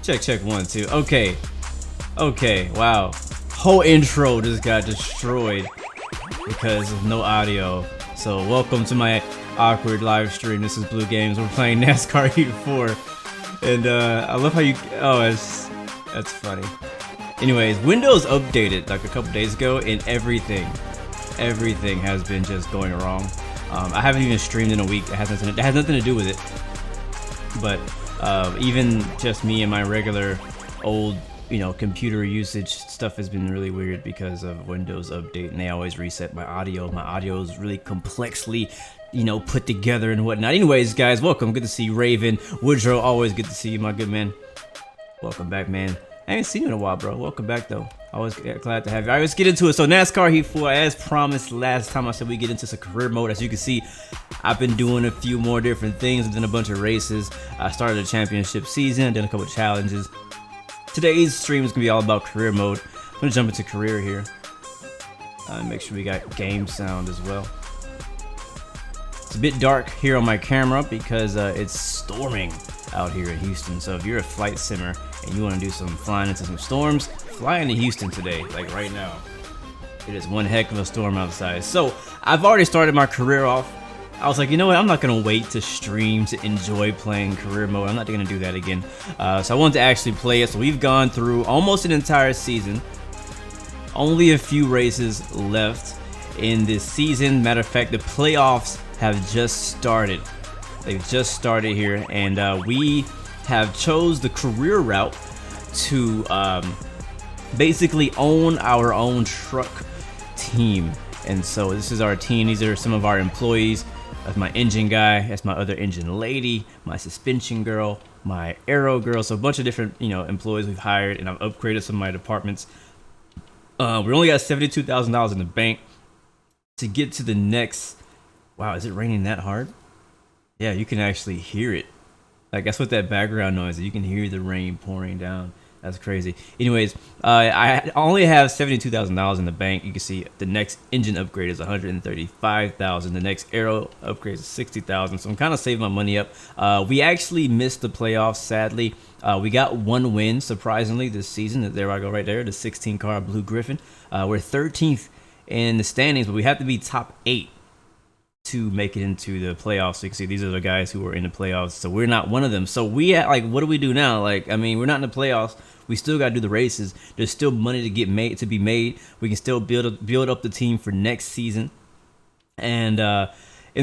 Check 1 2. Okay. Okay, wow. Whole intro just got destroyed because of no audio. So welcome to my awkward live stream. This is Blue Games. We're playing NASCAR Heat 4. And I love how you that's funny. Anyways, Windows updated like a couple days ago and everything has been just going wrong. I haven't even streamed in a week. It has nothing to do with it. But even just me and my regular old, you know, computer usage stuff has been really weird because of Windows update, and they always reset my audio. My audio is really complexly, you know, put together and whatnot. Anyways, guys, welcome. Good to see you, Raven. Woodrow, always good to see you, my good man. Welcome back, man. I haven't seen you in a while, bro. Welcome back, though. Always glad to have you. All right, let's get into it. So NASCAR Heat 4, as promised last time I said we get into some career mode. As you can see, I've been doing a few more different things. I've done a bunch of races. I started a championship season, done a couple of challenges. Today's stream is going to be all about career mode. I'm going to jump into career here. Make sure we got game sound as well. It's a bit dark here on my camera because it's storming out here in Houston. So if you're a flight simmer and you want to do some flying into some storms, fly into Houston today, like right now. It is one heck of a storm outside. So I've already started my career off. I was like, you know what, I'm not gonna wait to stream to enjoy playing career mode. I'm not gonna do that again. So I wanted to actually play it. So we've gone through almost an entire season. Only a few races left in this season. Matter of fact, the playoffs have just started. They've just started here, and we have chose the career route to basically own our own truck team. And so this is our team. These are some of our employees. That's my engine guy, that's my other engine lady, my suspension girl, my aero girl. So a bunch of different, you know, employees we've hired, and I've upgraded some of my departments. We only got $72,000 in the bank to get to the next. Wow, is it raining that hard? Yeah, you can actually hear it. Like, that's what that background noise is. You can hear the rain pouring down. That's crazy. Anyways, I only have $72,000 in the bank. You can see the next engine upgrade is $135,000. The next aero upgrade is $60,000. So I'm kind of saving my money up. We actually missed the playoffs, sadly. We got one win, surprisingly, this season. There I go right there, the 16-car Blue Griffin. We're 13th in the standings, but we have to be top 8 to make it into the playoffs. So you can see these are the guys who are in the playoffs. So we're not one of them. So we like, what do we do now? Like, I mean, we're not in the playoffs. We still got to do the races. There's still money to be made. We can still build up the team for next season. And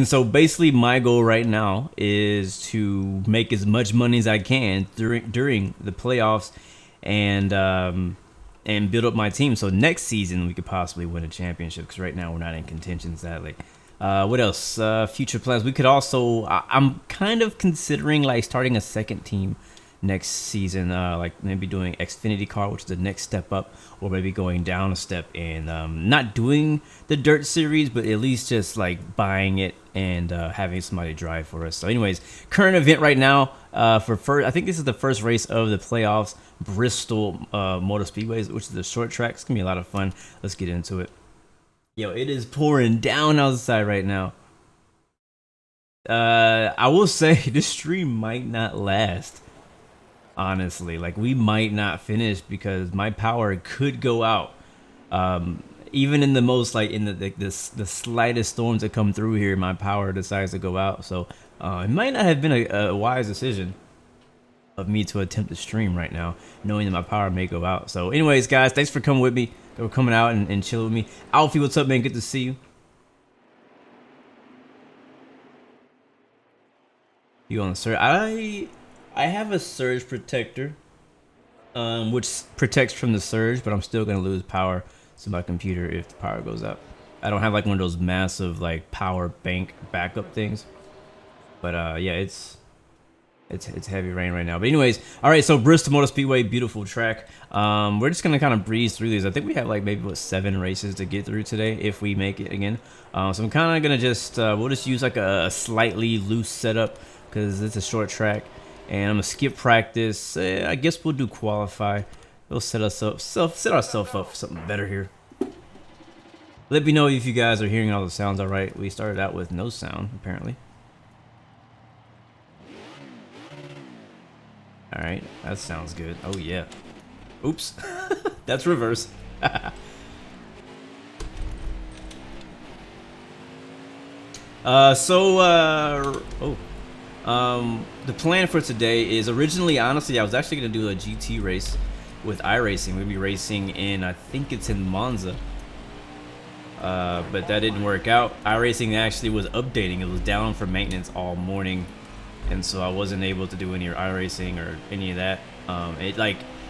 so basically my goal right now is to make as much money as I can during the playoffs and build up my team. So next season we could possibly win a championship, because right now we're not in contention, sadly. What else? Future plans. We could also, I'm kind of considering like starting a second team next season, like maybe doing Xfinity car, which is the next step up, or maybe going down a step and not doing the dirt series, but at least just like buying it and having somebody drive for us. So anyways, current event right now, I think this is the first race of the playoffs, Bristol Motor Speedway, which is a short track. It's gonna be a lot of fun. Let's get into it. Yo, it is pouring down outside right now. I will say this stream might not last. Honestly, like, we might not finish because my power could go out. Even in the most, like, in the slightest storms that come through here, my power decides to go out. So it might not have been a wise decision of me to attempt to stream right now, knowing that my power may go out. So anyways, guys, thanks for coming with me. For coming out and chilling with me. Alfie, what's up, man? Good to see you. You on the surge? I have a surge protector, which protects from the surge, but I'm still gonna lose power to my computer if the power goes out. I don't have like one of those massive like power bank backup things, but yeah, it's heavy rain right now. But anyways, all right, so Bristol Motor Speedway, beautiful track. We're just gonna kind of breeze through these. I think we have like maybe 7 races to get through today if we make it again. So I'm kind of gonna just we'll just use like a slightly loose setup because it's a short track, and I'm gonna skip practice. I guess we'll do qualify. We'll set ourselves up for something better here. Let me know if you guys are hearing all the sounds all right. We started out with no sound apparently. Alright, that sounds good. Oh yeah. Oops. That's reverse. The plan for today is originally, honestly, I was actually going to do a GT race with iRacing. We'll be racing in, I think it's in Monza. But that didn't work out. iRacing actually was updating. It was down for maintenance all morning. And so I wasn't able to do any iRacing or any of that.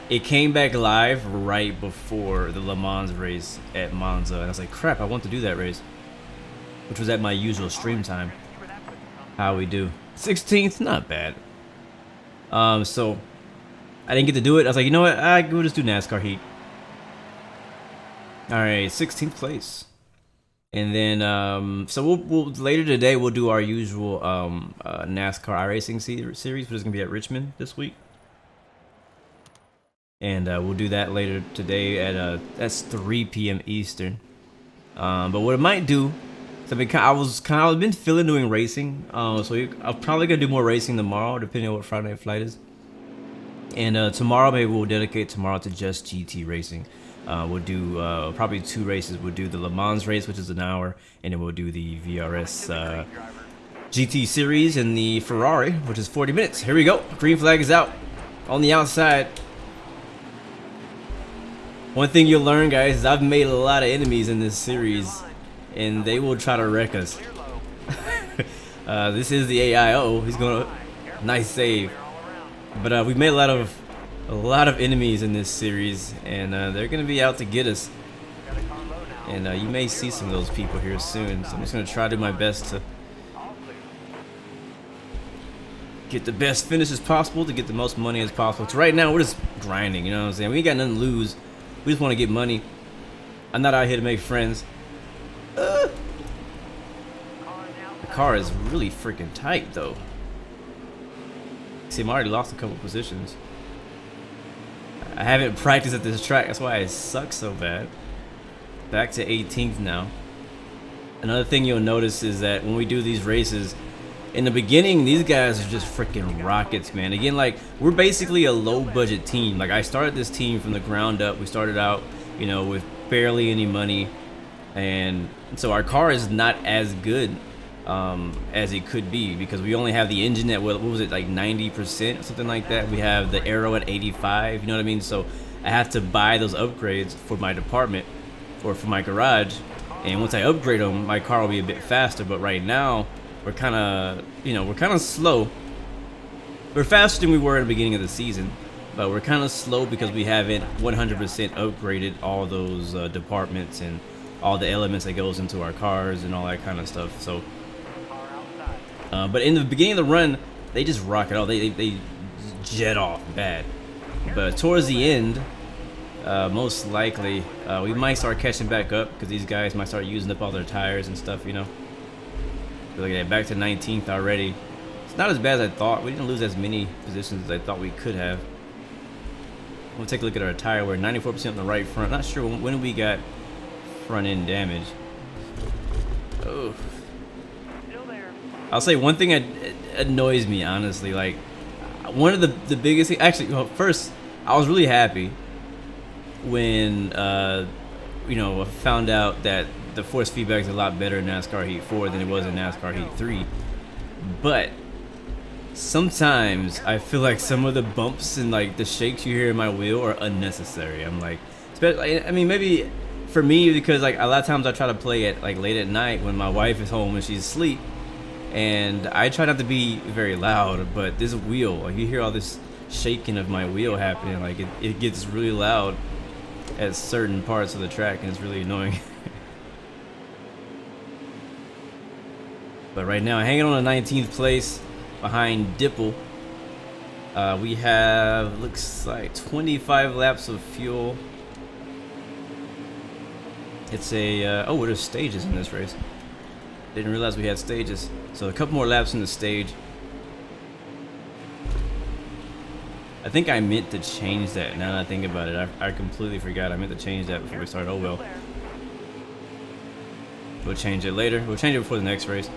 It came back live right before the Le Mans race at Monza. And I was like, crap, I want to do that race. Which was at my usual stream time. How we do? 16th, not bad. So I didn't get to do it. I was like, you know what? We'll just do NASCAR Heat. All right, 16th place. And then, so we'll later today we'll do our usual NASCAR iRacing series, which is gonna be at Richmond this week. And we'll do that later today at that's 3 p.m. Eastern. But what I might do. So I've been feeling doing racing, so I'm probably gonna do more racing tomorrow, depending on what Friday Night Flight is. And tomorrow maybe we'll dedicate tomorrow to just GT racing. We'll do probably 2 races. We'll do the Le Mans race, which is an hour, and then we'll do the VRS GT series and the Ferrari, which is 40 minutes. Here we go. Green flag is out on the outside. One thing you'll learn, guys, is I've made a lot of enemies in this series. And they will try to wreck us. This is the AI. Uh-oh, he's gonna nice save. But we've made a lot of enemies in this series, and they're gonna be out to get us. And you may see some of those people here soon. So I'm just gonna try to do my best to get the best finishes possible, to get the most money as possible. So right now we're just grinding, you know what I'm saying? We ain't got nothing to lose. We just want to get money. I'm not out here to make friends. The car is really freaking tight though. See, I'm already lost a couple positions. I haven't practiced at this track, that's why it sucks so bad. Back to 18th now. Another thing you'll notice is that when we do these races, in the beginning, these guys are just freaking rockets, man. Again, like, we're basically a low budget team. Like, I started this team from the ground up. We started out, you know, with barely any money. And so our car is not as good as it could be, because we only have the engine at, what was it, like 90% or something like that. We have the aero at 85, you know what I mean? So I have to buy those upgrades for my department or for my garage, and once I upgrade them, my car will be a bit faster. But right now we're kind of slow. We're faster than we were at the beginning of the season, but we're kind of slow because we haven't 100% upgraded all those departments and all the elements that goes into our cars and all that kind of stuff. So but in the beginning of the run, they just rock it off. They jet off bad. But towards the end, most likely we might start catching back up, because these guys might start using up all their tires and stuff, you know. Look at that, back to 19th already. It's not as bad as I thought. We didn't lose as many positions as I thought we could have. We'll take a look at our tire. We're 94% on the right front. Not sure when we got front end damage. Oh, I'll say one thing that annoys me, honestly. Like, one of the biggest things, actually, well, first, I was really happy when you know, I found out that the force feedback is a lot better in NASCAR Heat 4 than it was in NASCAR Heat 3. But sometimes I feel like some of the bumps and like the shakes you hear in my wheel are unnecessary. I'm like, I mean, maybe for me, because like a lot of times I try to play it like late at night when my wife is home and she's asleep, and I try not to be very loud, but this wheel, like, you hear all this shaking of my wheel happening, like it gets really loud at certain parts of the track, and it's really annoying. But right now, hanging on the 19th place behind Dipple. We have, looks like 25 laps of fuel. It's a, oh, there's stages in this race. Didn't realize we had stages. So a couple more laps in the stage. I think I meant to change that. Now that I think about it, I completely forgot. I meant to change that before we started. Oh well. We'll change it later. We'll change it before the next race.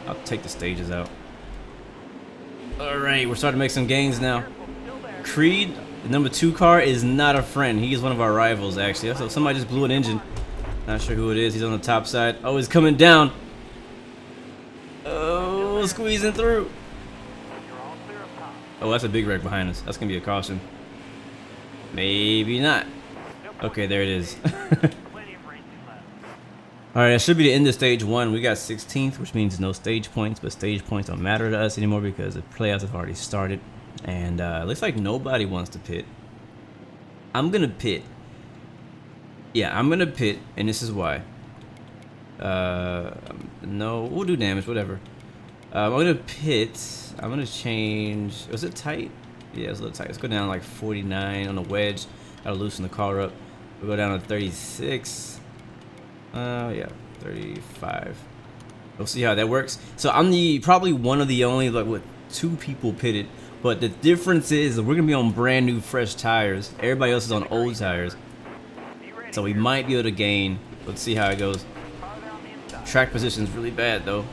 I'll take the stages out. Alright, we're starting to make some gains now. Creed, the number 2 car, is not a friend. He is one of our rivals, actually. So somebody just blew an engine. Not sure who it is. He's on the top side. Oh, he's coming down. Oh, squeezing through. Oh, that's a big wreck behind us. That's going to be a caution. Maybe not. Okay, there it is. Alright, that should be the end of stage 1. We got 16th, which means no stage points, but stage points don't matter to us anymore because the playoffs have already started. And it looks like nobody wants to pit. I'm going to pit. Yeah, I'm going to pit, and this is why. No, we'll do damage, whatever. I'm going to pit. I'm going to change. Was it tight? Yeah, it's a little tight. Let's go down like 49 on the wedge. That'll loosen the car up. We'll go down to 36. Yeah, 35. We'll see how that works. So I'm probably one of the only, like, what, 2 people pitted. But the difference is we're gonna be on brand new fresh tires. Everybody else is on old tires. So we might be able to gain. Let's see how it goes. Track position is really bad though.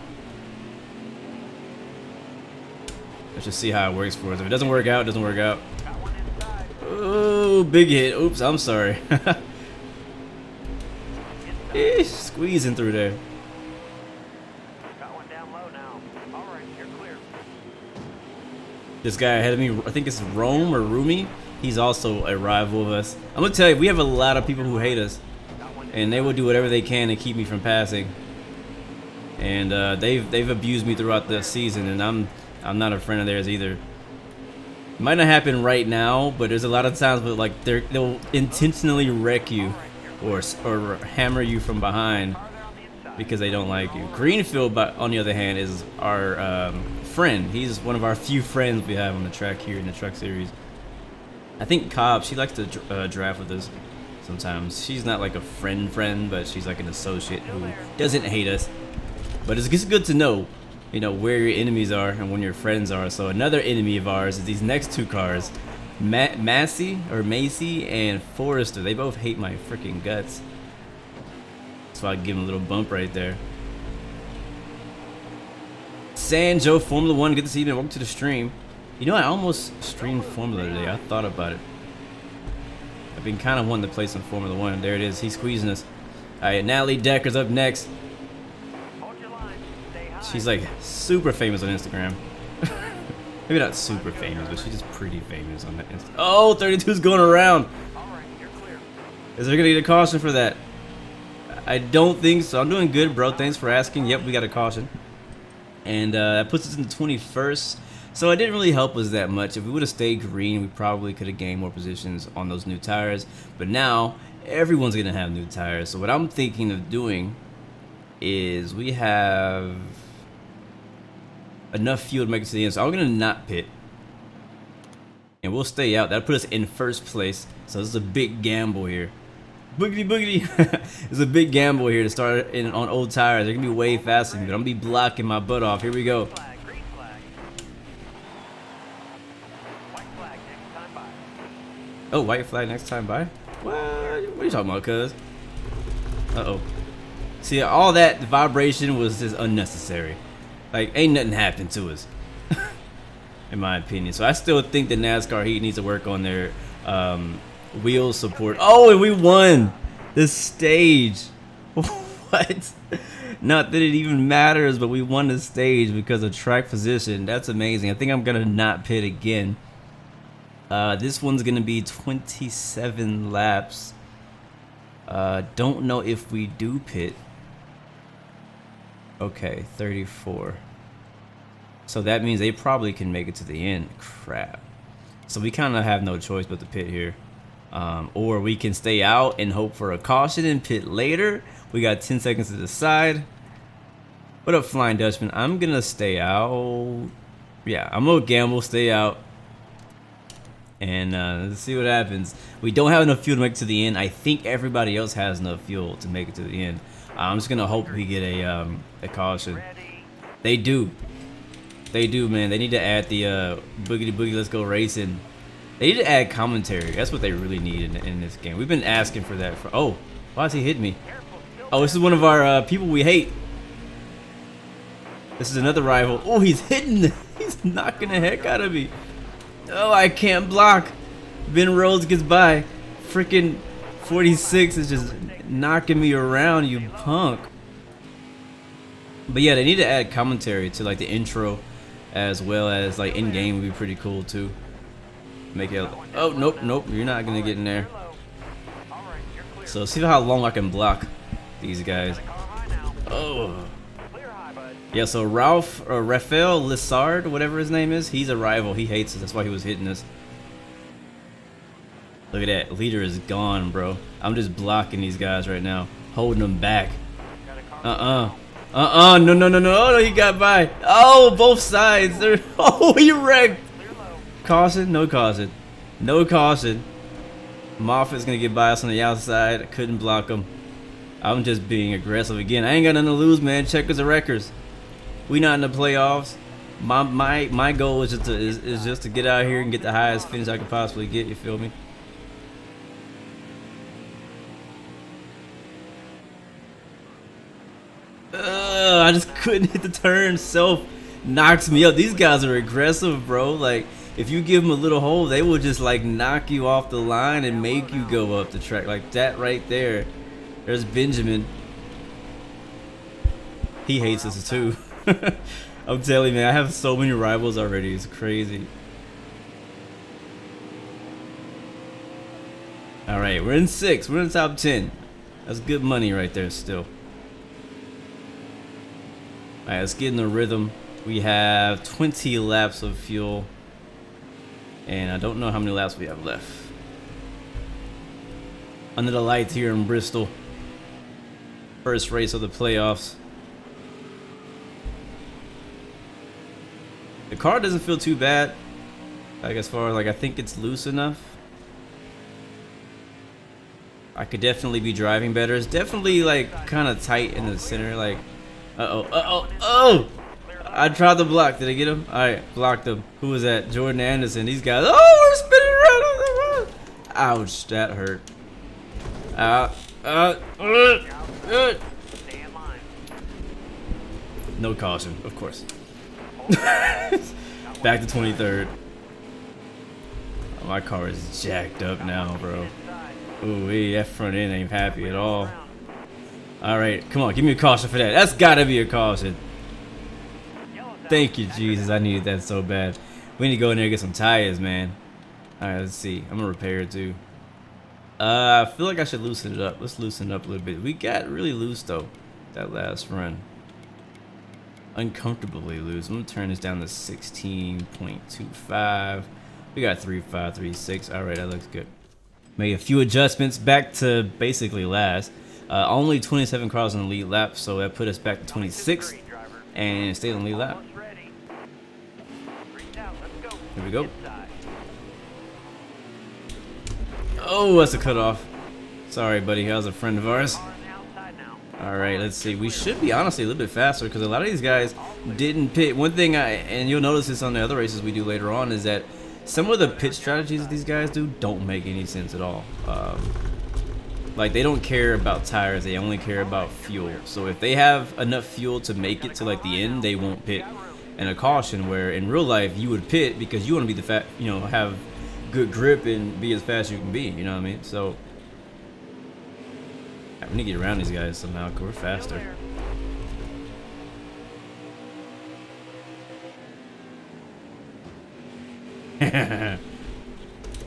Let's just see how it works for us. If it doesn't work out, it doesn't work out. Oh, big hit. Oops, I'm sorry. Eesh, squeezing through there. This guy ahead of me, I think it's Rome or Rumi. He's also a rival of us. I'm gonna tell you, we have a lot of people who hate us, and they will do whatever they can to keep me from passing. And they've abused me throughout the season, and I'm not a friend of theirs either. It might not happen right now, but there's a lot of times where like they'll intentionally wreck you or hammer you from behind because they don't like you. Greenfield, but on the other hand, is our friend. He's one of our few friends we have on the track here in the truck series. I think Cobb, she likes to draft with us sometimes. She's not like a friend, but she's like an associate who doesn't hate us. But it's good to know, you know, where your enemies are and when your friends are. So another enemy of ours is these next 2 cars, Massey and Forrester. They both hate my freaking guts. So I give him a little bump right there. Sanjo, Formula 1, good to see you, man. Welcome to the stream. You know, I almost streamed Formula today. I thought about it. I've been kind of wanting to play some Formula 1. There it is. He's squeezing us. Alright, Natalie Decker's up next. She's like super famous on Instagram. Maybe not super famous, but she's just pretty famous on that Instagram. Oh, 32's going around. Is there going to get a caution for that? I don't think so. I'm doing good, bro. Thanks for asking. Yep, we got a caution. And that puts us in the 21st. So it didn't really help us that much. If we would have stayed green, we probably could have gained more positions on those new tires. But now, everyone's going to have new tires. So what I'm thinking of doing is we have enough fuel to make it to the end. So I'm going to not pit. And we'll stay out. That'll put us in first place. So this is a big gamble here. Boogity boogity. It's a big gamble here to start on old tires. They're going to be way faster than me, but I'm going to be blocking my butt off. Here we go. Oh, white flag next time by? What are you talking about, cuz? Uh-oh. See, all that vibration was just unnecessary. Like, ain't nothing happened to us. In my opinion. So I still think the NASCAR Heat needs to work on their wheel support. Oh, and we won this stage. What? Not that it even matters, but we won the stage because of track position. That's amazing. I think I'm gonna not pit again. This one's gonna be 27 laps. Don't know if we do pit. Okay, 34. So that means they probably can make it to the end. Crap. So we kind of have no choice but to pit here. Or we can stay out and hope for a caution and pit later. We got 10 seconds to decide. What up, Flying Dutchman? I'm gonna stay out. Yeah, I'm gonna gamble, stay out. And let's see what happens. We don't have enough fuel to make it to the end. I think everybody else has enough fuel to make it to the end. I'm just gonna hope we get a caution. They do. They do, man. They need to add the boogity boogie, let's go racing. They need to add commentary. That's what they really need in this game. We've been asking for that for. Oh, why is he hitting me? Oh, this is one of our people we hate. This is another rival. Oh, he's hitting. He's knocking the heck out of me. Oh, I can't block. Ben Rhodes gets by. Freaking 46 is just knocking me around, you punk. But yeah, they need to add commentary to like the intro, as well as like in game would be pretty cool too. Make it. Oh nope, nope, you're not gonna get in there. So see how long I can block these guys. Oh. Yeah, so Raphael Aasen, whatever his name is, he's a rival. He hates us. That's why he was hitting us. Look at that. Leader is gone, bro. I'm just blocking these guys right now, holding them back. No, he got by. Oh, both sides. Oh, he wrecked. Caution, no caution. No caution. Moffat's gonna get by us on the outside. I couldn't block him. I'm just being aggressive again. I ain't got nothing to lose, man. Checkers or records. We not in the playoffs. My goal is just to get out here and get the highest finish I could possibly get. You feel me? I just couldn't hit the turn. Self knocks me up. These guys are aggressive, bro. Like, if you give them a little hole, they will just like knock you off the line and make you go up the track. Like that right there. There's Benjamin. He hates us too. I'm telling you, man, I have so many rivals already. It's crazy. All right, we're in 6th. We're in the top 10. That's good money right there still. All right, let's get in the rhythm. We have 20 laps of fuel. And I don't know how many laps we have left. Under the lights here in Bristol. First race of the playoffs. The car doesn't feel too bad. Like, as far as like, I think it's loose enough. I could definitely be driving better. It's definitely like kind of tight in the center. Like, oh! I tried to block. Did I get him? All right, blocked him. Who was that? Jordan Anderson. These guys. Oh, we're spinning around. Ouch, that hurt. No caution, of course. Back to 23rd. Oh, my car is jacked up now, bro. Ooh, that front end ain't happy at all. All right, come on, give me a caution for that. That's gotta be a caution. Thank you, Jesus. I needed that so bad. We need to go in there and get some tires, man. All right, let's see. I'm gonna repair it too. I feel like I should loosen it up. Let's loosen it up a little bit. We got really loose though, that last run. Uncomfortably loose. I'm gonna turn this down to 16.25. We got 3.536. All right, that looks good. Made a few adjustments back to basically last. Only 27 cars on the lead lap, so that put us back to 26th and stayed on the lead lap. Here we go. Oh, that's a cutoff. Sorry, buddy. That was a friend of ours. All right, let's see. We should be honestly a little bit faster because a lot of these guys didn't pit. One thing, and you'll notice this on the other races we do later on, is that some of the pit strategies that these guys do don't make any sense at all. Like, they don't care about tires. They only care about fuel. So if they have enough fuel to make it to like the end, they won't pit. And a caution where in real life you would pit because you want to be the have good grip and be as fast as you can be. You know what I mean? So we need to get around these guys somehow because we're faster.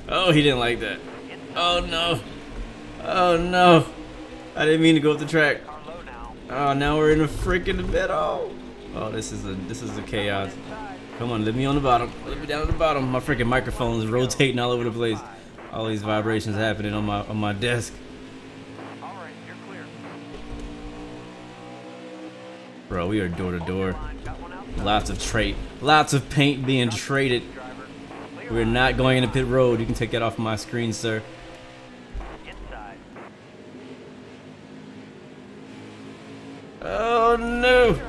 Oh, he didn't like that. Oh no. Oh no. I didn't mean to go up the track. Oh, now we're in a freaking middle. Oh, this is a chaos. Come on, let me on the bottom. Let me down at the bottom. My freaking microphone is rotating all over the place. All these vibrations happening on my desk. Bro, we are door to door. Lots of paint being traded. We're not going into pit road. You can take that off my screen, sir. Oh no!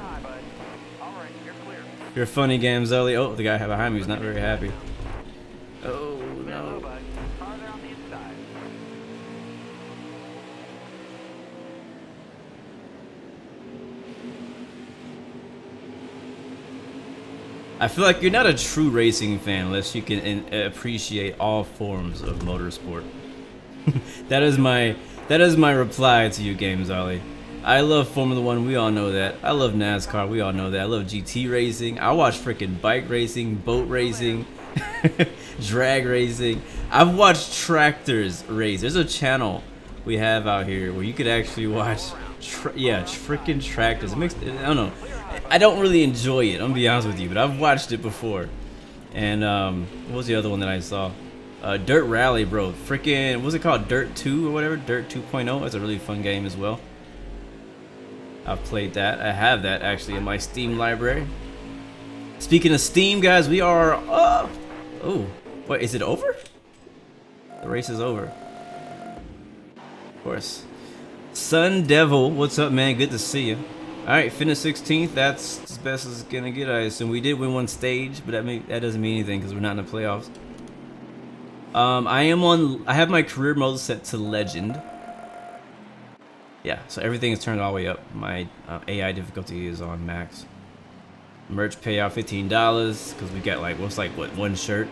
You're funny, Gamzelli. Oh, the guy behind me is not very happy. Oh no! I feel like you're not a true racing fan unless you can appreciate all forms of motorsport. that is my reply to you, Games Ollie. I love Formula One, we all know that. I love NASCAR, we all know that. I love GT racing. I watch freaking bike racing, boat racing, drag racing. I've watched tractors race. There's a channel we have out here where you could actually watch, freaking tractors. It makes, I don't know. I don't really enjoy it, I'm gonna be honest with you, but I've watched it before. And what was the other one that I saw? Dirt Rally, bro. Freaking, what was it called? Dirt 2 or whatever? Dirt 2.0. That's a really fun game as well. I've played that. I have that actually in my Steam library. Speaking of Steam, guys, we are oh, what, is it over? The race is over. Of course. Sun Devil, what's up, man? Good to see you. Alright, finished 16th. That's as best as it's gonna get, I assume. We did win one stage, but that doesn't mean anything because we're not in the playoffs. I have my career mode set to legend. Yeah, so everything is turned all the way up. My AI difficulty is on max. Merch payout $15 because we got like one shirt.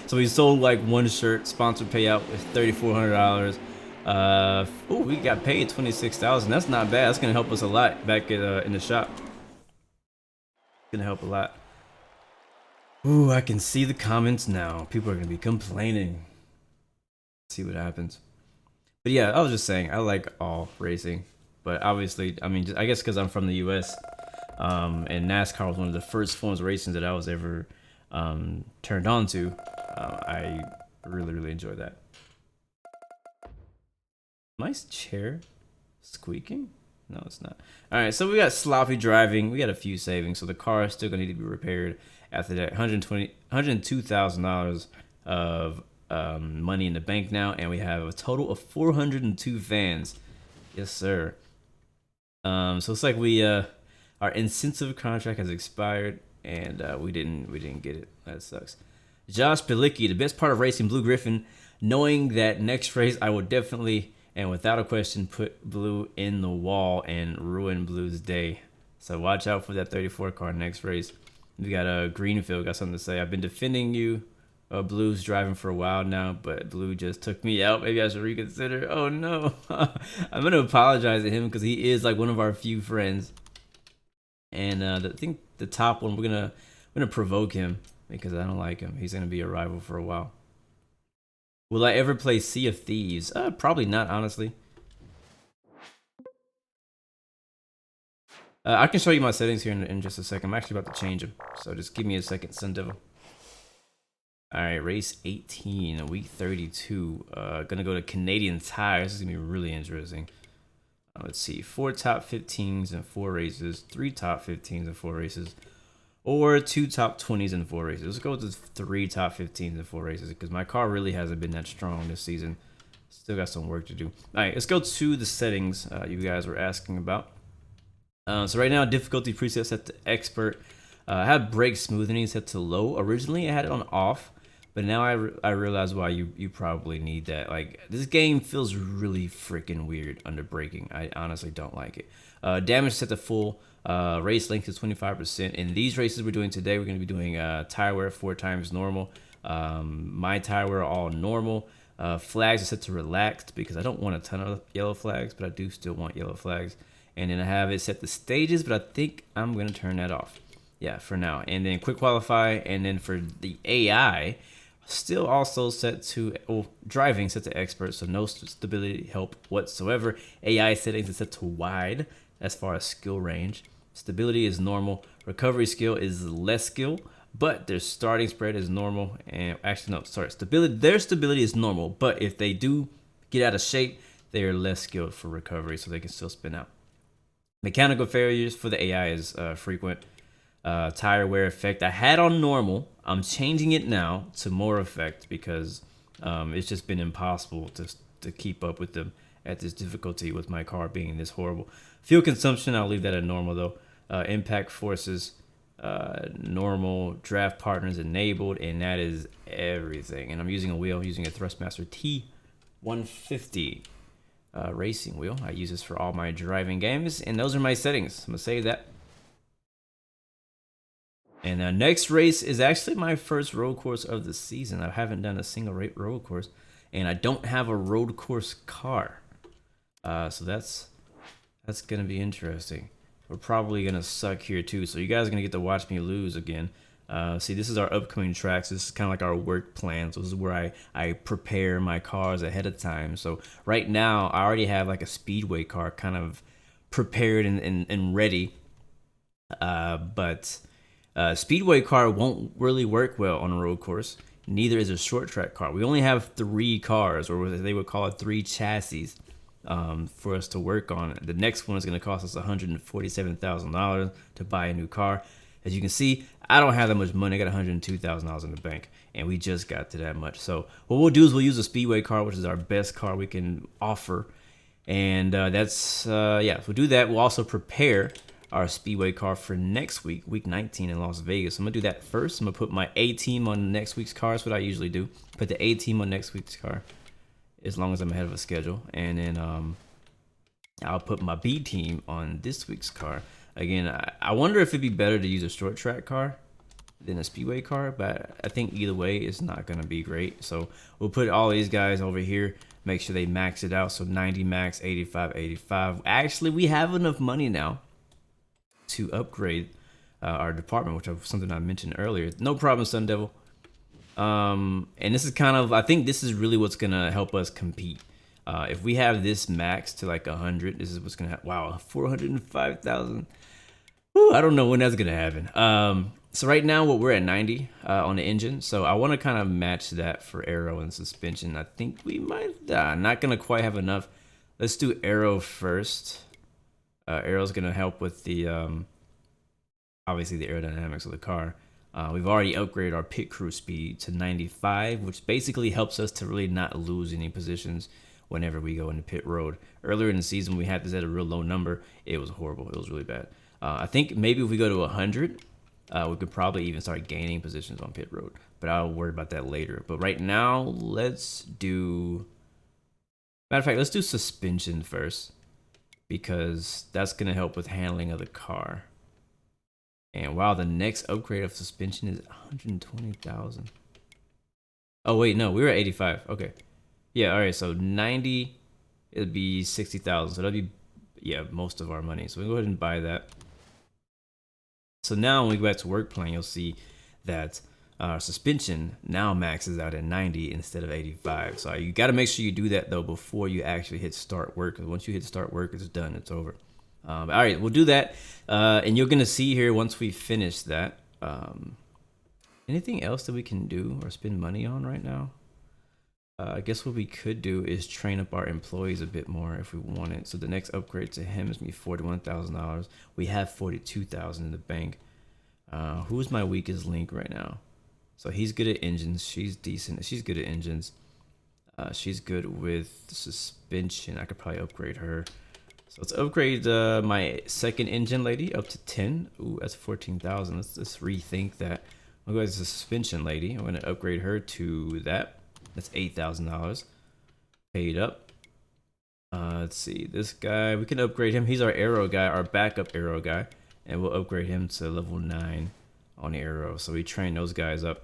So we sold like one shirt. Sponsor payout is $3,400. Oh, we got paid $26,000. That's not bad. That's gonna help us a lot back at in the shop. Gonna help a lot. Ooh, I can see the comments now. People are gonna be complaining. See what happens. But yeah, I was just saying, I like all racing, but obviously, I mean, I guess because I'm from the U.S. And NASCAR was one of the first forms of racing that I was ever turned on to. I really enjoy that. Nice chair squeaking? No, it's not. All right, so we got sloppy driving. We got a few savings, so the car is still gonna need to be repaired. After that, $102,000 of money in the bank now, and we have a total of 402 fans. Yes, sir. So it's like we our incentive contract has expired, and we didn't get it. That sucks. Josh Pelicki, the best part of racing Blue Griffin, knowing that next race I will definitely and without a question put Blue in the wall and ruin Blue's day. So watch out for that 34 car next race. We got Greenfield got something to say. I've been defending you. Blue's driving for a while now, but Blue just took me out. Maybe I should reconsider. Oh no. I'm gonna apologize to him because he is like one of our few friends. And I think the top one, we're gonna provoke him because I don't like him. He's gonna be a rival for a while. Will I ever play Sea of Thieves? Probably not, honestly. I can show you my settings here in just a second. I'm actually about to change them, so just give me a second, Sun Devil. All right, race 18, week 32. Gonna go to Canadian Tire. This is gonna be really interesting. Let's see, 4 top 15s in 4 races, 3 top 15s in 4 races, or 2 top 20s in 4 races. Let's go with the 3 top 15s in 4 races because my car really hasn't been that strong this season. Still got some work to do. All right, let's go to the settings you guys were asking about. So right now, difficulty preset set to expert. I have brake smoothing set to low. Originally, I had it on off, but now I realize why you probably need that. Like, this game feels really freaking weird under braking. I honestly don't like it. Damage set to full. Race length is 25%. In these races we're doing today, we're going to be doing tire wear 4 times normal. My tire wear all normal. Flags are set to relaxed because I don't want a ton of yellow flags, but I do still want yellow flags. And then I have it set to stages, but I think I'm going to turn that off. Yeah, for now. And then quick qualify, and then for the AI, still also set to driving set to expert, so no stability help whatsoever. AI settings is set to wide as far as skill range. Stability is normal. Recovery skill is less skill, but their starting spread is normal. And actually, no, sorry, stability. Their stability is normal, but if they do get out of shape, they are less skilled for recovery, so they can still spin out. Mechanical failures for the AI is frequent. Tire wear effect I had on normal. I'm changing it now to more effect because it's just been impossible to keep up with them at this difficulty with my car being this horrible. Fuel consumption, I'll leave that at normal though. Impact forces, normal. Draft partners enabled, and that is everything. And I'm using a wheel, using a Thrustmaster T150 racing wheel. I use this for all my driving games, and those are my settings. I'm gonna save that. And next race is actually my first road course of the season. I haven't done a single road course, and I don't have a road course car. So that's gonna be interesting. We're probably gonna suck here too, so you guys are gonna get to watch me lose again. See, this is our upcoming tracks. This is kind of like our work plan. So this is where I prepare my cars ahead of time. So right now, I already have like a speedway car kind of prepared and ready. But speedway car won't really work well on a road course. Neither is a short track car. We only have 3 cars, or what they would call it, 3 chassis, for us to work on. The next one is going to cost us $147,000 to buy a new car. As you can see, I don't have that much money. I got $102,000 in the bank, and we just got to that much. So what we'll do is we'll use a speedway car, which is our best car we can offer, and that's yeah. We'll do that. We'll also prepare our speedway car for next week, week 19 in Las Vegas. I'm gonna do that first. I'm gonna put my A team on next week's car. That's what I usually do. Put the A team on next week's car, as long as I'm ahead of a schedule, and then I'll put my B team on this week's car. Again, I wonder if it'd be better to use a short track car than a speedway car, but I think either way it's not gonna be great. So we'll put all these guys over here, make sure they max it out. So 90 max, 85, 85. Actually, we have enough money now to upgrade our department, which was something I mentioned earlier. No problem, Sun Devil. And this is kind of, I think this is really what's gonna help us compete. If we have this max to like 100, this is what's gonna happen. Wow, 405,000. I don't know when that's gonna happen. So right now, we're at 90 on the engine. So I want to kind of match that for aero and suspension. I think we might, not gonna quite have enough. Let's do aero first. Aero's gonna help with the obviously the aerodynamics of the car. We've already upgraded our pit crew speed to 95, which basically helps us to really not lose any positions whenever we go into pit road. Earlier in the season, we had this at a real low number. It was horrible. It was really bad. I think maybe if we go to 100, we could probably even start gaining positions on pit road, but I'll worry about that later. But right now, let's do, matter of fact, let's do suspension first, because that's gonna help with handling of the car. And wow, the next upgrade of suspension is 120,000. Oh wait, no, we were at 85. Okay, yeah, all right. So 90, it'd be 60,000. So that'd be, yeah, most of our money. So we go ahead and buy that. So now when we go back to work plan, you'll see that our suspension now maxes out at 90 instead of 85. So you got to make sure you do that though before you actually hit start work, because once you hit start work, it's done, it's over. All right, we'll do that, and you're gonna see here once we finish that. Anything else that we can do or spend money on right now? I guess what we could do is train up our employees a bit more if we want it. So the next upgrade to him is gonna be $41,000. We have 42,000 in the bank. Who's my weakest link right now? So he's good at engines. She's decent. She's good at engines. She's good with suspension. I could probably upgrade her. So let's upgrade my second engine lady up to 10. Ooh, that's 14,000. Let's rethink that. I'll go to the suspension lady. I'm gonna upgrade her to that. That's $8,000 paid up. Let's see, this guy, we can upgrade him. He's our aero guy, our backup aero guy, and we'll upgrade him to level 9 on the aero. So we train those guys up,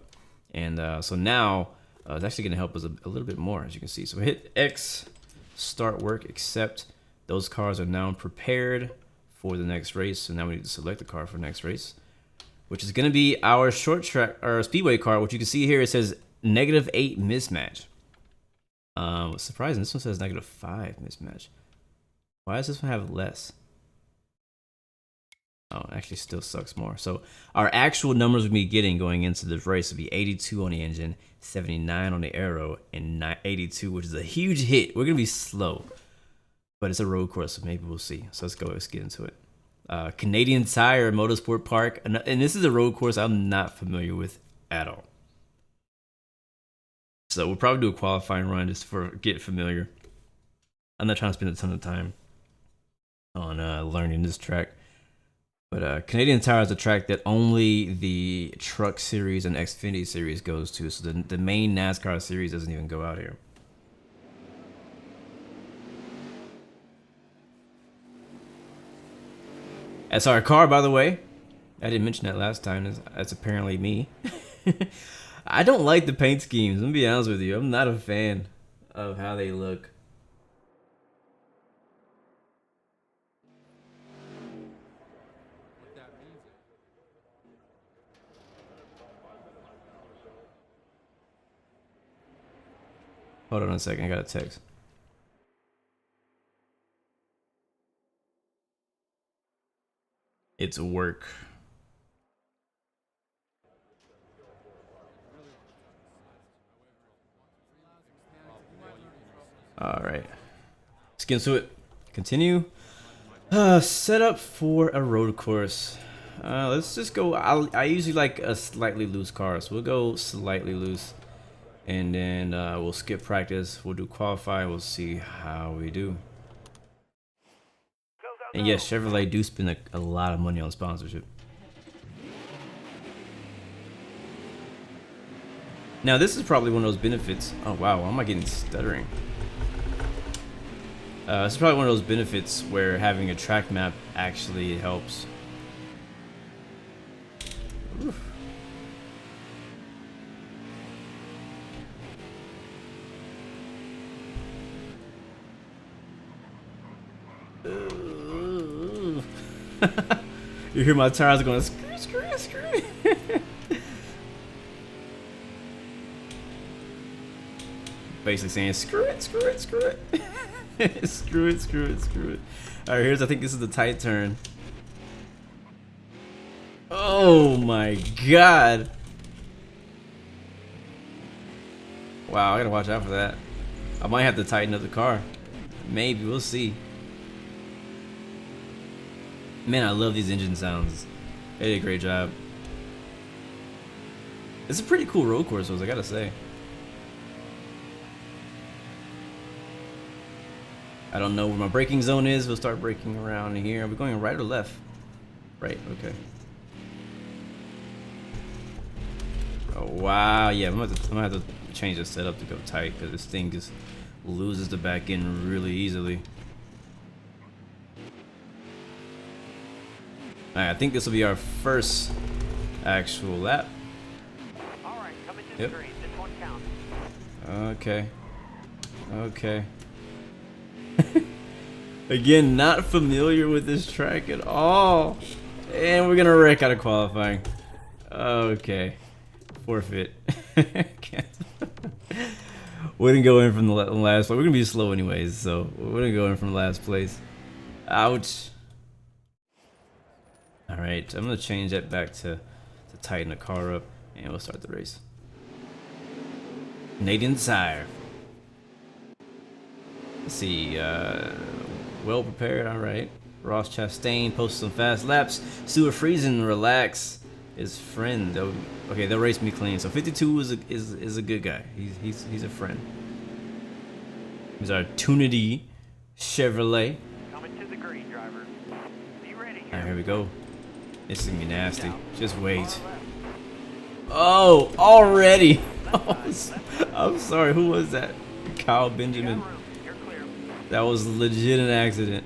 and so now it's actually gonna help us a little bit more, as you can see. So we hit X, start work, accept. Those cars are now prepared for the next race. So now we need to select the car for next race, which is going to be our short track or speedway car, which you can see here. It says -8 mismatch. What's surprising, this one says -5 mismatch. Why does this one have less? Oh, it actually still sucks more. So our actual numbers we'll be getting going into this race will be 82 on the engine, 79 on the aero, and 82, which is a huge hit. We're going to be slow, but it's a road course, so maybe we'll see. So let's get into it. Canadian Tire Motorsport Park, and this is a road course I'm not familiar with at all. So we'll probably do a qualifying run just for get familiar. I'm not trying to spend a ton of time on learning this track. But Canadian Tire is a track that only the Truck Series and Xfinity Series goes to, so the main NASCAR series doesn't even go out here. That's our car, by the way. I didn't mention that last time. That's apparently me. I don't like the paint schemes. Let me be honest with you. I'm not a fan of how they look. Hold on a second. I got a text. It's work. All right, let's get into it. Continue. Set up for a road course. Let's just go. I usually like a slightly loose car, so we'll go slightly loose, and then we'll skip practice. We'll do qualify. We'll see how we do. And yes, Chevrolet do spend a lot of money on sponsorship. Now this is probably one of those benefits. Oh wow, why am I getting stuttering? This is probably one of those benefits where having a track map actually helps. Oof. You hear my tires going screw, screw, screw. Basically saying screw it, screw it, screw it. Screw it, screw it, screw it. Alright, here's, I think this is the tight turn. Oh my god. Wow, I gotta watch out for that. I might have to tighten up the car. Maybe, we'll see. Man, I love these engine sounds. They did a great job. It's a pretty cool road course, I gotta say. I don't know where my braking zone is. We'll start braking around here. Are we going right or left? Right, okay. Oh wow, yeah, I'm gonna have to change the setup to go tight because this thing just loses the back end really easily. Alright, I think this will be our first actual lap. Alright, coming to the green. This one counts. Okay. Okay. Again, not familiar with this track at all. And we're gonna wreck out of qualifying. Okay. Forfeit. We didn't go in from the last place. We're gonna be slow anyways, so we're gonna go in from the last place. Ouch. Alright, I'm gonna change that back to tighten the car up and we'll start the race. Canadian Tire. Let's see, well prepared, alright. Ross Chastain posted some fast laps. Stewart Friesen, relax. His friend, they'll race me clean. So 52 is a good guy. He's a friend. Here's our Tunity Chevrolet. Coming to the green, driver. Be ready. Alright, here we go. This is gonna be nasty. Just wait. Oh, already. I'm sorry, who was that? Kyle Benjamin. That was legit an accident.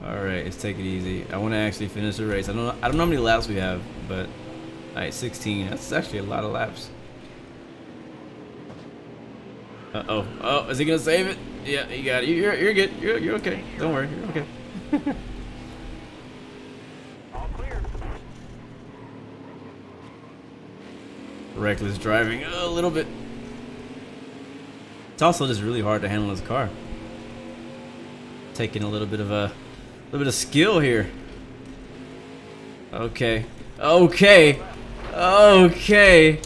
Alright, let's take it easy. I want to actually finish the race. I don't know how many laps we have, but alright, 16. That's actually a lot of laps. Uh-oh. Oh, is he gonna save it? Yeah, you got it. You're good. You're okay. Don't worry. You're okay. All clear. Reckless driving a little bit. It's also just really hard to handle this car. Taking a little bit of skill here. Okay. Okay. Okay.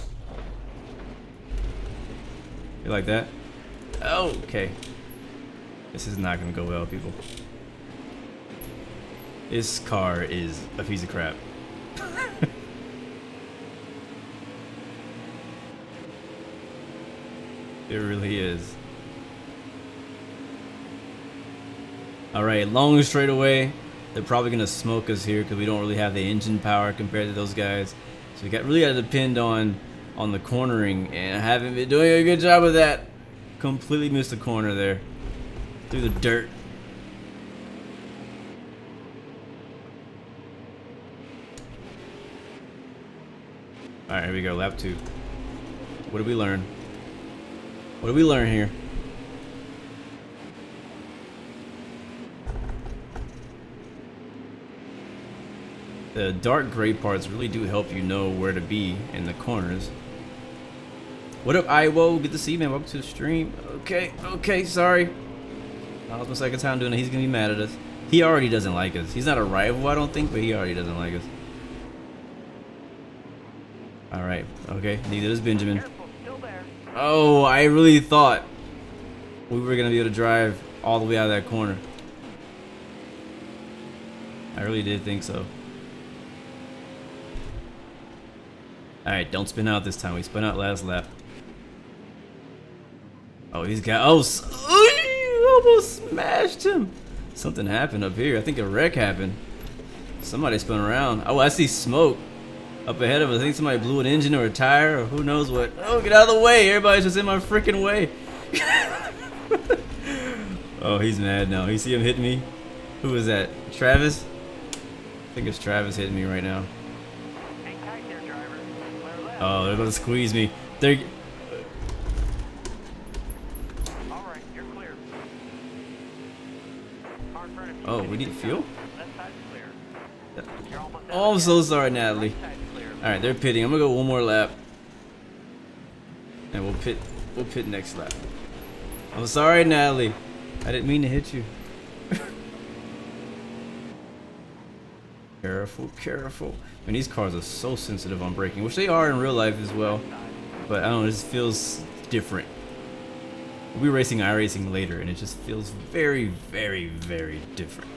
You like that? Okay. This is not gonna go well, people. This car is a piece of crap. It really is. Alright, long straightaway. They're probably gonna smoke us here because we don't really have the engine power compared to those guys. So we really gotta depend on the cornering, and I haven't been doing a good job of that. Completely missed the corner there. Through the dirt. All right, here we go. Lap 2. What did we learn? What did we learn here? The dark gray parts really do help you know where to be in the corners. What up, Iwo? Good to see you, man. Welcome to the stream. Okay, sorry. That was my second time doing it. He's gonna be mad at us. He already doesn't like us. He's not a rival, I don't think, but he already doesn't like us. Alright, okay. Neither does Benjamin. Oh, I really thought we were gonna be able to drive all the way out of that corner. I really did think so. Alright, don't spin out this time. We spun out last lap. Oh, he's got. Oh, you almost smashed him. Something happened up here. I think a wreck happened. Somebody spun around. Oh, I see smoke up ahead of us. I think somebody blew an engine or a tire or who knows what. Oh, get out of the way. Everybody's just in my freaking way. Oh, he's mad now. You see him hitting me? Who is that? Travis? I think it's Travis hitting me right now. Oh, they're gonna squeeze me. They're. Alright, you're clear. Car in front of you. Oh, we need fuel? Left side's clear. You're almost out Oh, I'm of so gas. sorry, Natalie. Right side's clear. Alright, they're pitting. I'm gonna go one more lap. And we'll pit next lap. I'm sorry, Natalie. I didn't mean to hit you. Careful, careful. And these cars are so sensitive on braking, which they are in real life as well. But I don't know, it just feels different. We'll be racing iRacing later, and it just feels very, very, very different.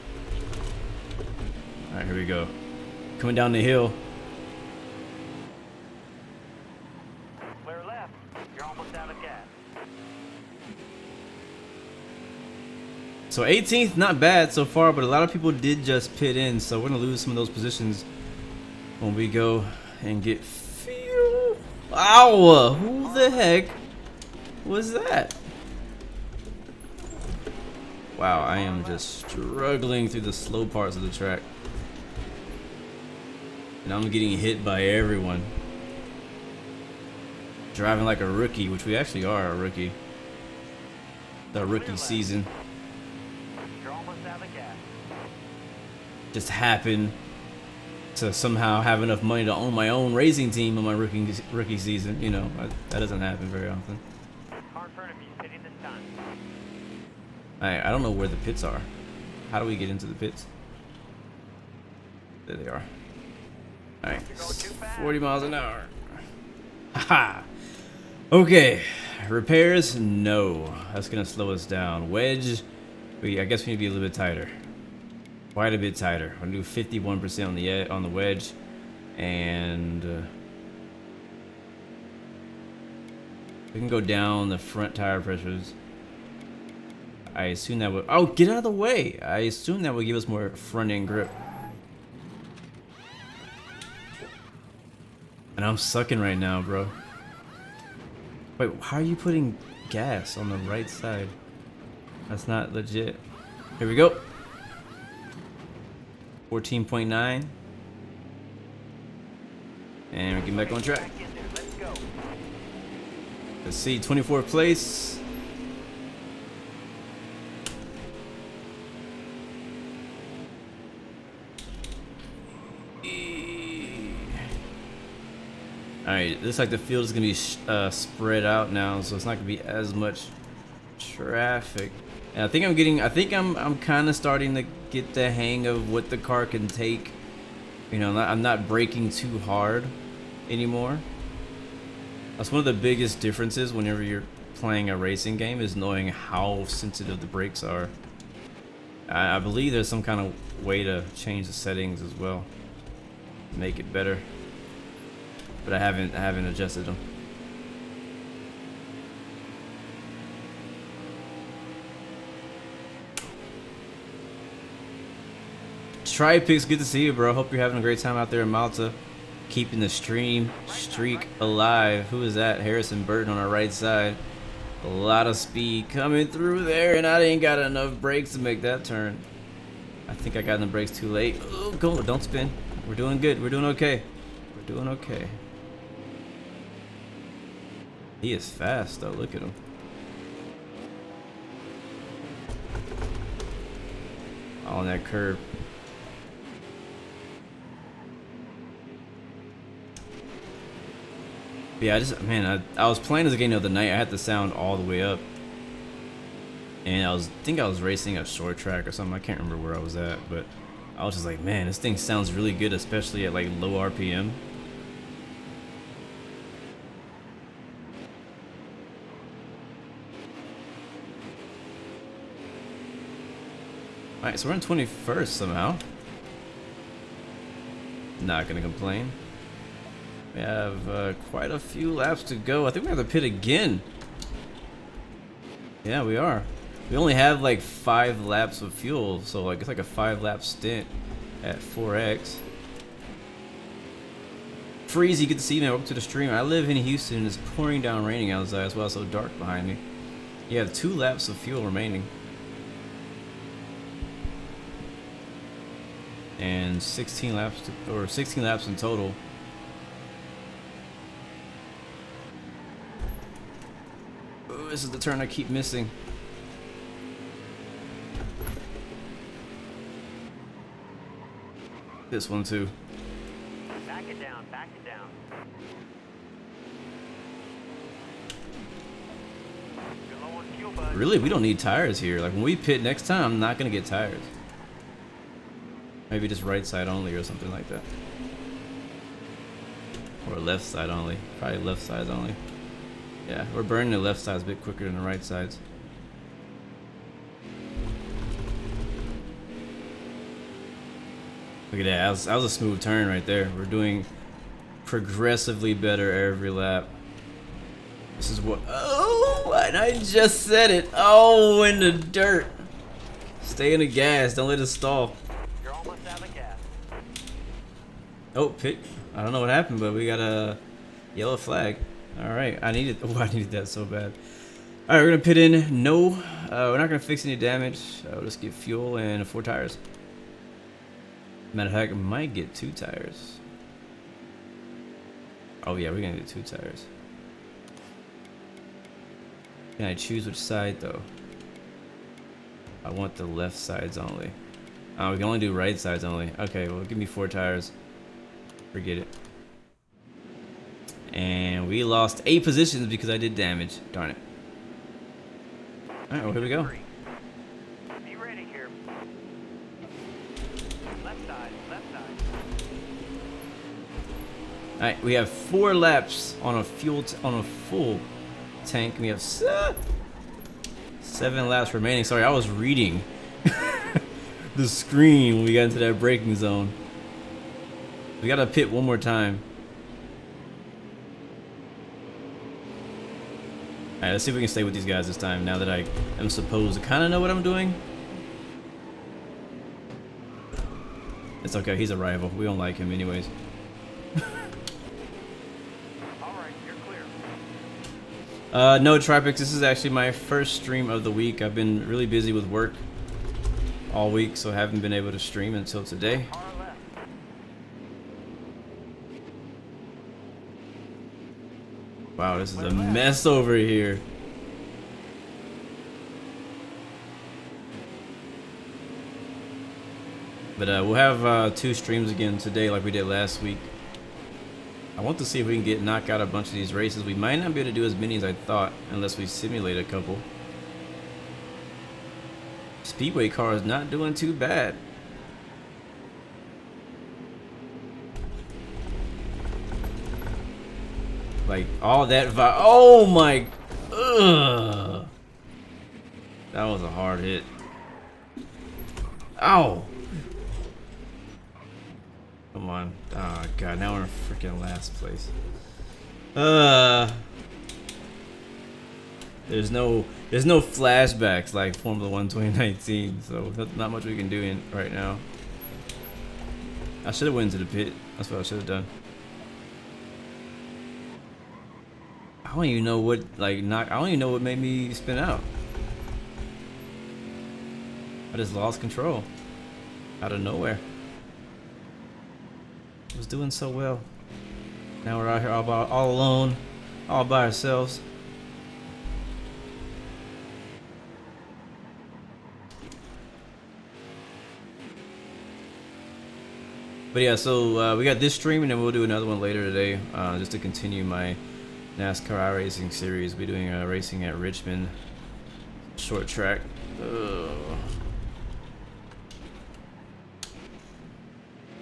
Alright, here we go. Coming down the hill. Clear left. You're almost out of gas. So 18th, not bad so far, but a lot of people did just pit in, so we're gonna lose some of those positions when we go and get fuel. Ow! Who the heck was that? Wow, I am just struggling through the slow parts of the track. And I'm getting hit by everyone. Driving like a rookie, which we actually are a rookie. The rookie season You're almost out of gas. just happened to somehow have enough money to own my own racing team in my rookie season. You know, that doesn't happen very often. Car in front of you is pitting this time. I don't know where the pits are. How do we get into the pits? There they are. Alright, 40 miles an hour. Haha. Okay, repairs? No. That's gonna slow us down. Wedge? I guess we need to be a little bit tighter. Quite a bit tighter. I'm gonna do 51% on the wedge, and we can go down the front tire pressures. I assume that would. Oh, get out of the way! I assume that would give us more front end grip. And I'm sucking right now, bro. Wait, how are you putting gas on the right side? That's not legit. Here we go. 14.9. And we get back on track. Back in there. Let's go. Let's see, 24th place. Alright, looks like the field is going to be spread out now, so it's not going to be as much traffic. And I think I'm kind of starting to get the hang of what the car can take. You know, I'm not braking too hard anymore. That's one of the biggest differences whenever you're playing a racing game, is knowing how sensitive the brakes are. I believe there's some kind of way to change the settings as well, make it better. But I haven't adjusted them. Tripix, good to see you, bro. Hope you're having a great time out there in Malta, keeping the streak alive. Who is that? Harrison Burton on our right side. A lot of speed coming through there, and I didn't got enough brakes to make that turn. I think I got in the brakes too late. Oh, go! Don't spin. We're doing good. We're doing okay. We're doing okay. He is fast though, look at him. On that curb. But yeah, I was playing this game the other night. I had the sound all the way up. And I think I was racing a short track or something. I can't remember where I was at, but I was just like, man, this thing sounds really good, especially at like low RPM. Alright, so we're in 21st somehow. Not gonna complain. We have quite a few laps to go. I think we have to pit again. Yeah, we are. We only have like 5 laps of fuel, so like it's like a 5-lap stint at 4x. Freezy, good to see you, man. Welcome to the stream. I live in Houston. It's pouring down, raining outside as well. So dark behind me. You have 2 laps of fuel remaining, and 16 laps in total. Ooh, this is the turn I keep missing. This one too. Back it down, back it down. You're low on fuel, bud. Really, we don't need tires here. Like when we pit next time, I'm not gonna get tires. Maybe just right side only or something like that. Or left side only. Probably left sides only. Yeah, we're burning the left sides a bit quicker than the right sides. Look at that. That was a smooth turn right there. We're doing progressively better every lap. This is what... Oh, and I just said it. Oh, in the dirt. Stay in the gas. Don't let it stall. You're almost out of gas. Oh, pit. I don't know what happened, but we got a yellow flag. All right. I needed that so bad. All right, we're going to pit in. No, we're not going to fix any damage. We'll just get fuel and 4 tires. Matter of fact, I might get 2 tires. Oh yeah, we're gonna get 2 tires. Can I choose which side though? I want the left sides only. Oh, we can only do right sides only. Okay, well give me 4 tires. Forget it. And we lost 8 positions because I did damage. Darn it. Alright, well here we go. Be ready here. Left side, left side. Alright, we have 4 laps on a full tank. We have 7 laps remaining. Sorry, I was reading the screen when we got into that braking zone. We gotta pit one more time. Alright, let's see if we can stay with these guys this time, now that I am supposed to kind of know what I'm doing. It's okay, he's a rival. We don't like him anyways. Alright, you're clear. No, Tripix, this is actually my first stream of the week. I've been really busy with work all week, so I haven't been able to stream until today. Car left. Wow, this is a mess over here. But we'll have 2 streams again today like we did last week. I want to see if we can knock out a bunch of these races. We might not be able to do as many as I thought unless we simulate a couple. Speedway car is not doing too bad. Like all that oh my, ugh. That was a hard hit. Ow. Come on. Oh god, now we're in freaking last place. There's no flashbacks like Formula 1 2019, so not much we can do right now. I should have went to the pit. That's what I should have done. I don't even know what I don't even know what made me spin out. I just lost control out of nowhere. I was doing so well. Now we're out here all alone, all by ourselves. But yeah, so we got this stream, and then we'll do another one later today, just to continue my NASCAR racing series. We're doing racing at Richmond, short track.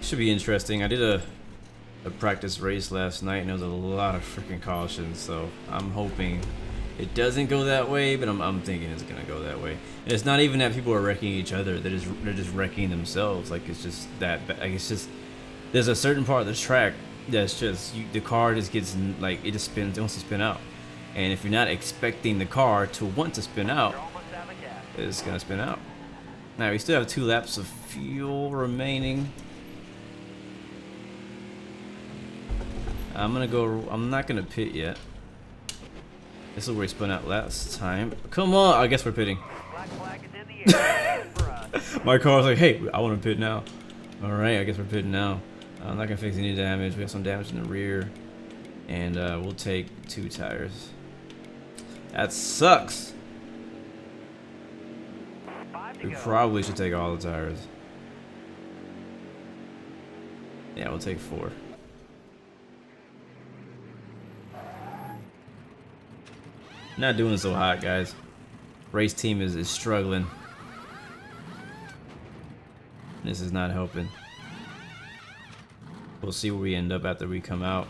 Should be interesting. I did a practice race last night, and there was a lot of freaking cautions, so I'm hoping it doesn't go that way, but I'm thinking it's gonna go that way. And it's not even that people are wrecking each other; they're just wrecking themselves. Like, it's just that, like, it's just there's a certain part of the track that's just the car just gets, like, it just spins, it wants to spin out, and if you're not expecting the car to want to spin out, it's gonna spin out. Now we still have 2 laps of fuel remaining. I'm not gonna pit yet. This is where we spun out last time. Come on, I guess we're pitting. My car's like, hey, I want to pit now. Alright, I guess we're pitting now. I'm not gonna fix any damage. We have some damage in the rear. And we'll take 2 tires. That sucks. We probably should take all the tires. Yeah, we'll take 4. Not doing so hot, guys. Race team is struggling. This is not helping. We'll see where we end up after we come out.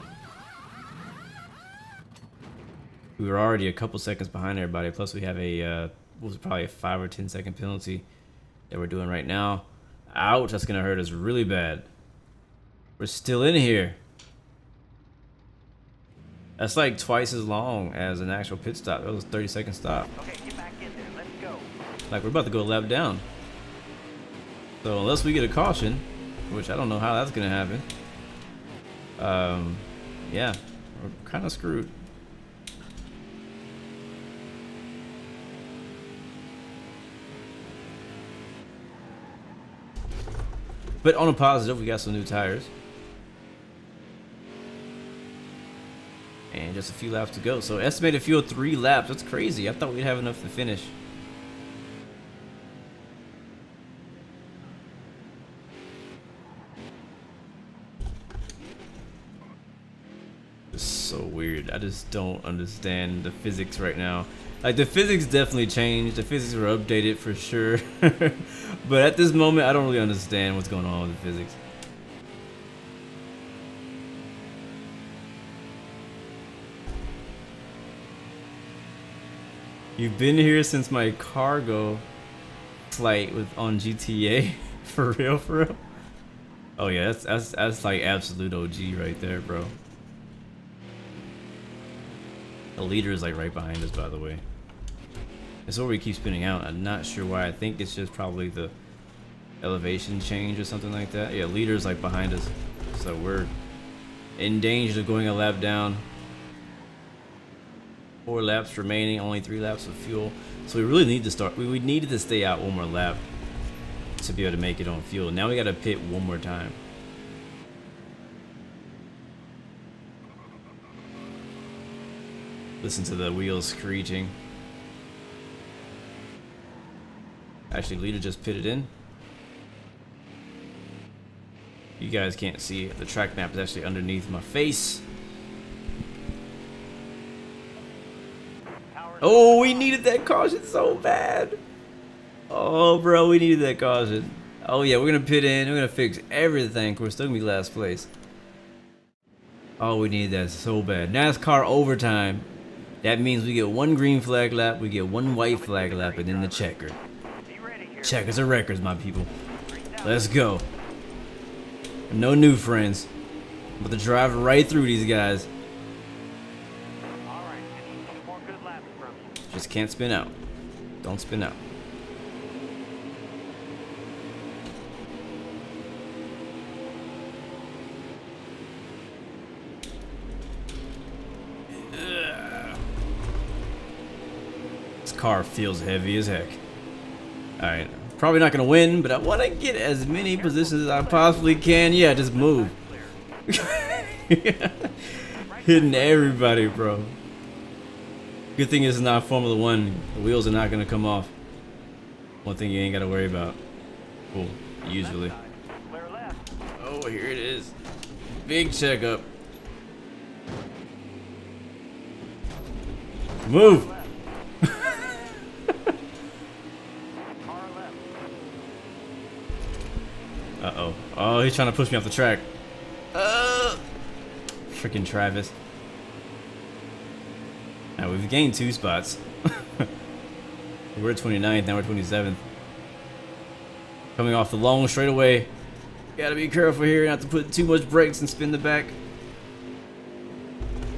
We were already a couple seconds behind everybody. Plus, we have a was probably a 5 or 10 second penalty that we're doing right now. Ouch! That's gonna hurt us really bad. We're still in here. That's like twice as long as an actual pit stop. That was a 30-second stop. Okay, get back in there. Let's go. Like, we're about to go a lap down. So unless we get a caution, which I don't know how that's gonna happen. Yeah, we're kind of screwed. But on a positive, we got some new tires. And just a few laps to go. So estimated fuel 3 laps. That's crazy. I thought we'd have enough to finish. It's so weird. I just don't understand the physics right now. Like, the physics definitely changed. The physics were updated for sure. But at this moment, I don't really understand what's going on with the physics. You've been here since my cargo flight on GTA. For real, for real? Oh yeah, that's like absolute OG right there, bro. The leader is like right behind us, by the way. It's where we keep spinning out. I'm not sure why. I think it's just probably the elevation change or something like that. Yeah, leader's like behind us. So we're in danger of going a lap down. 4 laps remaining, only 3 laps of fuel. So we really need to start. We needed to stay out one more lap to be able to make it on fuel. Now we got to pit one more time. Listen to the wheels screeching. Actually, leader just pitted in. You guys can't see it. The track map is actually underneath my face. Oh, we needed that caution so bad. Oh, bro, we needed that caution. Oh, yeah, we're going to pit in. We're going to fix everything. We're still going to be last place. Oh, we needed that so bad. NASCAR overtime. That means we get 1 green flag lap, we get 1 white flag lap, and then the checker. Checkers are records, my people. Let's go. No new friends. I'm about to drive right through these guys. Just can't spin out. Don't spin out. This car feels heavy as heck. Alright. Probably not going to win, but I want to get as many positions as I possibly can. Yeah, just move. Hitting everybody, bro. Good thing it's not Formula 1. The wheels are not going to come off. One thing you ain't got to worry about. Cool. Usually. Oh, Oh, here it is. Big checkup. Move. Uh-oh. Oh, he's trying to push me off the track. Freaking Travis. Now we've gained 2 spots. We're 29th, now we're 27th. Coming off the long straightaway. Gotta be careful here, not to put too much brakes and spin the back.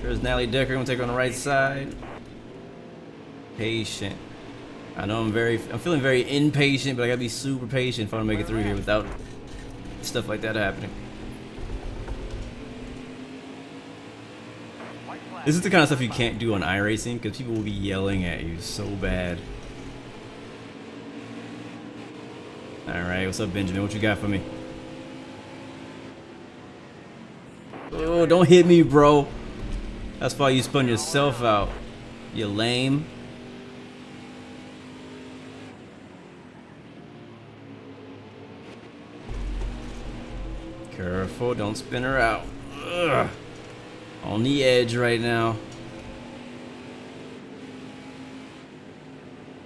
There's Nally Decker, gonna take her on the right side. Patient. I know I'm feeling very impatient, but I gotta be super patient if I wanna make it through here without stuff like that happening. This is the kind of stuff you can't do on iRacing because people will be yelling at you so bad. Alright, what's up, Benjamin? What you got for me? Oh, don't hit me, bro. That's why you spun yourself out. You lame. Careful, don't spin her out. Ugh. On the edge right now.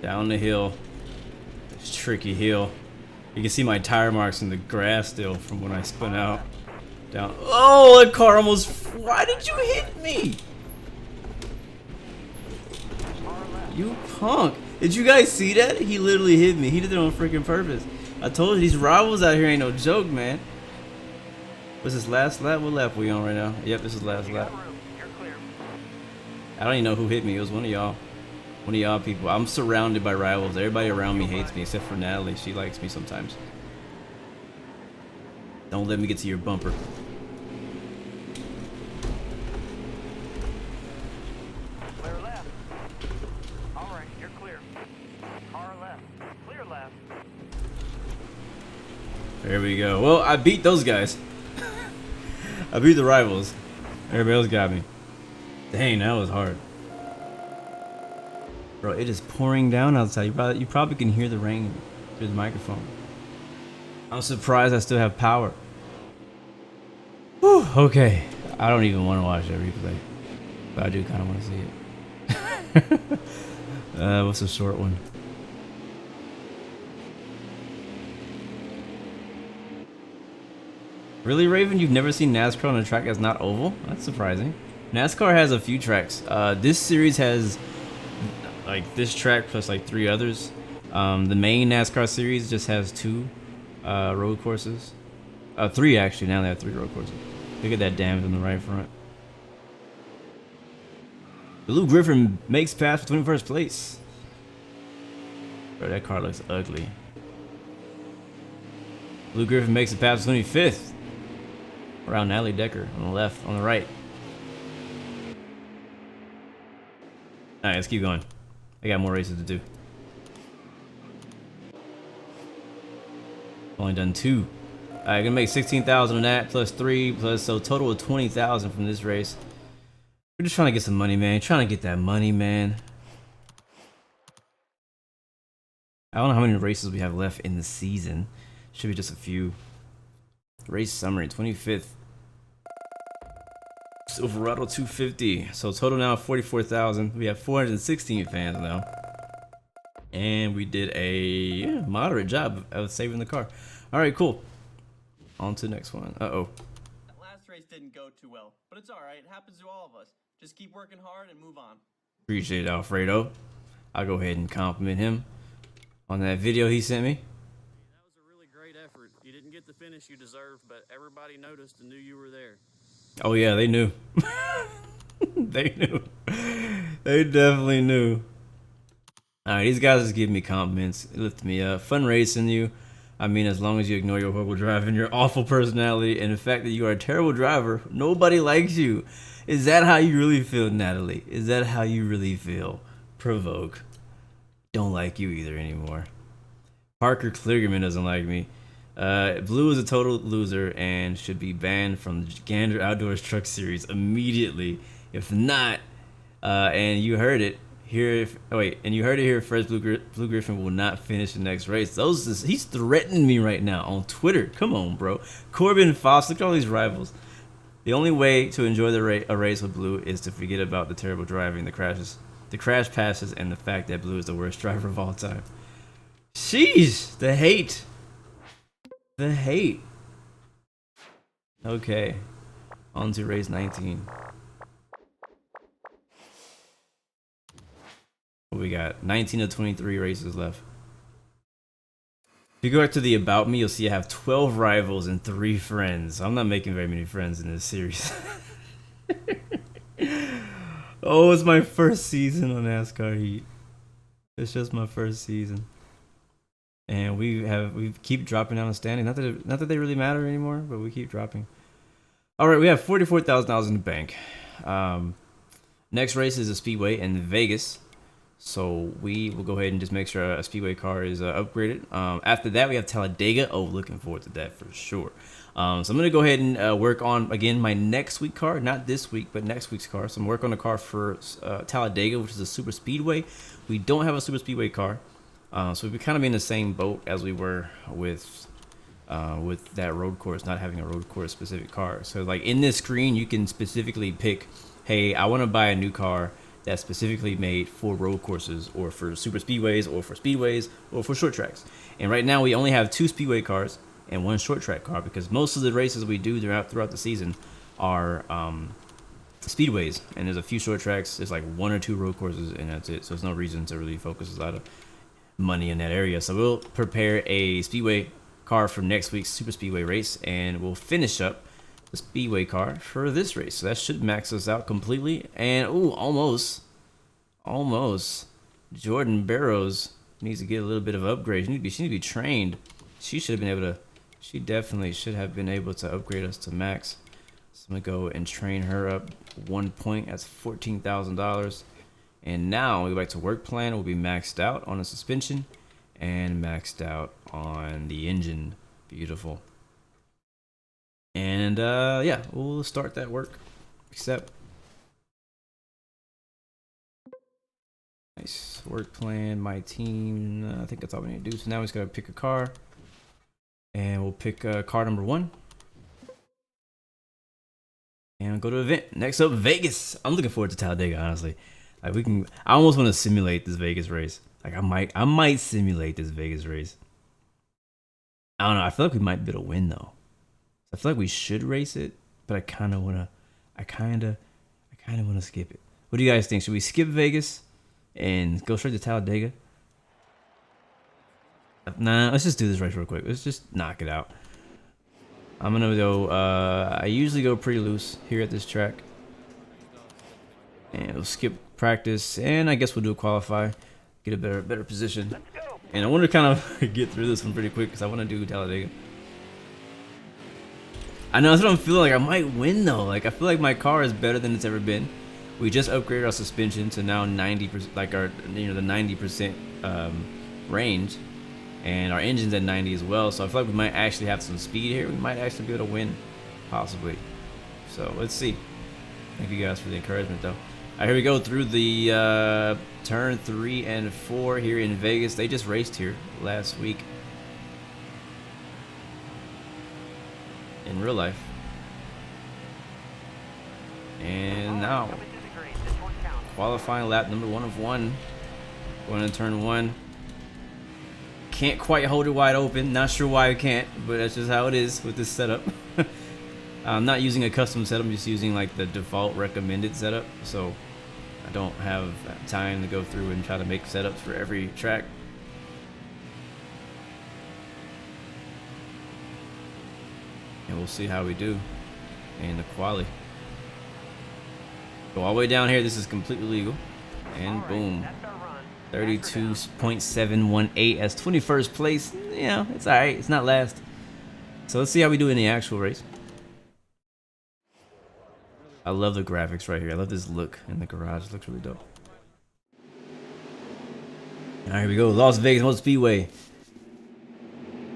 Down the hill. This tricky hill. You can see my tire marks in the grass still from when I spun out. Down. Oh, that car almost. Why did you hit me? You punk. Did you guys see that? He literally hit me. He did it on freaking purpose. I told you, these rivals out here ain't no joke, man. What's this, last lap? What lap we on right now? Yep, this is last lap. I don't even know who hit me. It was one of y'all. One of y'all people. I'm surrounded by rivals. Everybody around me hates me except for Natalie. She likes me sometimes. Don't let me get to your bumper. Clear left. Alright, you're clear. Car left. Clear left. There we go. Well, I beat those guys. I beat the rivals. Everybody else got me. Dang, that was hard. Bro, it is pouring down outside. You probably can hear the rain through the microphone. I'm surprised I still have power. Whew, okay. I don't even want to watch that replay. But I do kind of want to see it. What's a short one? Really, Raven? You've never seen NASCAR on a track that's not oval? That's surprising. NASCAR has a few tracks. This series has like this track plus like 3 others. The main NASCAR series just has 2 road courses. 3 actually. Now they have 3 road courses. Look at that damage on the right front. Blue Griffin makes pass for 21st place. Bro, that car looks ugly. Blue Griffin makes it past 25th. Around Natalie Decker on the left, on the right. Alright, let's keep going. I got more races to do. Only done 2. Alright, gonna make 16,000 on that, plus 3, plus so total of 20,000 from this race. We're just trying to get some money, man. Trying to get that money, man. I don't know how many races we have left in the season. Should be just a few. Race summary, 25th. Silverado 250. So total now 44,000. We have 416 fans now. And we did a moderate job of saving the car. Alright, cool. On to the next one. Uh-oh. That last race didn't go too well, but it's alright. It happens to all of us. Just keep working hard and move on. Appreciate it, Alfredo. I'll go ahead and compliment him on that video he sent me. That was a really great effort. You didn't get the finish you deserved, but everybody noticed and knew you were there. Oh yeah, they knew. They knew. They definitely knew. Alright, these guys just give me compliments. It lifted me up. Fun racing you. I mean, as long as you ignore your horrible driving, your awful personality, and the fact that you are a terrible driver, nobody likes you. Is that how you really feel, Natalie? Is that how you really feel? Provoke. Don't like you either anymore. Parker Kligerman doesn't like me. Blue is a total loser and should be banned from the Gander Outdoors Truck Series immediately. If not, and you heard it, Oh wait, and you heard it here first. Blue Griffin will not finish the next race. He's threatening me right now on Twitter. Come on, bro. Corbin Foss, look at all these rivals. The only way to enjoy a race with Blue is to forget about the terrible driving, the crashes, the crash passes, and the fact that Blue is the worst driver of all time. Sheesh, the hate. The hate. Okay, on to race 19. We got 19 of 23 races left. If you go back to the About Me, you'll see I have 12 rivals and 3 friends. I'm not making very many friends in this series. Oh, it's my first season on NASCAR Heat. It's just my first season. And we keep dropping down the standing. Not that they really matter anymore, but we keep dropping. All right, we have $44,000 in the bank. Next race is a Speedway in Vegas. So we will go ahead and just make sure a Speedway car is upgraded. After that, we have Talladega. Oh, looking forward to that for sure. So I'm going to go ahead and work on, again, my next week car. Not this week, but next week's car. So I'm working on a car for Talladega, which is a super speedway. We don't have a super speedway car. So we've kind of been in the same boat as we were with that road course, not having a road course specific car. So like in this screen, you can specifically pick, hey, I want to buy a new car that's specifically made for road courses or for super speedways or for speedways or for short tracks. And right now we only have 2 speedway cars and 1 short track car because most of the races we do throughout the season are speedways, and there's a few short tracks. There's like 1 or 2 road courses, and that's it. So there's no reason to really focus a lot of money in that area. So we'll prepare a speedway car for next week's super speedway race, and we'll finish up the speedway car for this race. So that should max us out completely. And ooh, almost Jordan Barrows needs to get a little bit of upgrade. She needs to be trained. She definitely should have been able to upgrade us to max. So I'm gonna go and train her up 1 point. That's $14,000. And now we go back to work plan. We'll be maxed out on the suspension and maxed out on the engine. Beautiful. And yeah, we'll start that work. Accept. Nice work plan. My team. I think that's all we need to do. So now we just gotta pick a car, and we'll pick car number 1. And go to event. Next up, Vegas. I'm looking forward to Talladega, honestly. Like I almost want to simulate this Vegas race. Like I might simulate this Vegas race. I don't know. I feel like we might be able to win though. I feel like we should race it, but I kind of want to skip it. What do you guys think? Should we skip Vegas and go straight to Talladega? Nah, let's just do this race real quick. Let's just knock it out. I'm gonna go. I usually go pretty loose here at this track, and we'll skip practice, and I guess we'll do a qualify, get a better position. And I want to kind of get through this one pretty quick because I want to do Talladega. I know that's what I'm feeling like. I might win though. Like I feel like my car is better than it's ever been. We just upgraded our suspension to now 90%, like the 90% range, and our engine's at 90 as well. So I feel like we might actually have some speed here. We might actually be able to win, possibly. So let's see. Thank you guys for the encouragement though. All right, here we go through the turn 3 and 4 here in Vegas. They just raced here last week. In real life. And now qualifying lap number 1 of 1, going to turn 1. Can't quite hold it wide open, not sure why I can't, but that's just how it is with this setup. I'm not using a custom setup, I'm just using like the default recommended setup, so I don't have time to go through and try to make setups for every track. And we'll see how we do in the quali. Go all the way down here. This is completely legal. And boom. 32.718 as 21st place. Yeah, it's alright. It's not last. So let's see how we do in the actual race. I love the graphics right here. I love this look in the garage. It looks really dope. Alright, here we go. Las Vegas Motor Speedway.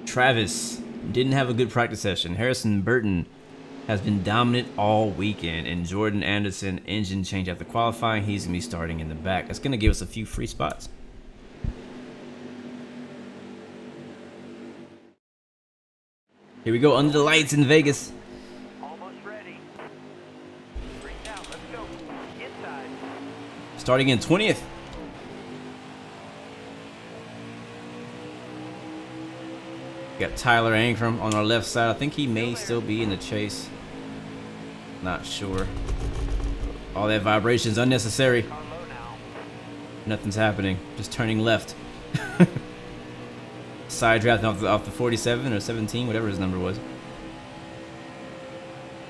Travis didn't have a good practice session. Harrison Burton has been dominant all weekend, and Jordan Anderson engine change after qualifying. He's gonna be starting in the back. That's gonna give us a few free spots. Here we go under the lights in Vegas. Almost ready. Reach out. Let's go. Inside. Starting in 20th. Got Tyler Ankrum on our left side. I think he may still be in the chase. Not sure. All that vibration is unnecessary. Car low now. Nothing's happening. Just turning left. Side drafting off the 47 or 17, whatever his number was.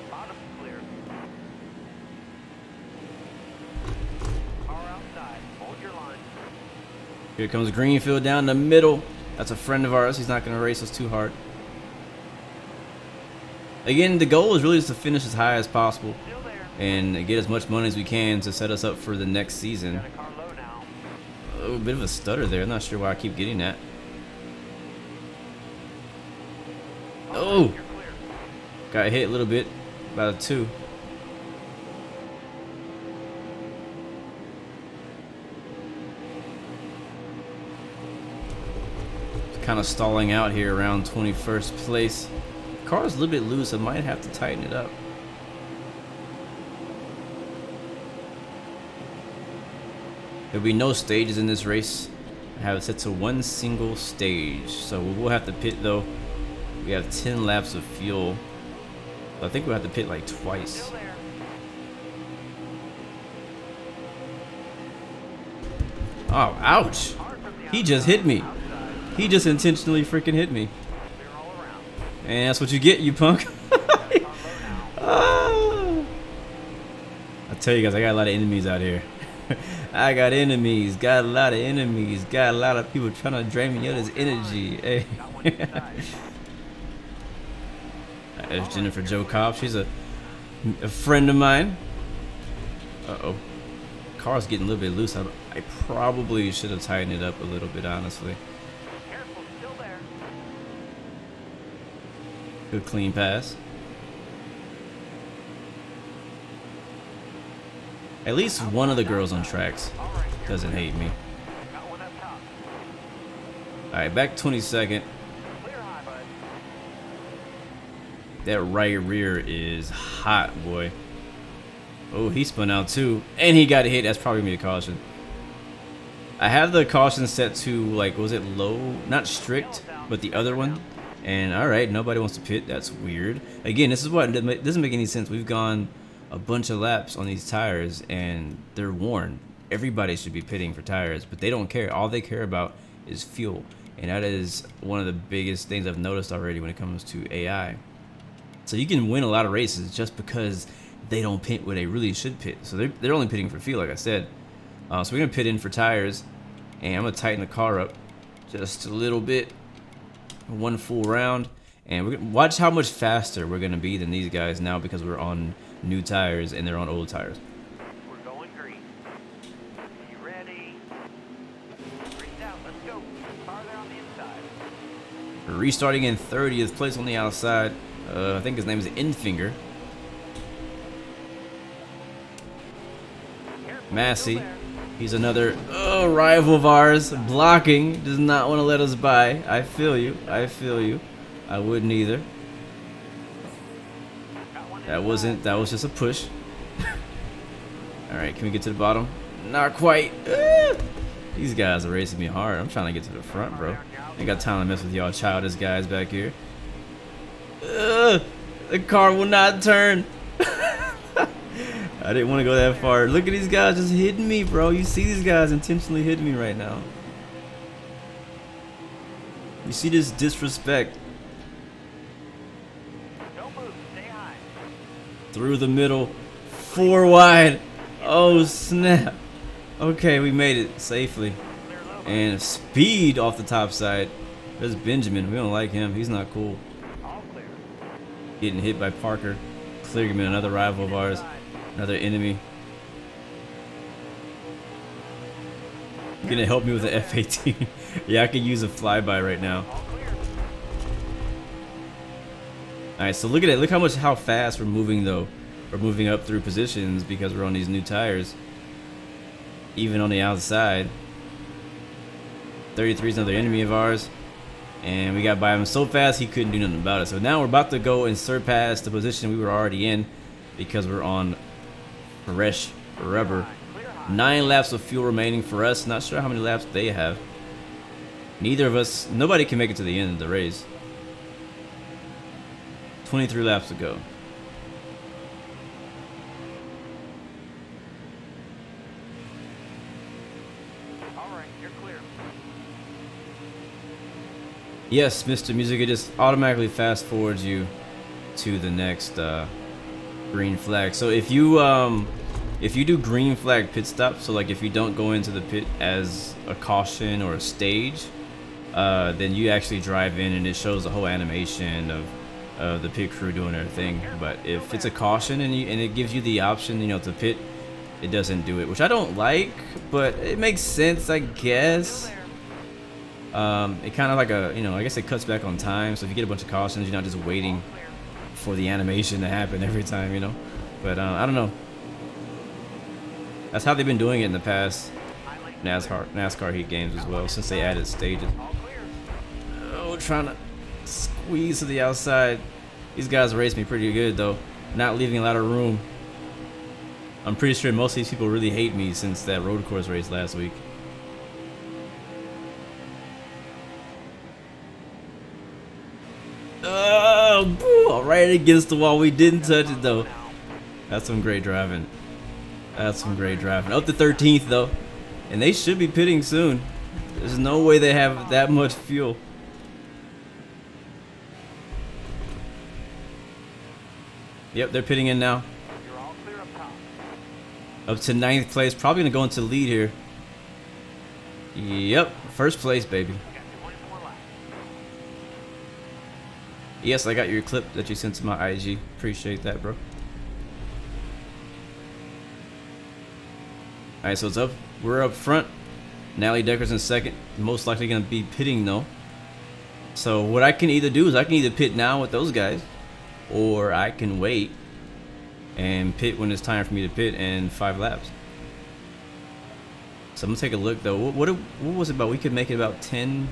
Bottom's clear. Car outside. Hold your line. Here comes Greenfield down the middle. That's a friend of ours. He's not going to race us too hard. Again, the goal is really just to finish as high as possible Still there. and get as much money as we can to set us up for the next season. Got a car low now. A bit of a stutter there. I'm not sure why I keep getting that. Oh! You're clear. Got hit a little bit. About a 2. Kind of stalling out here around 21st place. Car's a little bit loose. I might have to tighten it up. There'll be no stages in this race. I have it set to 1 single stage. So we will have to pit though. We have 10 laps of fuel. I think we'll have to pit like twice. Still there. Oh, ouch. Hard from the He just hit me. outside. He just intentionally freaking hit me. Clear all around. And that's what you get, you punk. Car low now. Ah. I tell you guys, I got a lot of enemies out here. I got enemies, got a lot of enemies, got a lot of people trying to drain me of this energy. Hey. Got one inside. There's Jennifer Jo Cobb. She's a friend of mine. Uh-oh. Car's getting a little bit loose. I probably should have tightened it up a little bit, honestly. Careful. Still there. Good clean pass. At least one of the girls on tracks All right. doesn't hate me. Got one up top. Alright, back 22nd. Clear high, bud. That right rear is hot, boy. Oh, he spun out too. And he got a hit. That's probably me a caution. I have the caution set to, like, was it low? Not strict, but the other one. And alright, nobody wants to pit. That's weird. Again, this is what doesn't make any sense. We've gone a bunch of laps on these tires and they're worn. Everybody should be pitting for tires, but they don't care. All they care about is fuel. And that is one of the biggest things I've noticed already when it comes to AI. So you can win a lot of races just because they don't pit where they really should pit. So they're only pitting for fuel, like I said. So we're gonna pit in for tires, and I'm gonna tighten the car up just a little bit, 1 full round, and we're gonna watch how much faster we're gonna be than these guys now because we're on new tires and they're on old tires. We're going green. You ready? Reach out. Let's go. Farther on the inside. We're restarting in 30th place on the outside. I think his name is Infinger. Careful. Massey. Still there. He's another rival of ours. Blocking. Does not want to let us by. I feel you. I feel you. I wouldn't either. Got one That inside. that was just a push. Alright, can we get to the bottom? Not quite. These guys are racing me hard. I'm trying to get to the front, bro. Ain't got time to mess with y'all childish guys back here. The car will not turn. I didn't want to go that far. Look at these guys just hitting me, bro. You see these guys intentionally hitting me right now. You see this disrespect. Don't move. Stay high. Through the middle. 4 wide. Oh, snap. Okay, we made it safely. Clear low. And speed off the top side. There's Benjamin. We don't like him. He's not cool. All clear. Getting hit by Parker. Clearman, another rival of ours. Another enemy. You gonna help me with the F-18? Yeah, I could use a flyby right now. All clear. All right, so look at it. Look how fast we're moving though. We're moving up through positions because we're on these new tires. Even on the outside. 33 is another enemy of ours. And we got by him so fast he couldn't do nothing about it. So now we're about to go and surpass the position we were already in because we're on fresh rubber. 9 laps of fuel remaining for us. Not sure how many laps they have. Neither of us, nobody can make it to the end of the race. 23 laps to go. All right, you're clear. Yes, Mr. Music, it just automatically fast forwards you to the next green flag. So if you do green flag pit stop, so like if you don't go into the pit as a caution or a stage, then you actually drive in and it shows the whole animation of the pit crew doing their thing. But if it's a caution and it gives you the option, you know, to pit, it doesn't do it, which I don't like, but it makes sense, I guess. It kind of like a, you know, I guess it cuts back on time. So if you get a bunch of cautions, you're not just waiting for the animation to happen every time, you know. But I don't know. That's how they've been doing it in the past NASCAR heat games as well, since they added stages. Oh, trying to squeeze to the outside. These guys race me pretty good though, not leaving a lot of room. I'm pretty sure most of these people really hate me since that road course race last week. Oh, right against the wall. We didn't touch it though. That's some great driving. That's some great driving. Up to 13th though, and they should be pitting soon. There's no way they have that much fuel. Yep, they're pitting in now. You're all clear up top. Up to 9th place. Probably gonna go into the lead here. Yep, first place, baby. You got 24 laps. Yes, I got your clip that you sent to my IG. Appreciate that, bro. Alright, so it's up. We're up front. Nally Decker's in second. Most likely gonna be pitting though. So what I can either do is I can either pit now with those guys, or I can wait and pit when it's time for me to pit in 5 laps. So I'm gonna take a look though. What was it about? We could make it about 10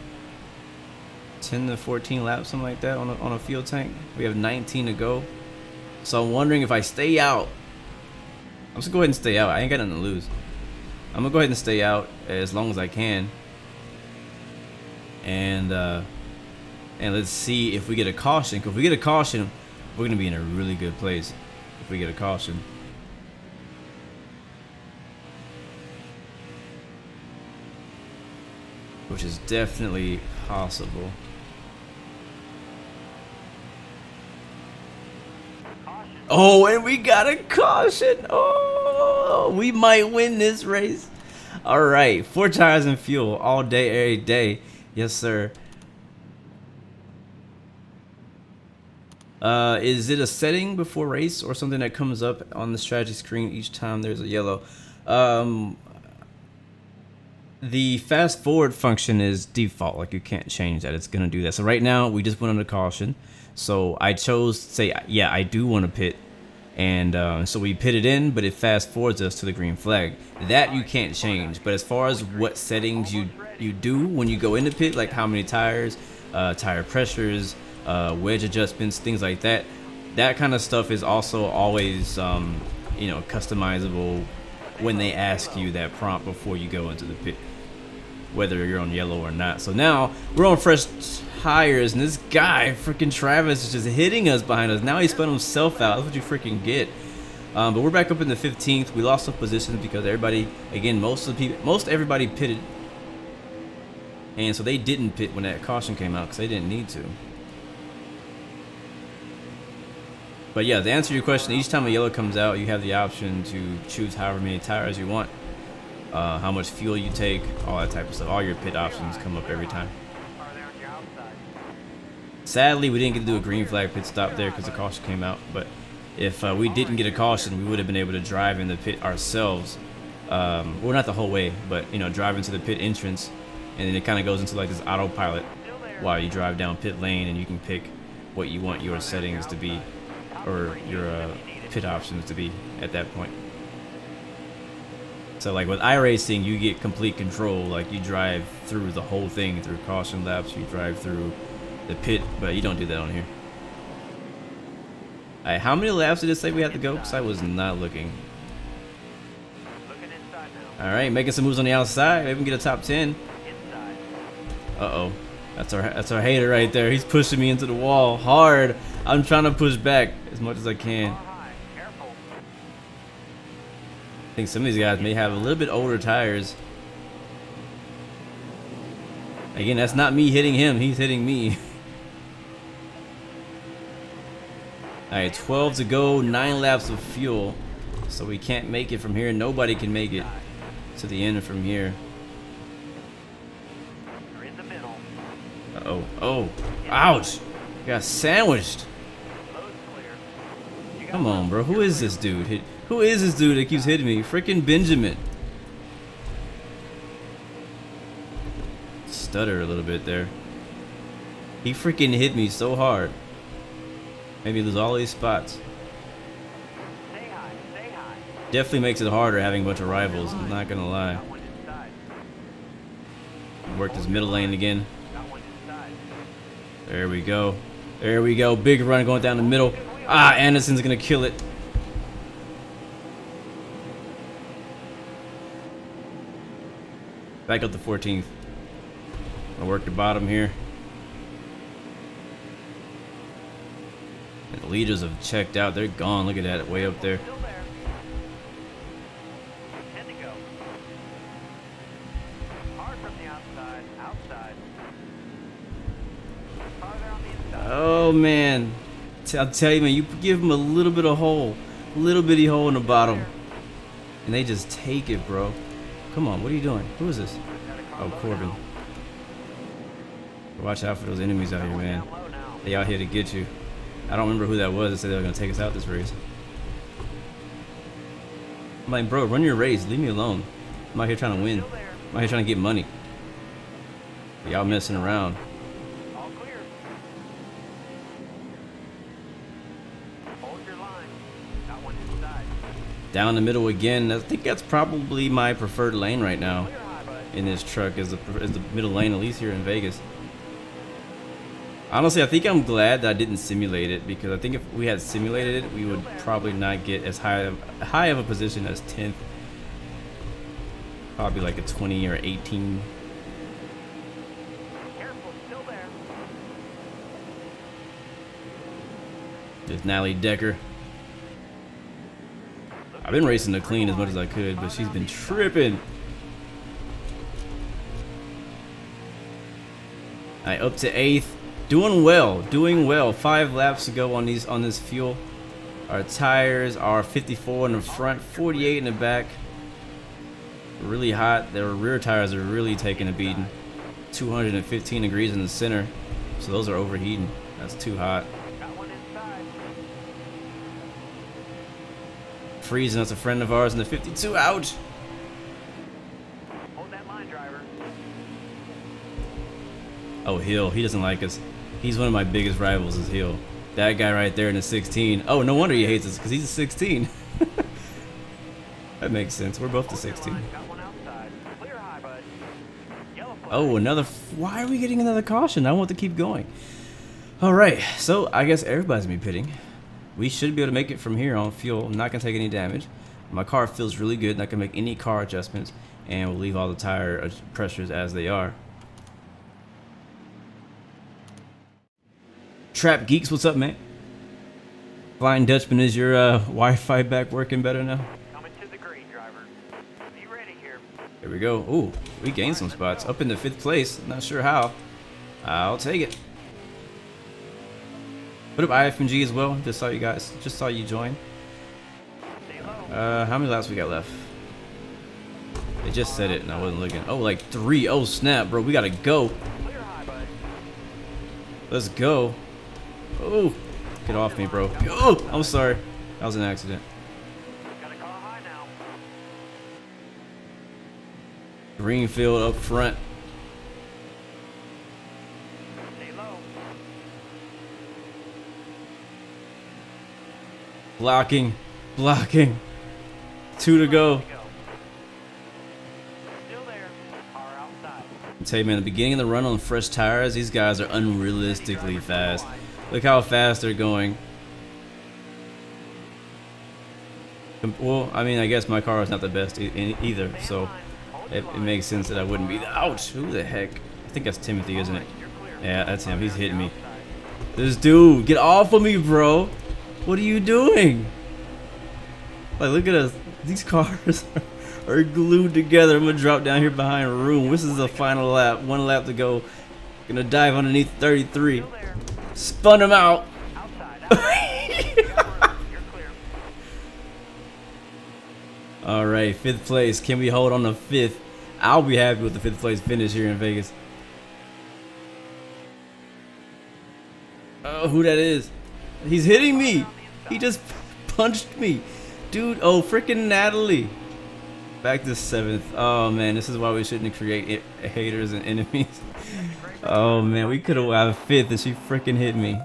to 14 laps, something like that, on a fuel tank. We have 19 to go. So I'm wondering if I stay out. I'm just gonna go ahead and stay out. I ain't got nothing to lose. I'm gonna go ahead and stay out as long as I can. And let's see if we get a caution. Cause if we get a caution, we're gonna be in a really good place if we get a caution. Which is definitely possible. Oh, and we got a caution. Oh, we might win this race. All right, 4 tires and fuel all day, every day. Yes, sir. Is it a setting before race or something that comes up on the strategy screen each time there's a yellow? The fast forward function is default, like you can't change that. It's gonna do that. So right now we just went under caution. So I chose to say, yeah, I do want to pit, and so we pitted in, but it fast forwards us to the green flag. That you can't change. But as far as what settings you do when you go into pit, like how many tires, tire pressures, wedge adjustments, things like that, that kind of stuff is also always you know, customizable when they ask you that prompt before you go into the pit, whether you're on yellow or not. So now we're on fresh tires, and this guy, freaking Travis, is just hitting us behind us. Now he spun himself out. That's what you freaking get. But we're back up in the 15th. We lost some positions because everybody, again, most everybody pitted, and so they didn't pit when that caution came out because they didn't need to. But yeah, to answer your question, each time a yellow comes out, you have the option to choose however many tires you want, how much fuel you take, all that type of stuff. All your pit options come up every time. Sadly, we didn't get to do a green flag pit stop there because the caution came out. But if we didn't get a caution, we would have been able to drive in the pit ourselves. Well, not the whole way, but you know, drive into the pit entrance, and then it kind of goes into like this autopilot while you drive down pit lane, and you can pick what you want your settings to be, or your pit options to be at that point. So like with iRacing, you get complete control. Like you drive through the whole thing through caution laps, you drive through the pit, but you don't do that on here. Alright, how many laps did it say we have to go? Because I was not looking. Alright, making some moves on the outside. Maybe we can get a top 10. Uh-oh. That's our hater right there. He's pushing me into the wall hard. I'm trying to push back as much as I can. I think some of these guys may have a little bit older tires. Again, that's not me hitting him. He's hitting me. Alright, 12 to go. 9 laps of fuel. So we can't make it from here. Nobody can make it to the end from here. Uh-oh. Oh. Ouch. Got sandwiched. Come on, bro. Who is this dude? Who is this dude that keeps hitting me? Freaking Benjamin. Stutter a little bit there. He freaking hit me so hard. Maybe lose all these spots. Definitely makes it harder having a bunch of rivals. I'm not gonna lie. Work this middle lane again. There we go. There we go. Big run going down the middle. Ah, Anderson's gonna kill it. Back up to 14th. I'll work the bottom here. And the leaders have checked out. They're gone. Look at that, way up there. Oh man, I'll tell you, man, you give them a little bit of hole, little bitty hole in the bottom, and they just take it, bro. Come on, what are you doing? Who is this? Oh, Corbin. Watch out for those enemies out here, man. They out here to get you. I don't remember who that was that said they were gonna take us out this race. I'm like, bro, run your race, leave me alone. I'm out here trying to win. I'm out here trying to get money. Y'all messing around. Down the middle again. I think that's probably my preferred lane right now in this truck, is the middle lane, at least here in Vegas. Honestly, I think I'm glad that I didn't simulate it, because I think if we had simulated it, we would probably not get as high of a position as 10th. Probably like a 20 or 18. There's Natalie Decker. I've been racing to clean as much as I could, but she's been tripping. Alright, up to 8th. Doing well. 5 laps to go on this fuel. Our tires are 54 in the front, 48 in the back. Really hot. Their rear tires are really taking a beating. 215 degrees in the center, so those are overheating. That's too hot. Freezing, that's a friend of ours in the 52. Ouch! Hold that line, driver. Oh, Hill, he doesn't like us. He's one of my biggest rivals, is Hill. That guy right there in the 16. Oh, no wonder he hates us, because he's a 16. That makes sense. We're both the 16. Oh, another. Why are we getting another caution? I want to keep going. Alright, so I guess everybody's gonna be pitting. We should be able to make it from here on fuel. I'm not going to take any damage. My car feels really good. Not going to make any car adjustments. And we'll leave all the tire pressures as they are. Trap Geeks, what's up, man? Flying Dutchman, is your Wi-Fi back working better now? Coming to the green, driver. Be ready here. Here we go. Ooh, we gained some spots. Up in the 5th place. Not sure how. I'll take it. What up, IFMG as well? Just saw you guys. Just saw you join. How many laps we got left? They just said it and I wasn't looking. Oh, like 3. Oh snap, bro. We gotta go. Let's go. Oh, get off me, bro. Oh, I'm sorry. That was an accident. Greenfield up front. Blocking. Blocking. 2 to go. Still there. Car outside. I tell you, man, the beginning of the run on fresh tires, these guys are unrealistically fast. Look how fast they're going. Well, I mean, I guess my car is not the best either, so it makes sense that I wouldn't be. Ouch! Who the heck? I think that's Timothy, isn't it? Yeah, that's him. He's hitting me. This dude, get off of me, bro! What are you doing? Like, look at us. These cars are glued together. I'm gonna drop down here behind a room. This is the final lap. 1 lap to go. Gonna dive underneath 33. Spun him out. All right, 5th place. Can we hold on to 5th? I'll be happy with the 5th place finish here in Vegas. Oh, who that is? He's hitting me. He just punched me. Dude, oh, freaking Natalie. Back to 7th. Oh, man, this is why we shouldn't create haters and enemies. Oh, man, we could have had 5th and she freaking hit me.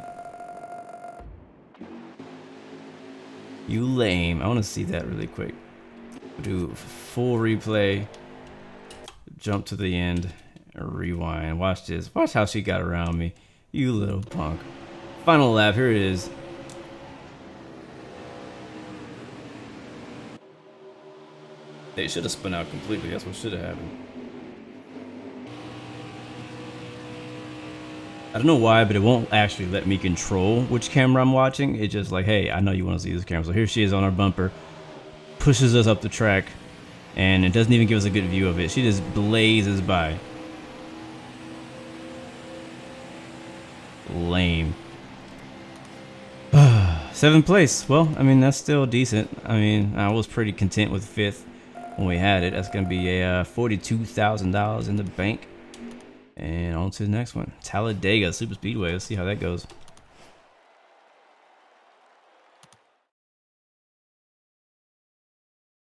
You lame. I want to see that really quick. Do full replay. Jump to the end. Rewind. Watch this. Watch how she got around me. You little punk. Final lap. Here it is. They should have spun out completely. That's what should have happened. I don't know why, but it won't actually let me control which camera I'm watching. It's just like, hey, I know you want to see this camera. So here she is on our bumper. Pushes us up the track. And it doesn't even give us a good view of it. She just blazes by. Lame. 7th place. Well, I mean, that's still decent. I mean, I was pretty content with 5th when we had it. That's going to be a $42,000 in the bank. And on to the next one. Talladega Super Speedway. Let's see how that goes.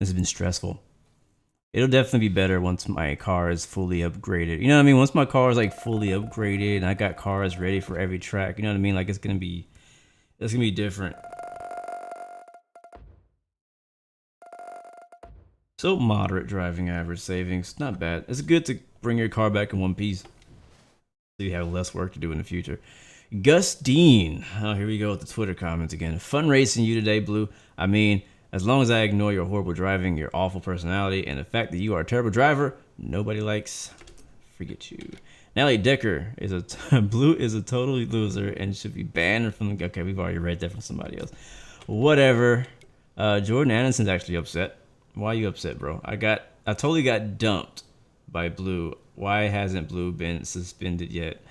This has been stressful. It'll definitely be better once my car is fully upgraded. You know what I mean? Once my car is like fully upgraded and I got cars ready for every track. You know what I mean? Like it's gonna be different. So moderate driving average savings. Not bad. It's good to bring your car back in one piece. So you have less work to do in the future. Gus Dean. Oh, here we go with the Twitter comments again. Fun racing you today, Blue. I mean, as long as I ignore your horrible driving, your awful personality, and the fact that you are a terrible driver, nobody likes. Forget you. Natalie Decker is Blue is a totally loser and should be banned from the. Okay, we've already read that from somebody else. Whatever. Jordan Anderson's actually upset. Why are you upset, bro? I totally got dumped by Blue. Why hasn't Blue been suspended yet?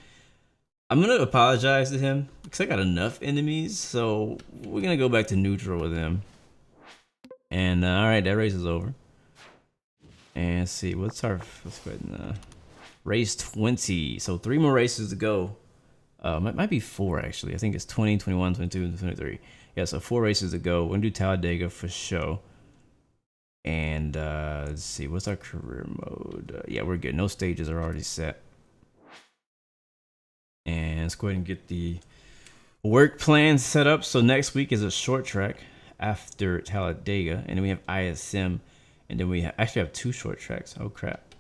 I'm gonna apologize to him because I got enough enemies, so we're gonna go back to neutral with him. And all right, that race is over. And let's see, let's go ahead and race 20. So 3 more races to go. Might be 4 actually. I think it's 20, 21, 22, and 23. Yeah, so 4 races to go. We're gonna do Talladega for show. And let's see, what's our career mode? Yeah, we're good. No stages are already set. And let's go ahead and get the work plan set up. So next week is a short track after Talladega, and then we have ISM, and then we actually have 2 short tracks. Oh crap.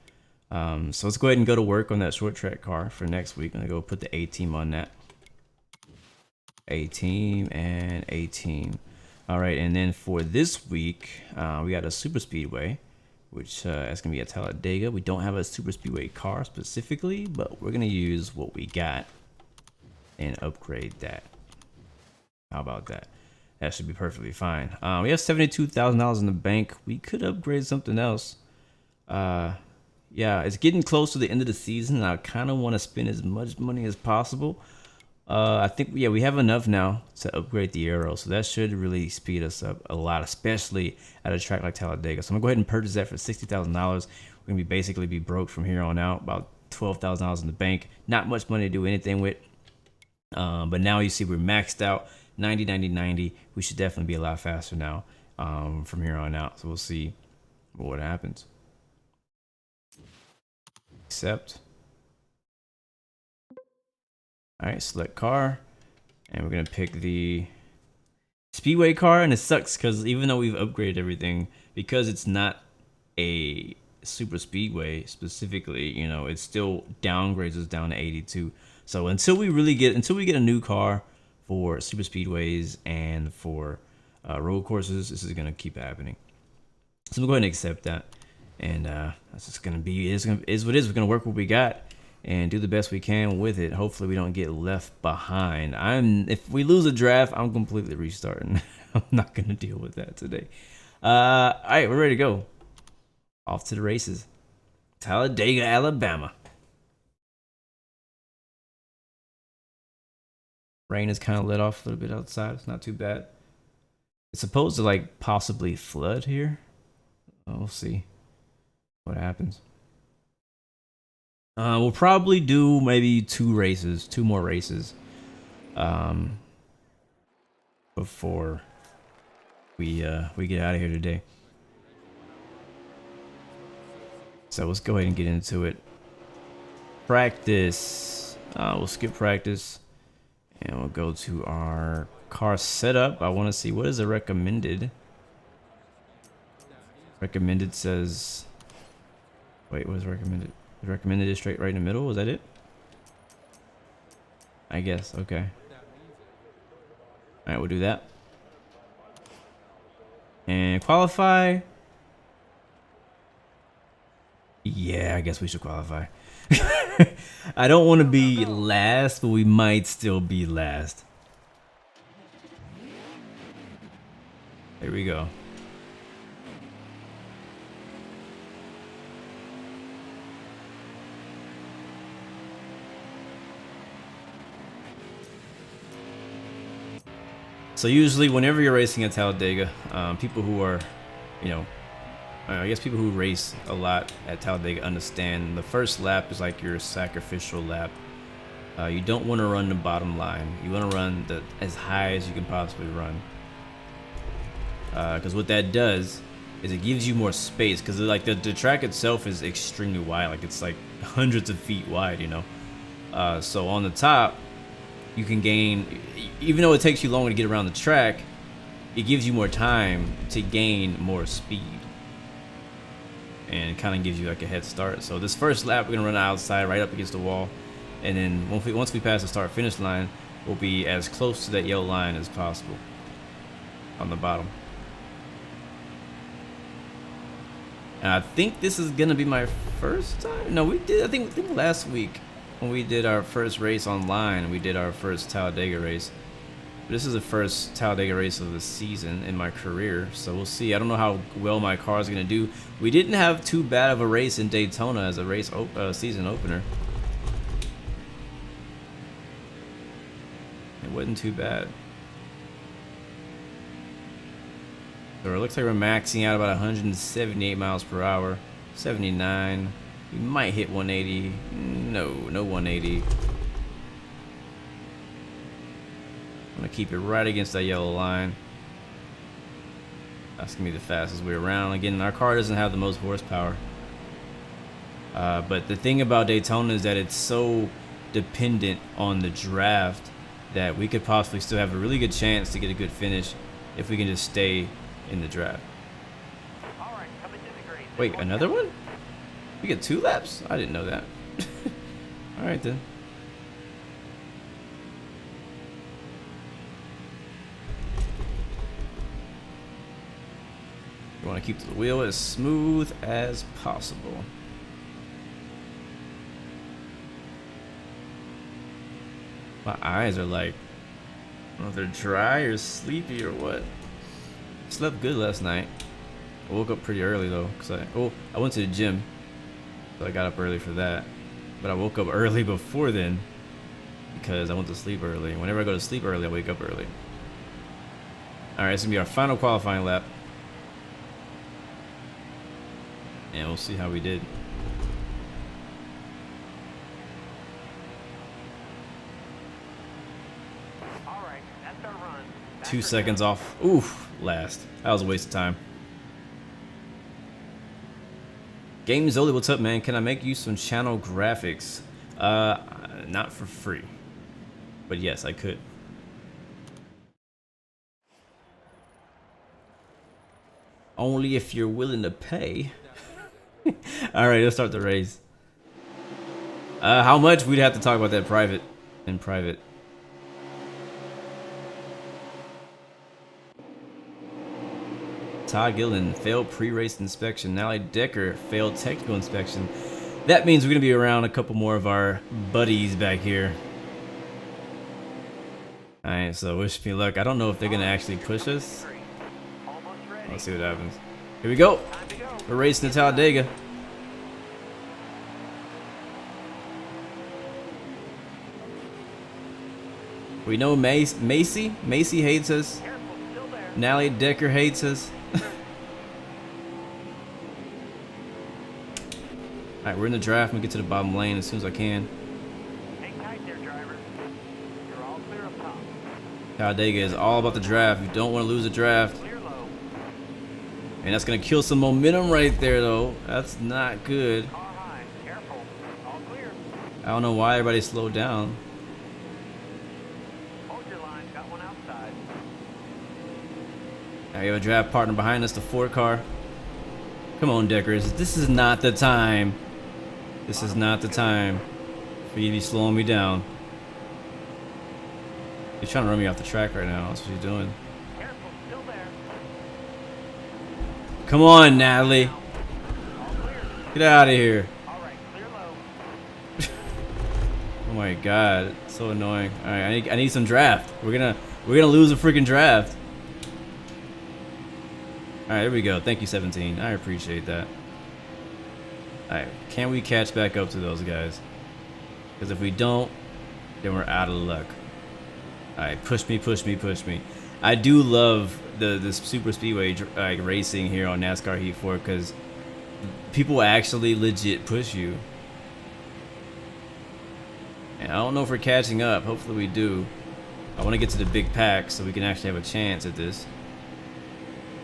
So let's go ahead and go to work on that short track car for next week. I'm gonna go put the A team on that. A team and A team. All right, and then for this week, we got a super speedway, which is gonna be at Talladega. We don't have a super speedway car specifically, but we're gonna use what we got and upgrade that. How about that? That should be perfectly fine. We have $72,000 in the bank. We could upgrade something else. Yeah, it's getting close to the end of the season, and I kind of want to spend as much money as possible. I think, yeah, we have enough now to upgrade the aero, so that should really speed us up a lot, especially at a track like Talladega. So I'm gonna go ahead and purchase that for $60,000. We're gonna basically be broke from here on out, about $12,000 in the bank. Not much money to do anything with. But now you see we're maxed out, 90, 90, 90. We should definitely be a lot faster now from here on out. So we'll see what happens. Accept. All right, select car, and we're gonna pick the Speedway car, and it sucks because even though we've upgraded everything, because it's not a super speedway specifically, you know, it still downgrades us down to 82. So until we get a new car for super speedways and for road courses, this is gonna keep happening. So we'll go ahead and accept that, and that's just gonna be is what it is. We're gonna work what we got and do the best we can with it. Hopefully we don't get left behind. If we lose a draft, I'm completely restarting. I'm not gonna deal with that today. All right, we're ready to go. Off to the races. Talladega, Alabama. Rain is kind of let off a little bit outside. It's not too bad. It's supposed to like possibly flood here. We'll see what happens. We'll probably do maybe two more races, before we get out of here today. So let's go ahead and get into it. Practice. We'll skip practice, and we'll go to our car setup. I want to see what is the recommended. Recommended says. Wait, what is recommended? Recommended is straight right in the middle. Was that it? I guess. Okay. All right, we'll do that. And qualify. Yeah, I guess we should qualify. I don't want to be last, but we might still be last. There we go. So usually whenever you're racing at Talladega, people who are, you know, I guess people who race a lot at Talladega understand the first lap is like your sacrificial lap. You don't want to run the bottom line. You want to run as high as you can possibly run. Because what that does is it gives you more space. Because like the track itself is extremely wide. Like it's like hundreds of feet wide, you know. So on the top, you can gain, even though it takes you longer to get around the track, it gives you more time to gain more speed. And kind of gives you like a head start. So this first lap, we're gonna run outside, right up against the wall, and then once we pass the start-finish line, we'll be as close to that yellow line as possible on the bottom. And I think this is gonna be my first time. No, we did. I think last week when we did our first race online, we did our first Talladega race. This is the first Talladega race of the season in my career, so we'll see. I don't know how well my car is going to do. We didn't have too bad of a race in Daytona as a race season opener. It wasn't too bad. So it looks like we're maxing out about 178 miles per hour, 79. We might hit 180. No 180. I'm gonna keep it right against that yellow line. That's gonna be the fastest way around. Again, our car doesn't have the most horsepower. But the thing about Daytona is that it's so dependent on the draft that we could possibly still have a really good chance to get a good finish if we can just stay in the draft. All right, coming to the green. Wait, another one? We get 2 laps? I didn't know that. All right then. You want to keep the wheel as smooth as possible. My eyes are like, I don't know if they're dry or sleepy or what. Slept good last night. I woke up pretty early though, cause I went to the gym, so I got up early for that. But I woke up early before then because I went to sleep early. Whenever I go to sleep early, I wake up early. All right, it's gonna be our final qualifying lap. And we'll see how we did. All right, that's our run. 2 seconds off. Oof, last. That was a waste of time. Game Zoli, what's up, man? Can I make you some channel graphics? Not for free. But yes, I could. Only if you're willing to pay. Alright, let's start the race. How much? We'd have to talk about that in private. Todd Gillen failed pre-race inspection. Nally Decker failed technical inspection. That means we're going to be around a couple more of our buddies back here. Alright, so wish me luck. I don't know if they're going to actually push us. Let's see what happens. Here we go. We're racing to Talladega. We know Macy hates us. Nally Decker hates us. Alright, we're in the draft. I'm gonna get to the bottom lane as soon as I can. Hang tight there, driver. You're all clear up top. Talladega is all about the draft. You don't want to lose a draft. Clear low. And that's gonna kill some momentum right there, though. That's not good. Car high. Careful. All clear. I don't know why everybody slowed down. Hold your line. Got one outside. Now we have a draft partner behind us, the Ford car. Come on, Deckers. This is not the time. This is not the time for you to be slowing me down. You're trying to run me off the track right now. That's what you're doing. Careful. Still there. Come on, Natalie. All clear. Get out of here. All right. Clear low. Oh my god, it's so annoying. All right, I need some draft. We're gonna lose a freaking draft. All right, here we go. Thank you, 17. I appreciate that. All right, can we catch back up to those guys? Because if we don't, then we're out of luck. All right, push me, push me, push me. I do love the super speedway racing here on NASCAR Heat 4 because people actually legit push you. And I don't know if we're catching up. Hopefully we do. I want to get to the big pack so we can actually have a chance at this.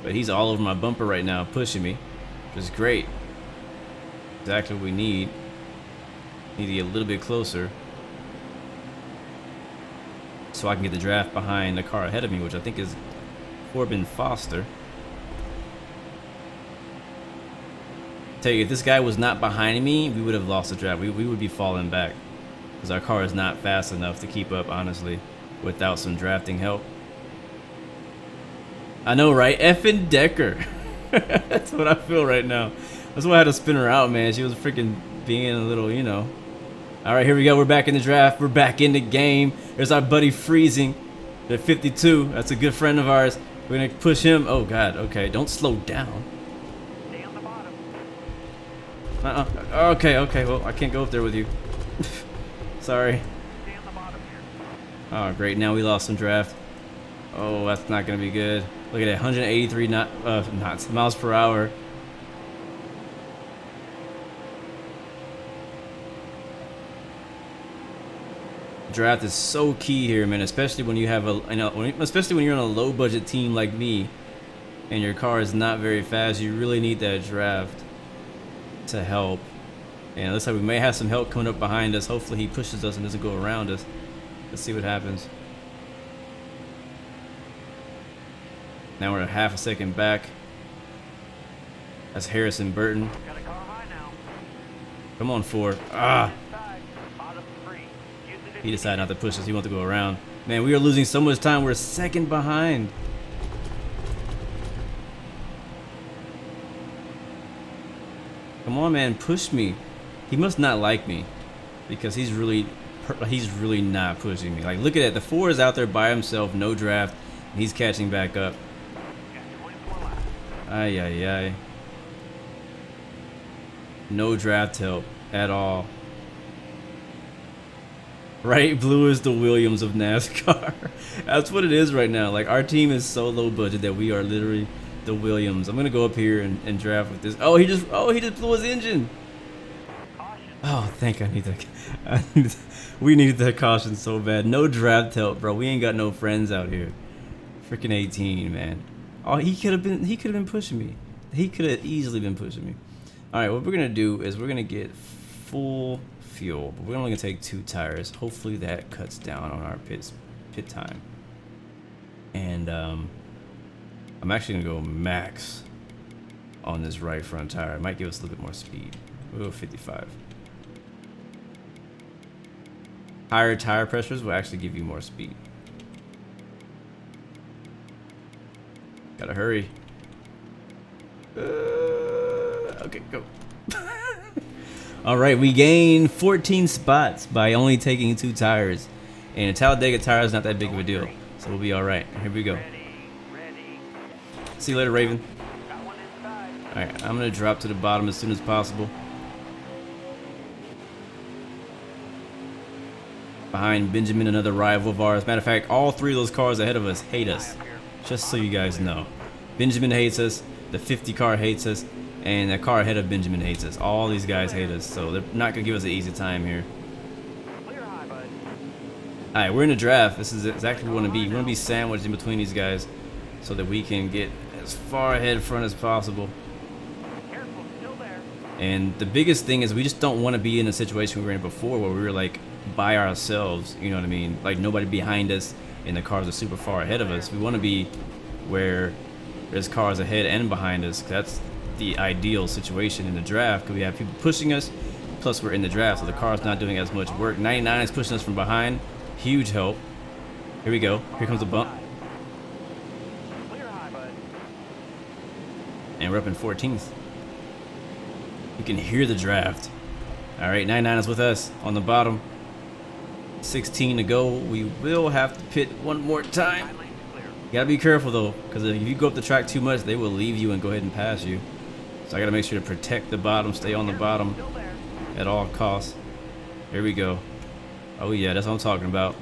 But he's all over my bumper right now, pushing me, which is great. Exactly what we need. Need to get a little bit closer so I can get the draft behind the car ahead of me, which I think is Corbin Foster. Tell you, if this guy was not behind me, we would have lost the draft. We would be falling back because our car is not fast enough to keep up, honestly, without some drafting help. I know, right? Effing Decker. That's what I feel right now. That's why I had to spin her out, man. She was freaking being a little, you know. All right, here we go. We're back in the draft. We're back in the game. There's our buddy Freezing at 52. That's a good friend of ours. We're going to push him. Oh, God. Okay, don't slow down. Stay on the bottom. Okay. Well, I can't go up there with you. Sorry. Stay on the bottom here. Oh, great. Now we lost some draft. Oh, that's not going to be good. Look at that, 183 knots, miles per hour. Draft is so key here, man. Especially when you have especially when you're on a low-budget team like me, and your car is not very fast. You really need that draft to help. And it looks like we may have some help coming up behind us. Hopefully, he pushes us and doesn't go around us. Let's see what happens. Now we're a half a second back. That's Harrison Burton. Got a car high now. Come on, Ford. Ah! Inside. Bottom free. Use it if He decided not to push us. He wanted to go around. Man, we are losing so much time. We're a second behind. Come on, man. Push me. He must not like me because he's really not pushing me. Like, look at that. The Ford is out there by himself, no draft, and he's catching back up. got 24 laps. Ay. No draft help at all. Right? Blue is the Williams of NASCAR. That's what it is right now. Like, our team is so low budget that we are literally the Williams. I'm gonna go up here and draft with this. Oh, he just blew his engine. Caution. Oh, thank I need that. We needed that caution so bad. No draft help, bro. We ain't got no friends out here. Freaking 18, man. Oh, he could have been pushing me. He could have easily been pushing me. All right, what we're gonna do is we're gonna get full fuel, but we're only gonna take 2 tires. Hopefully that cuts down on our pit time. And I'm actually gonna go max on this right front tire. It might give us a little bit more speed. Ooh, 55. Higher tire pressures will actually give you more speed. Gotta hurry. Okay, go. All right, we gained 14 spots by only taking 2 tires. And a Talladega tire is not that big of a deal, so we'll be all right. Here we go. See you later, Raven. All right, I'm gonna drop to the bottom as soon as possible. Behind Benjamin, another rival of ours. Matter of fact, all 3 of those cars ahead of us hate us. Just so you guys know. Benjamin hates us, the 50 car hates us, and that car ahead of Benjamin hates us. All these guys hate us, so they're not gonna give us an easy time here. Alright, we're in a draft. This is exactly what we want to be. We want to be sandwiched in between these guys so that we can get as far ahead front as possible. And the biggest thing is we just don't want to be in a situation we were in before where we were like by ourselves, you know what I mean? Like nobody behind us and the cars are super far ahead of us. We want to be where there's cars ahead and behind us. That's the ideal situation in the draft because we have people pushing us, plus we're in the draft, so the car's not doing as much work. 99 is pushing us from behind. Huge help. Here we go. Here comes a bump. And we're up in 14th. You can hear the draft. Alright, 99 is with us on the bottom. 16 to go. We will have to pit one more time. You gotta be careful though, because if you go up the track too much, they will leave you and go ahead and pass you. So I gotta make sure to protect the bottom, stay on the bottom at all costs. Here we go. Oh yeah, that's what I'm talking about.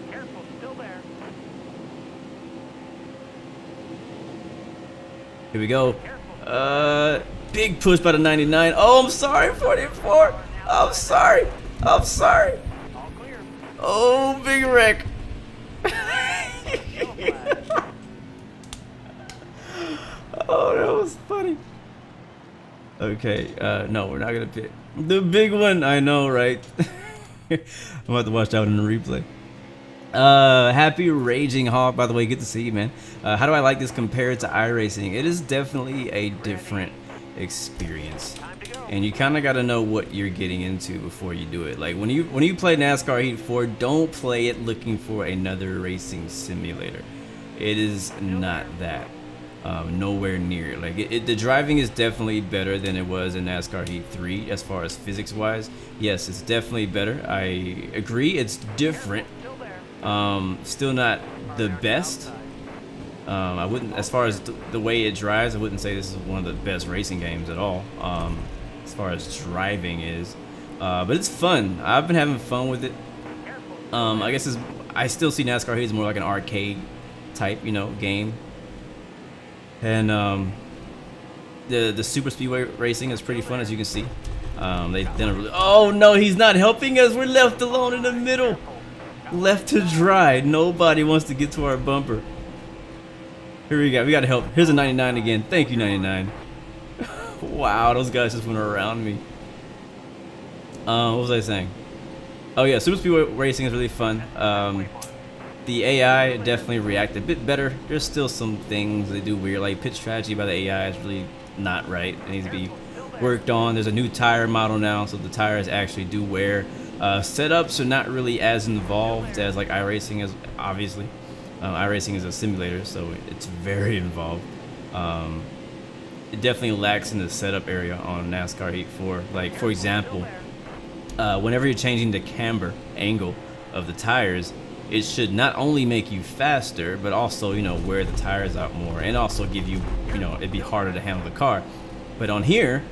Careful, still there. Here we go. Big push by the 99. Oh, I'm sorry, 44. I'm sorry. I'm sorry. All clear. Oh, big wreck. Oh, that was funny. Okay, no, we're not gonna pit. The big one, I know, right? I'm gonna have to watch that one in the replay. Happy Raging Hawk, by the way, good to see you, man. How do I like this compared to iRacing? It is definitely a different experience, and you kind of got to know what you're getting into before you do it. Like when you play NASCAR Heat 4, don't play it looking for another racing simulator. It is not that. Nowhere near. Like the driving is definitely better than it was in NASCAR Heat 3 as far as physics wise. Yes, it's definitely better. I agree, it's different. Still not the best. I wouldn't, as far as the way it drives, I wouldn't say this is one of the best racing games at all. As far as driving is, but it's fun. I've been having fun with it. I guess I still see NASCAR Heat as more like an arcade type, game. And the super speedway racing is pretty fun, as you can see. They didn't really. Oh no, he's not helping us. We're left alone in the middle, left to dry. Nobody wants to get to our bumper. Here we go. We got help. Here's a 99 again. Thank you, 99. Wow, those guys just went around me. What was I saying? Oh yeah, super speedway racing is really fun. The AI definitely react a bit better. There's still some things they do weird, like pit strategy by the AI is really not right. It needs to be worked on. There's a new tire model now, so the tires actually do wear. Setups are not really as involved as like iRacing is, obviously. iRacing is a simulator, so it's very involved. It definitely lacks in the setup area on NASCAR Heat 4. Like, for example, whenever you're changing the camber angle of the tires, it should not only make you faster, but also, wear the tires out more, and also give you, it'd be harder to handle the car. But on here,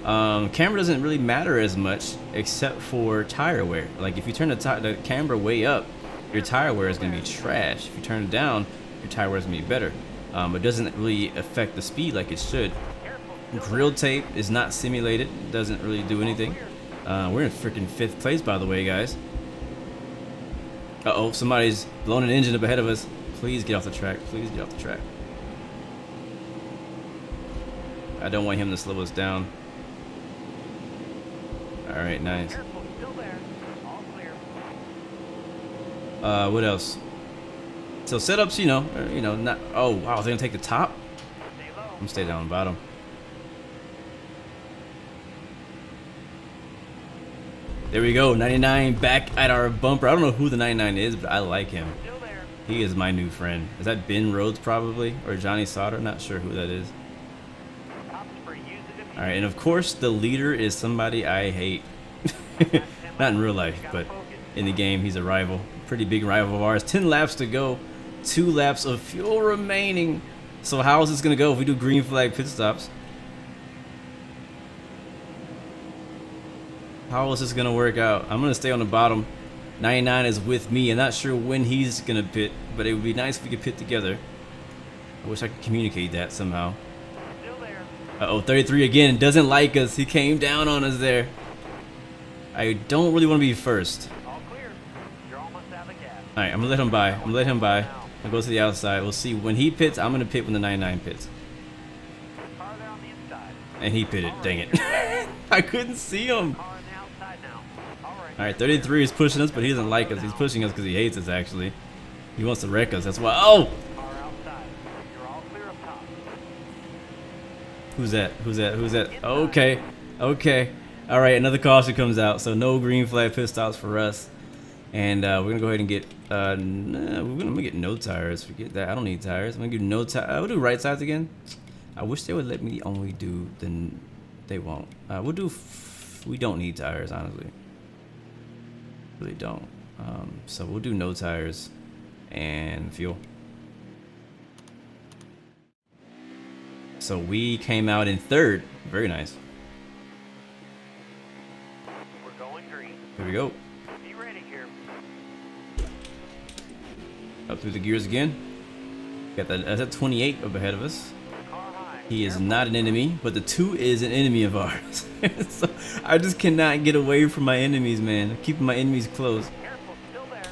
camber doesn't really matter as much, except for tire wear. Like if you turn the camber way up, your tire wear is gonna be trash. If you turn it down, your tire wear is gonna be better. It doesn't really affect the speed like it should. Grill tape is not simulated, doesn't really do anything. We're in freaking 5th place, by the way, guys. Uh-oh, somebody's blowing an engine up ahead of us. Please get off the track. Please get off the track. I don't want him to slow us down. Alright, nice. What else? So setups, not. Oh wow, they're gonna take the top. I'm gonna stay down the bottom. There we go, 99 back at our bumper. I don't know who the 99 is, but I like him. Still there. He is my new friend. Is that Ben Rhodes probably? Or Johnny Sauter? Not sure who that is. Top spree, use it if you Alright, and of course the leader is somebody I hate. Not in real life, but in the game he's a rival. Pretty big rival of ours. 10 laps to go. 2 laps of fuel remaining. So how is this going to go if we do green flag pit stops? How is this going to work out? I'm going to stay on the bottom. 99 is with me. I'm not sure when he's going to pit, but it would be nice if we could pit together. I wish I could communicate that somehow. still there. Uh-oh, 33 again. Doesn't like us. He came down on us there. I don't really want to be first. All clear. You're almost out of gas. Alright, I'm going to let him by. I'm going to let him by. I'll go to the outside. We'll see. When he pits, I'm going to pit when the 99 pits. Car there on the inside. And he pitted. Dang it. I couldn't see him. Car on the outside now. All right. Alright, 33 is pushing us, but he doesn't like us. He's pushing us because he hates us, actually. He wants to wreck us. That's why. Oh! Car outside. You're all clear up top. Who's that? Who's that? Who's that? Okay. Okay. Alright, another caution comes out. So no green flag pit stops for us. And we're going to go ahead and get... we're going to get no tires. Forget that. I don't need tires. I'm going to do no tires. We'll do right sides again. I wish they would let me only do... Then they won't. We'll do... We don't need tires, honestly. Really don't. So we'll do no tires and fuel. So we came out in third. Very nice. We're going green. Here we go. Be ready here. Up through the gears again. Got that. That's at 28 up ahead of us. Car high. He is not an enemy, but the 2 is an enemy of ours. So I just cannot get away from my enemies, man. Keeping my enemies close. Careful. Still there.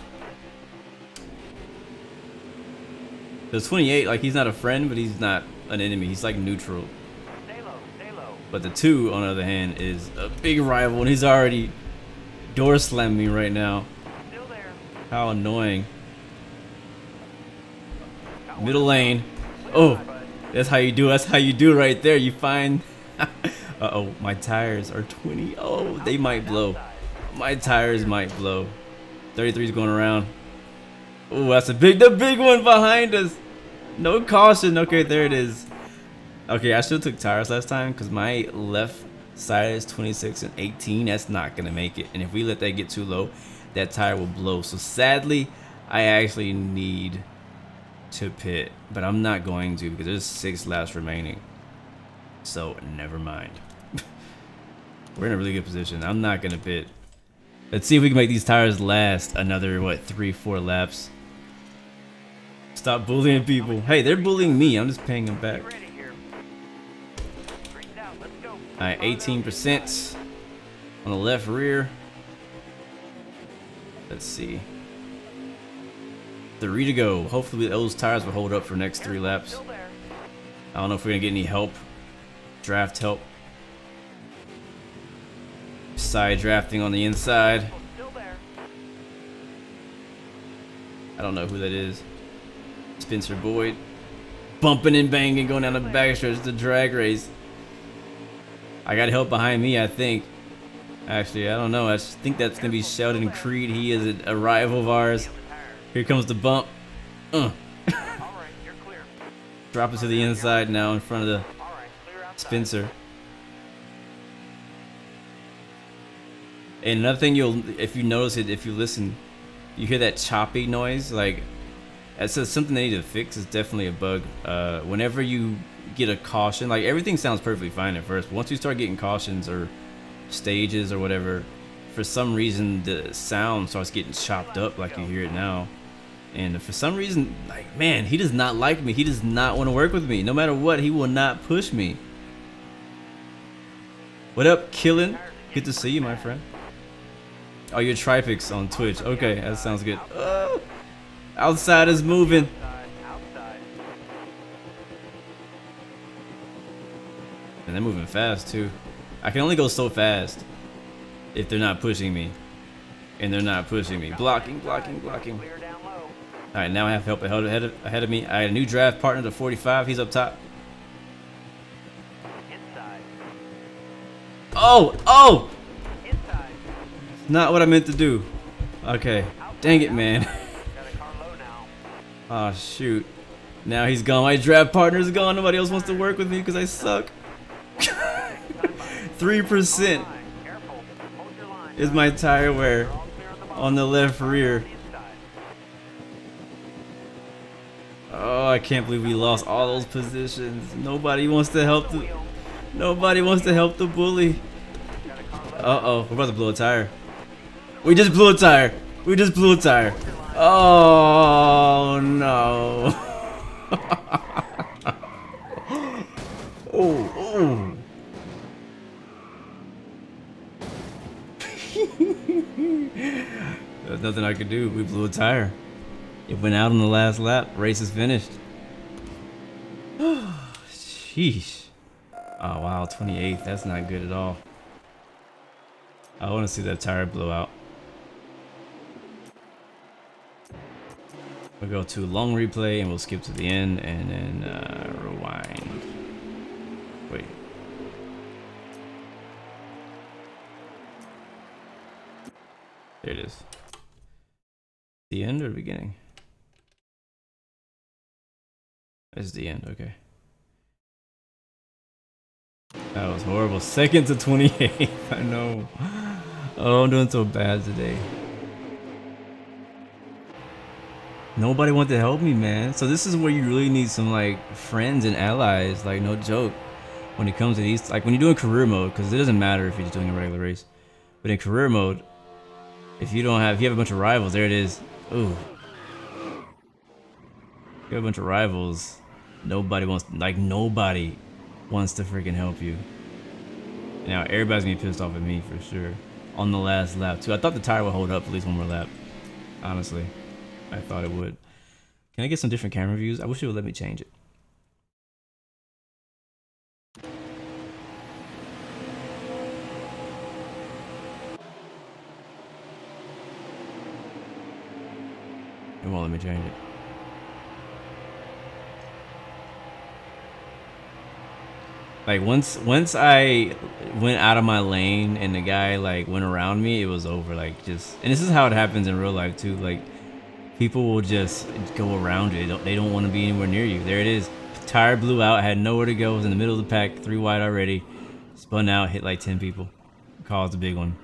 The 28, like he's not a friend, but he's not an enemy. He's like neutral. Stay low. Stay low. But the 2, on the other hand, is a big rival, and he's already door slamming me right now. Still there. How annoying. Middle lane. Oh, that's how you do. That's how you do right there. You find. Uh-oh, my tires are 20. Oh, they might blow. My tires might blow. 33 is going around. Oh, that's the big one behind us. No caution. Okay, there it is. Okay, I should have took tires last time because my left side is 26 and 18. That's not gonna make it. And if we let that get too low, that tire will blow. So sadly, I actually need to pit, but I'm not going to because there's 6 laps remaining. So never mind. We're in a really good position. I'm not gonna pit. Let's see if we can make these tires last another, what, 3-4 laps. Stop bullying people. Hey, they're bullying me. I'm just paying them back. Be ready here. Green's out. Let's go. Alright, 18% on the left rear. Let's see. 3 to go. Hopefully those tires will hold up for next 3 laps. Still there. I don't know if we're gonna get any help. Draft help. Side drafting on the inside. Still there. I don't know who that is. Spencer Boyd. Bumping and banging, going down the backstretch. It's a drag race. I got help behind me, I think. Actually, I don't know. I think that's going to be Sheldon Creed. He is a rival of ours. Here comes the bump. All right. You're clear. Drop it to the inside now in front of the All right. Clear outside. Spencer. And another thing, if you notice it, if you listen, you hear that choppy noise. Like, that's something they need to fix. It's definitely a bug. Whenever you get a caution, like everything sounds perfectly fine at first, but once you start getting cautions or stages or whatever, for some reason the sound starts getting chopped up, like you hear it now. And for some reason, like, man, he does not like me. He does not want to work with me. No matter what, he will not push me. What up, Killin? Good to see you, my friend. Oh, you're Trifix on Twitch. Okay, that sounds good. Outside is moving. Outside. And they're moving fast, too. I can only go so fast if they're not pushing me. And they're not pushing me. Blocking, blocking, blocking. Clear down low. Alright, now I have help ahead of me. I had a new draft partner to 45. He's up top. Inside. Oh! Oh! Inside. Not what I meant to do. Okay. Dang it, man. Got a car low now. Oh, shoot. Now he's gone. My draft partner's gone. Nobody else wants to work with me because I suck. 3% Careful. Hold your line. is my tire wear on the left rear. Oh, I can't believe we lost all those positions. Nobody wants to help the bully. Uh-oh, we're about to blow a tire. We just blew a tire. Oh no. Oh. There's nothing I could do. We blew a tire. It went out on the last lap. Race is finished. Sheesh. Oh wow, 28th. That's not good at all. I want to see that tire blow out. We'll go to long replay and we'll skip to the end and then rewind. Wait. There it is. The end or the beginning? It's the end, okay. That was horrible. Second to 28th. I know. Oh, I'm doing so bad today. Nobody wanted to help me, man. So this is where you really need some like friends and allies. Like no joke. When it comes to these, like when you're doing career mode, because it doesn't matter if you're just doing a regular race. But in career mode, if you have a bunch of rivals, there it is. Ooh. You have a bunch of rivals. Nobody wants to freaking help you. Now everybody's gonna be pissed off at me for sure. On the last lap too. I thought the tire would hold up at least one more lap. Honestly. I thought it would. Can I get some different camera views? I wish it would let me change it. It won't let me change it. Like once I went out of my lane and the guy like went around me, it was over. Like just, and this is how it happens in real life too. Like people will just go around you. They don't want to be anywhere near you. There it is. Tire blew out. Had nowhere to go. Was in the middle of the pack. 3 wide already. Spun out. Hit like 10 people. Caused a big one.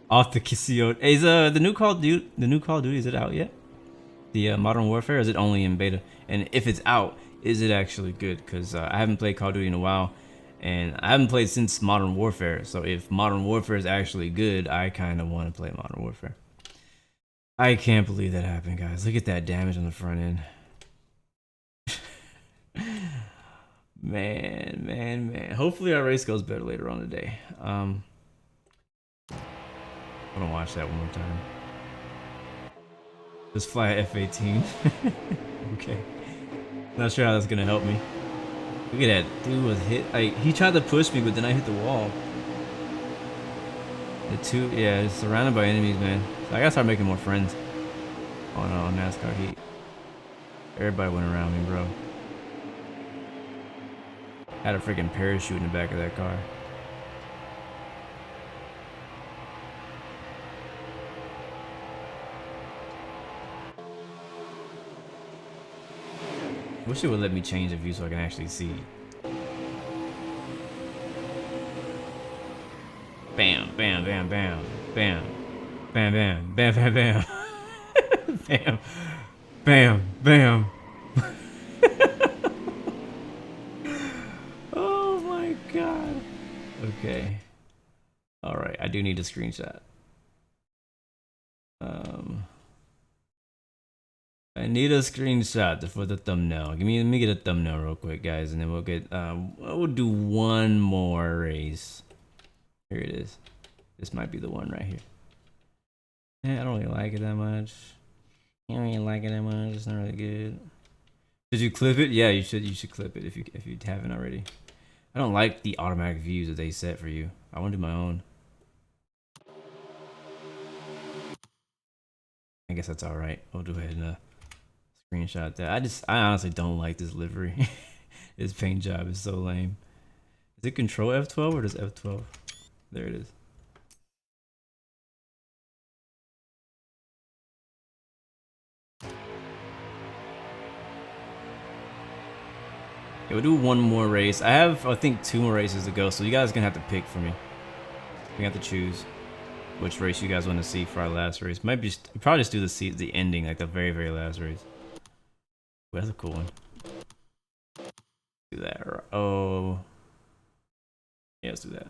Off the Kedzior. Is the new Call of Duty, is it out yet? The Modern Warfare, or is it only in beta? And if it's out, is it actually good? Because I haven't played Call of Duty in a while, and I haven't played since Modern Warfare. So if Modern Warfare is actually good, I kind of want to play Modern Warfare. I can't believe that happened, guys. Look at that damage on the front end. Man. Hopefully our race goes better later on today. I'm gonna watch that one more time. Just fly a F-18. Okay. Not sure how that's gonna help me. Look at that. Dude was hit. Like, he tried to push me, but then I hit the wall. Yeah, it's surrounded by enemies, man. So I gotta start making more friends on NASCAR Heat. Everybody went around me, bro. Had a freaking parachute in the back of that car. Wish it would let me change the view so I can actually see. Bam, bam, bam, bam, bam, bam, bam, bam, bam, bam, bam, bam, bam. Oh my god. Okay. All right, I do need a screenshot. I need a screenshot for the thumbnail. Let me get a thumbnail real quick, guys, and then we'll get we'll do one more race. Here it is. This might be the one right here. Yeah, I don't really like it that much. I don't really like it that much. It's not really good. Did you clip it? Yeah, you should. You should clip it if you haven't already. I don't like the automatic views that they set for you. I want to do my own. I guess that's all right. We'll go ahead and screenshot that. I honestly don't like this livery. This paint job is so lame. Is it Control F12 or does F12? There it is. Yeah, we'll do one more race. I have, I think, 2 more races to go, so you guys are gonna have to pick for me. We have to choose which race you guys want to see for our last race. Might be just, probably just do the ending, like the very, very last race. Ooh, that's a cool one. Do that. Oh, yeah, let's do that.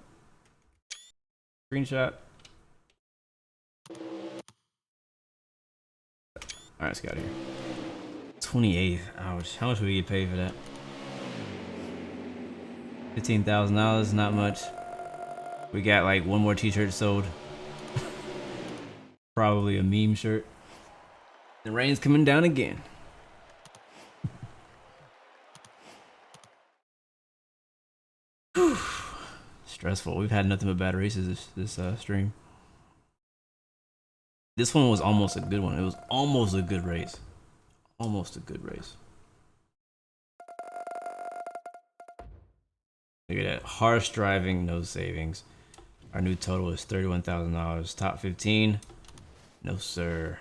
Screenshot. All right, let's get out of here. 28th. Ouch. How much would we get paid for that? $15,000. Not much. We got like 1 more T-shirt sold. Probably a meme shirt. The rain's coming down again. Stressful. We've had nothing but bad races this stream. This one was almost a good one. It was almost a good race. Almost a good race. Look at that. Harsh driving, no savings. Our new total is $31,000. Top 15. No, sir.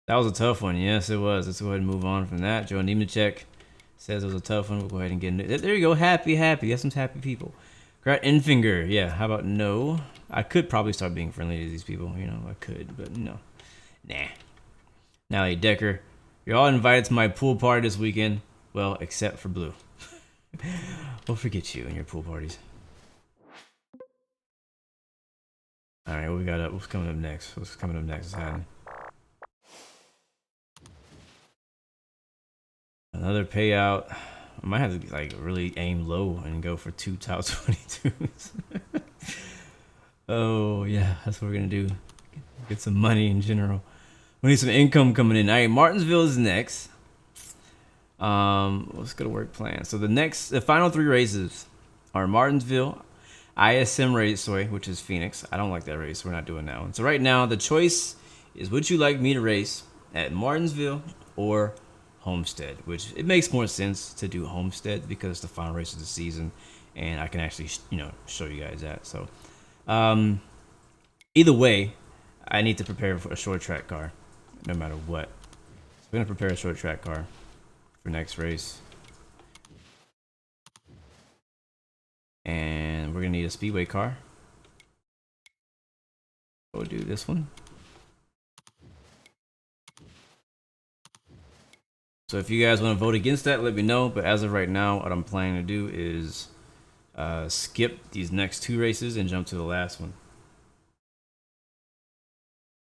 That was a tough one. Yes, it was. Let's go ahead and move on from that. Joe Nemechek says it was a tough one. We'll go ahead and get it. There you go. Happy. That's some happy people. Grat Infinger. Yeah, how about no? I could probably start being friendly to these people. You know, I could, but no. Nah. Nally Decker. You're all invited to my pool party this weekend. Well, except for Blue. We'll forget you and your pool parties. Alright, what we got up? What's coming up next? What's coming up next? Another payout. I might have to like really aim low and go for 2 top 22s. Oh yeah, that's what we're gonna do. Get some money in general. We need some income coming in. Alright, Martinsville is next. Let's go to work plan. So the final 3 races are Martinsville, ISM Raceway, which is Phoenix. I don't like that race. We're not doing that one. So right now the choice is, would you like me to race at Martinsville or Homestead? Which it makes more sense to do Homestead because it's the final race of the season, and I can actually show you guys that. So either way, I need to prepare for a short track car, no matter what. So we're gonna prepare a short track car for next race, and we're gonna need a speedway car. We'll do this one. So if you guys want to vote against that, let me know. But as of right now, what I'm planning to do is skip these next 2 races and jump to the last one.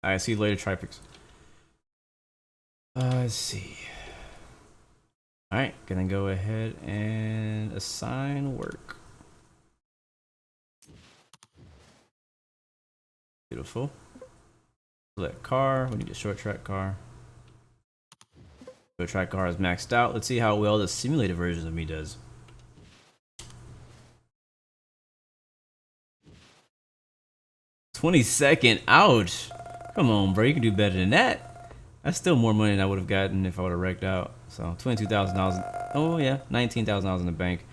Alright, see you later, Tripix. Let's see. Alright, gonna go ahead and assign work. Beautiful. Select car. We need a short track car. Short track car is maxed out. Let's see how well the simulated version of me does. $22nd. Ouch. Come on, bro. You can do better than that. That's still more money than I would have gotten if I would have wrecked out. So $22,000. Oh yeah, $19,000 in the bank,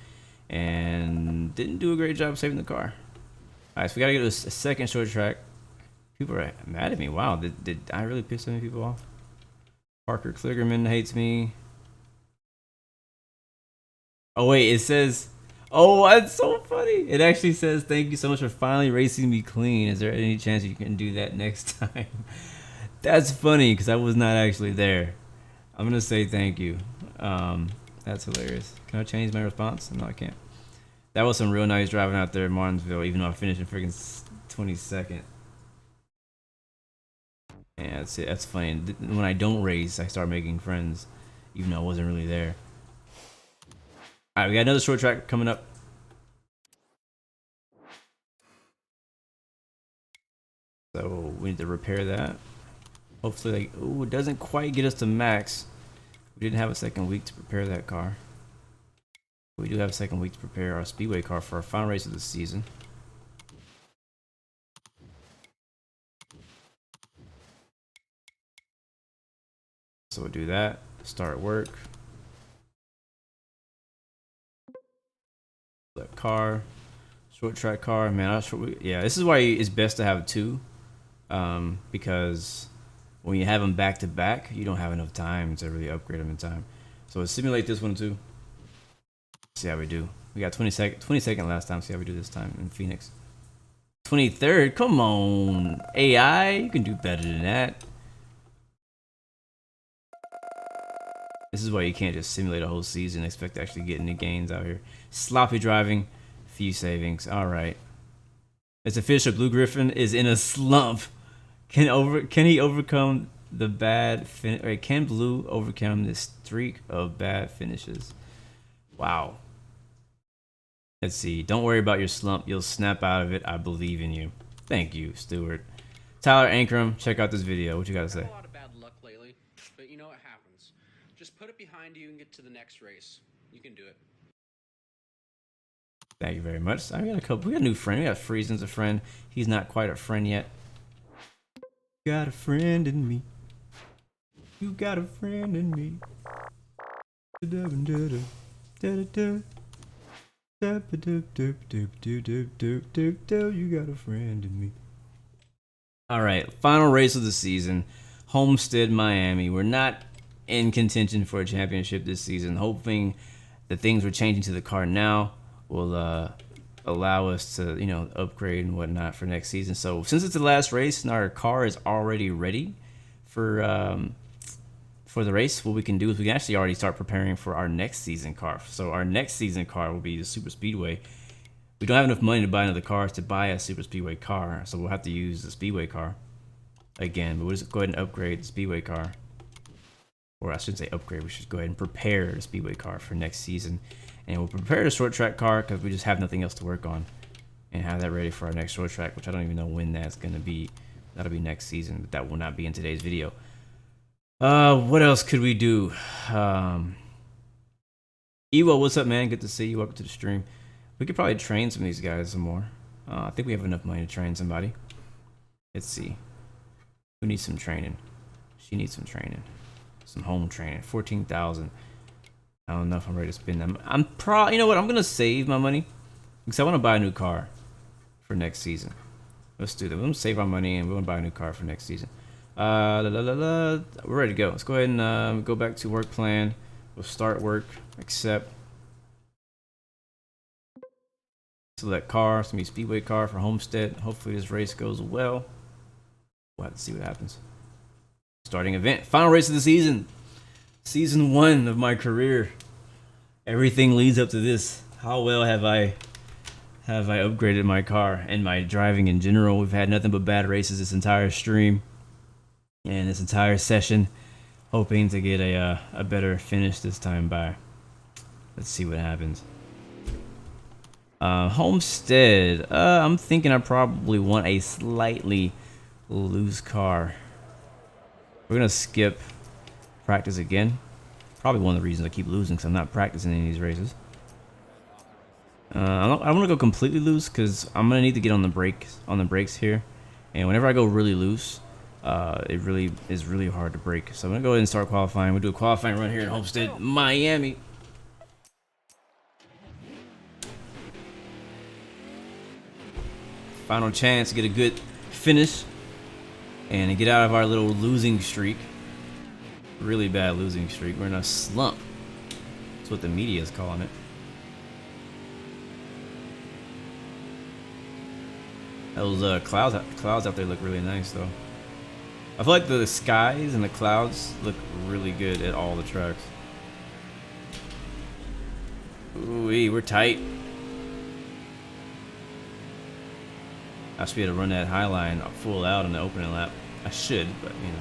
and didn't do a great job saving the car. All right, so we gotta get a second short track. People are mad at me. Wow, did I really piss so many people off? Parker Kligerman hates me. Oh wait, it says, oh, that's so funny. It actually says, thank you so much for finally racing me clean. Is there any chance you can do that next time? That's funny because I was not actually there. I'm gonna say thank you. That's hilarious. Can I change my response? No, I can't. That was some real nice driving out there in Martinsville, even though I finished in freaking 22nd. Yeah, that's it. That's funny. When I don't race, I start making friends, even though I wasn't really there. All right, we got another short track coming up. So we need to repair that. Hopefully, like, ooh, it doesn't quite get us to max. We didn't have a second week to prepare that car. We do have a second week to prepare our speedway car for our final race of the season. So we'll do that. Start work. That car. Short track car, man. Yeah, this is why it's best to have two, because when you have them back to back, you don't have enough time to really upgrade them in time. So let's simulate this one too. See how we do. We got 22nd last time. See how we do this time in Phoenix. 23rd. Come on, AI. You can do better than that. This is why you can't just simulate a whole season and expect to actually get any gains out here. Sloppy driving, few savings. All right. It's official. Blue Griffin is in a slump. Can he overcome the bad finish? Can Blue overcome this streak of bad finishes? Wow. Let's see. Don't worry about your slump. You'll snap out of it. I believe in you. Thank you, Stewart. Tyler Ankrum, check out this video. What you got to say? I've had a lot of bad luck lately, but you know what happens. Just put it behind you and get to the next race. You can do it. Thank you very much. I got a couple. We got a new friend. We got Friesen's a friend. He's not quite a friend yet. Got a friend in me. You got a friend in me. You got a friend in me. All right, final race of the season, Homestead, Miami. We're not in contention for a championship this season. Hoping that things are changing to the car now will allow us to, you know, upgrade and whatnot for next season. So since it's the last race and our car is already ready for the race, what we can do is we can actually already start preparing for our next season car. So our next season car will be the Super Speedway. We don't have enough money to buy another car to buy a Super Speedway car, so we'll have to use the Speedway car again. But we'll just go ahead and upgrade the Speedway car. Or I shouldn't say upgrade, we should go ahead and prepare the Speedway car for next season. And we'll prepare the short track car because we just have nothing else to work on. And have that ready for our next short track, which I don't even know when that's going to be. That'll be next season, but that will not be in today's video. What else could we do? Ewo, what's up, man? Good to see you. Welcome to the stream. We could probably train some of these guys some more. I think we have enough money to train somebody. Let's see. Who needs some training? She needs some training. Some home training. 14,000. I don't know if I'm ready to spend them. You know what? I'm gonna save my money because I want to buy a new car for next season. Let's do that. We're gonna save our money and we're gonna buy a new car for next season. We're ready to go. Let's go ahead and go back to work plan. We'll start work. Accept. Select car. It's gonna be Speedway car for Homestead. Hopefully this race goes well. We'll have to see what happens. Starting event. Final race of the season. Season 1 of my career. Everything leads up to this. How well have I upgraded my car and my driving in general? We've had nothing but bad races this entire stream and this entire session. Hoping to get a better finish this time by. Let's see what happens. Homestead. I'm thinking I probably want a slightly loose car. We're gonna skip practice again. Probably one of the reasons I keep losing because I'm not practicing any of these races. I want to go completely loose because I'm gonna need to get on the brakes here, and whenever I go really loose, it really is really hard to brake. So I'm gonna go ahead and start qualifying. We'll do a qualifying run here in Homestead, Miami. Final chance to get a good finish and to get out of our little losing streak. Really bad losing streak. We're in a slump. That's what the media is calling it. Those clouds out there look really nice though. I feel like the skies and the clouds look really good at all the tracks. Ooh, we're tight. I should be able to run that high line full out in the opening lap. I should, but you know.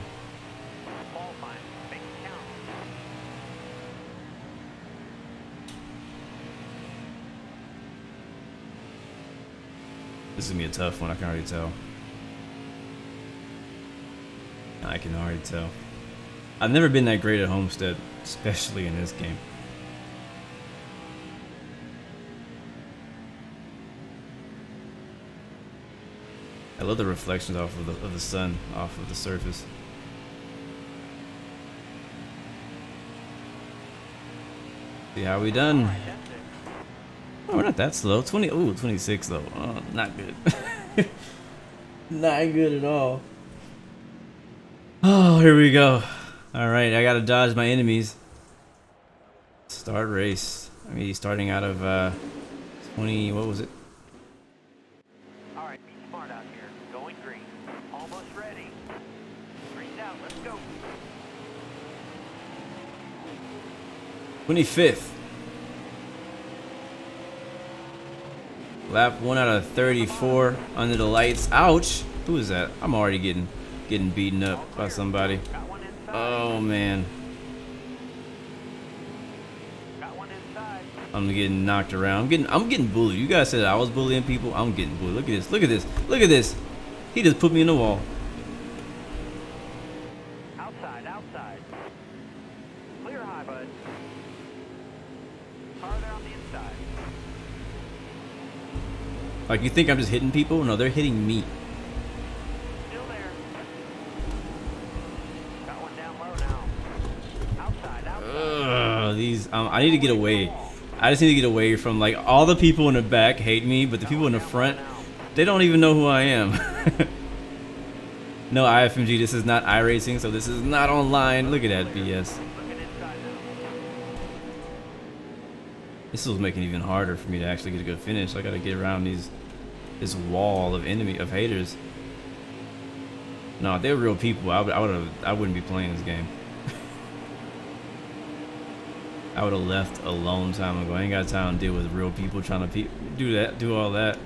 This is gonna be a tough one, I can already tell. I can already tell. I've never been that great at Homestead, especially in this game. I love the reflections off of the sun off of the surface. See how we done? Oh, we're not that slow. 20. Ooh, 26 though. Oh, not good. Not good at all. Oh, here we go. All right, I gotta dodge my enemies. Start race. I mean, starting out of 20. What was it? All right, be smart out here. Going green. Almost ready. Green's out. Let's go. 25th. Lap 1 out of 34 under the lights. Ouch! Who is that? I'm already getting beaten up by somebody. Got one inside. Oh man, Got one inside. I'm getting knocked around. I'm getting bullied. You guys said I was bullying people. I'm getting bullied. Look at this. Look at this. Look at this. He just put me in the wall. Outside, outside. Clear high, bud. Car there on the inside. Like, you think I'm just hitting people? No, they're hitting me. Still there. Got one down low now. Outside, outside. These I need to get away. I just need to get away from, like, all the people in the back hate me, but the people in the front, they don't even know who I am. No, IFMG, this is not iRacing, so this is not online. Look at that BS. Looking inside now. This was making it even harder for me to actually get a good finish. I gotta get around this wall of haters. No, if they were real people, I wouldn't be playing this game. I would have left a long time ago. I ain't got time to deal with real people trying to do all that.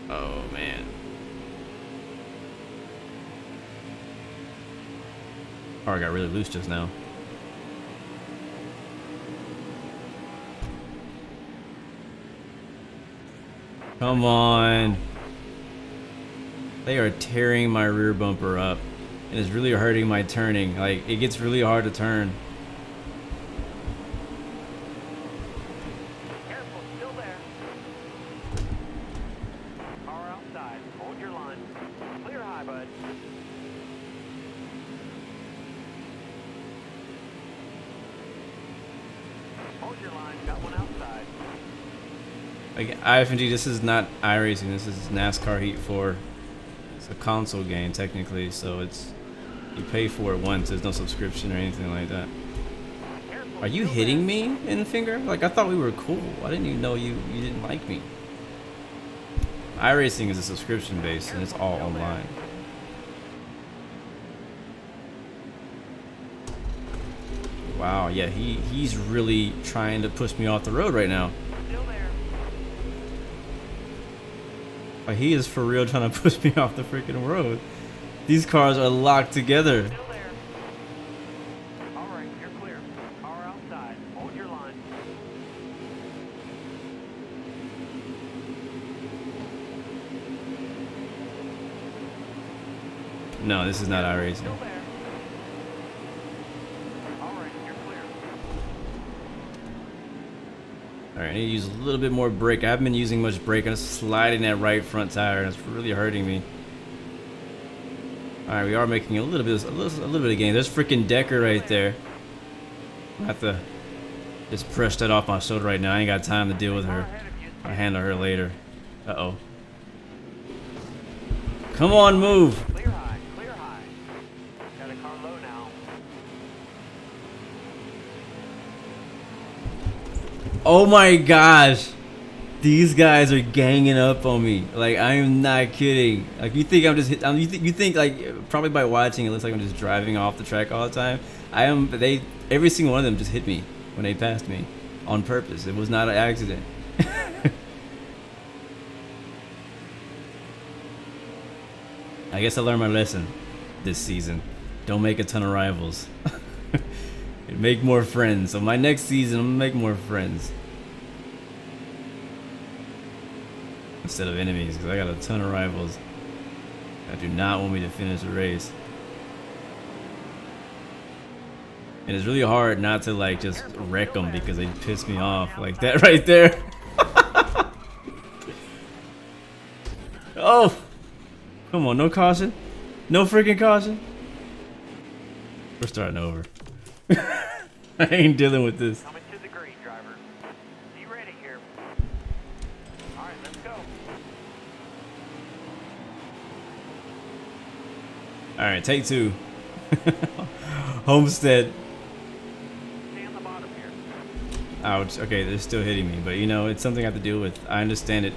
Oh man. Car got really loose just now. Come on. They are tearing my rear bumper up. And it's really hurting my turning. Like, it gets really hard to turn. Careful, still there. Car outside. Hold your line. Clear high, bud. Hold your line. Got one outside. Like, IFNG, this is not iRacing. This is NASCAR Heat 4. It's a console game, technically, so it's... You pay for it once. There's no subscription or anything like that. Are you hitting me in the finger? Like, I thought we were cool. I didn't even know you didn't like me. iRacing is a subscription base, and it's all online. Wow, yeah, he's really trying to push me off the road right now. Still there. Like, he is for real trying to push me off the freaking road. These cars are locked together. Still there. All right, you're clear. Car outside. Hold your line. No, this is not iRacing. Still there. All right, you're clear. Alright, I need to use a little bit more brake. I haven't been using much brake. I'm just sliding that right front tire, and it's really hurting me. Alright, we are making a little bit of gain. There's freaking Decker right there. I have to just brush that off my shoulder right now. I ain't got time to deal with her. I'll handle her later. Uh-oh. Come on, move! Clear high. Clear high. Got a car low now. Oh my gosh! These guys are ganging up on me. Like, I am not kidding. Like, you think I'm just you think like, probably by watching it looks like I'm just driving off the track all the time. I am. Every single one of them just hit me when they passed me on purpose. It was not an accident. I guess I learned my lesson this season. Don't make a ton of rivals. Make more friends. So my next season, I'm gonna make more friends instead of enemies, because I got a ton of rivals that do not want me to finish the race. And it's really hard not to, like, just wreck them because they piss me off like that right there. Oh, come on, no caution, no freaking caution. We're starting over. I ain't dealing with this. Coming to the green. All right, take two. Homestead. Stay on the bottom here. Ouch. Okay, they're still hitting me, but you know, it's something I have to deal with. I understand it.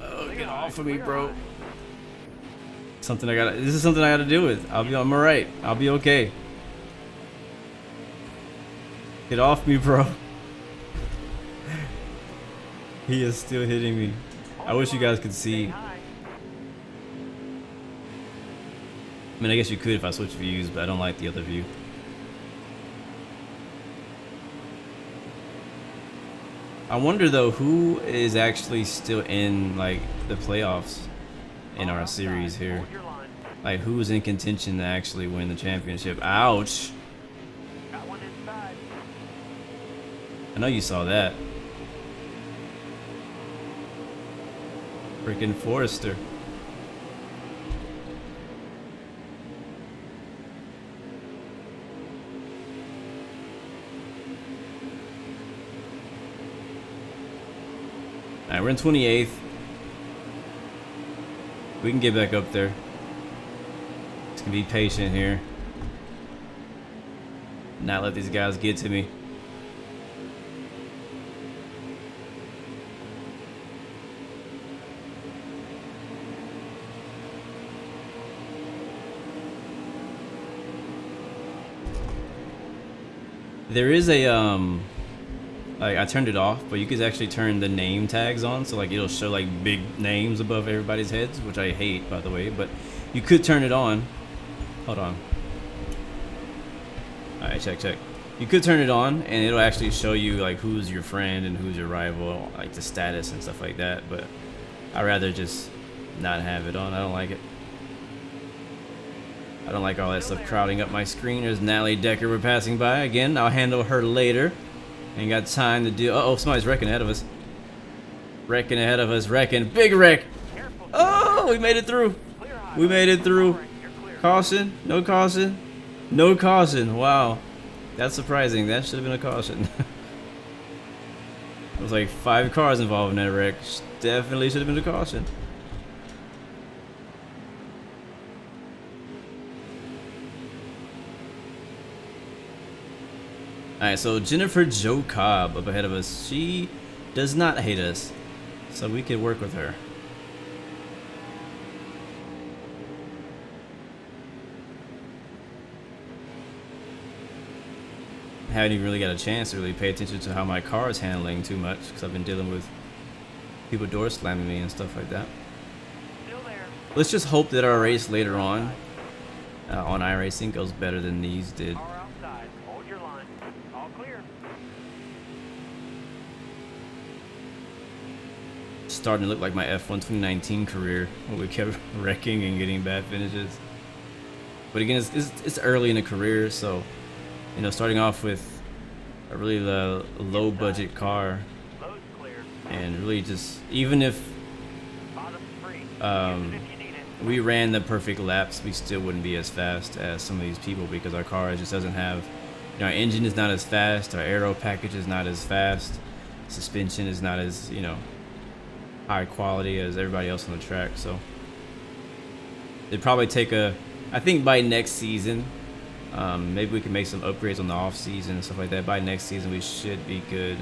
Oh, get off of me, bro. Something I gotta. This is something I gotta deal with. I'm alright. I'll be okay. Get off me, bro. He is still hitting me. I wish you guys could see. I mean, I guess you could if I switch views, but I don't like the other view. I wonder though, who is actually still in like the playoffs in our series here? Like, who's in contention to actually win the championship? Ouch! Got one inside. I know you saw that. Freaking Forrester. Alright, we're in 28th. We can get back up there. Just gonna be patient here. Not let these guys get to me. There is a like, I turned it off, but you could actually turn the name tags on, so like it'll show like big names above everybody's heads, which I hate, by the way, but you could turn it on. Hold on. Alright, check. You could turn it on and it'll actually show you like who's your friend and who's your rival, like the status and stuff like that, but I'd rather just not have it on. I don't like it. I don't like all that stuff crowding up my screen. There's Natalie Decker we're passing by. Again, I'll handle her later. Ain't got time to do. Uh-oh, somebody's wrecking ahead of us. Wrecking ahead of us. Wrecking. Big wreck. Oh, we made it through. We made it through. Caution. No caution. No caution. Wow. That's surprising. That should have been a caution. There was like 5 cars involved in that wreck. Definitely should have been a caution. Alright, so Jennifer Jo Cobb up ahead of us. She does not hate us, so we can work with her. I haven't even really got a chance to really pay attention to how my car is handling too much, because I've been dealing with people door slamming me and stuff like that. Still there. Let's just hope that our race later on iRacing goes better than these did. Car outside. Hold your line. All clear. Starting to look like my F1 2019 career, where we kept wrecking and getting bad finishes. But again, it's early in the career, so you know, starting off with a really low budget car, Load's clear. and really just, even if Bottom's free. Use it if you need it. we ran the perfect laps, we still wouldn't be as fast as some of these people, because our car just doesn't have, you know, our engine is not as fast, our aero package is not as fast, suspension is not as, you know, high quality as everybody else on the track. So it'd probably take I think by next season, maybe we can make some upgrades on the off season and stuff like that. By next season we should be good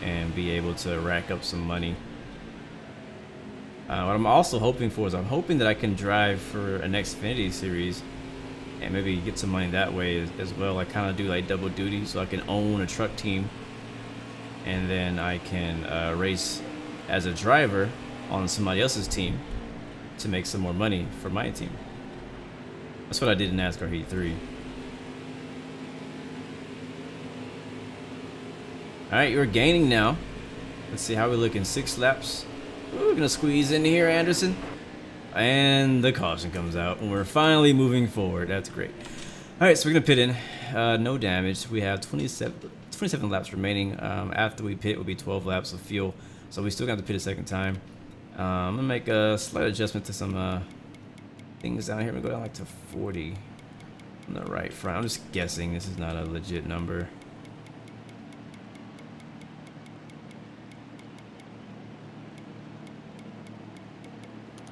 and be able to rack up some money. What I'm also hoping for is I'm hoping that I can drive for an Xfinity series and maybe get some money that way as well. I kind of do like double duty, so I can own a truck team and then I can race as a driver on somebody else's team to make some more money for my team. That's what I did in NASCAR Heat 3. Alright, you're gaining now. Let's see how we're looking. 6 laps. Ooh, we're gonna squeeze in here, Anderson. And the caution comes out, and we're finally moving forward. That's great. Alright, so we're gonna pit in. No damage. We have 27 laps remaining. After we pit, will be 12 laps of fuel. So we still got to pit a second time. I'm gonna make a slight adjustment to some things down here. I'm gonna go down like to 40 on the right front. I'm just guessing. This is not a legit number.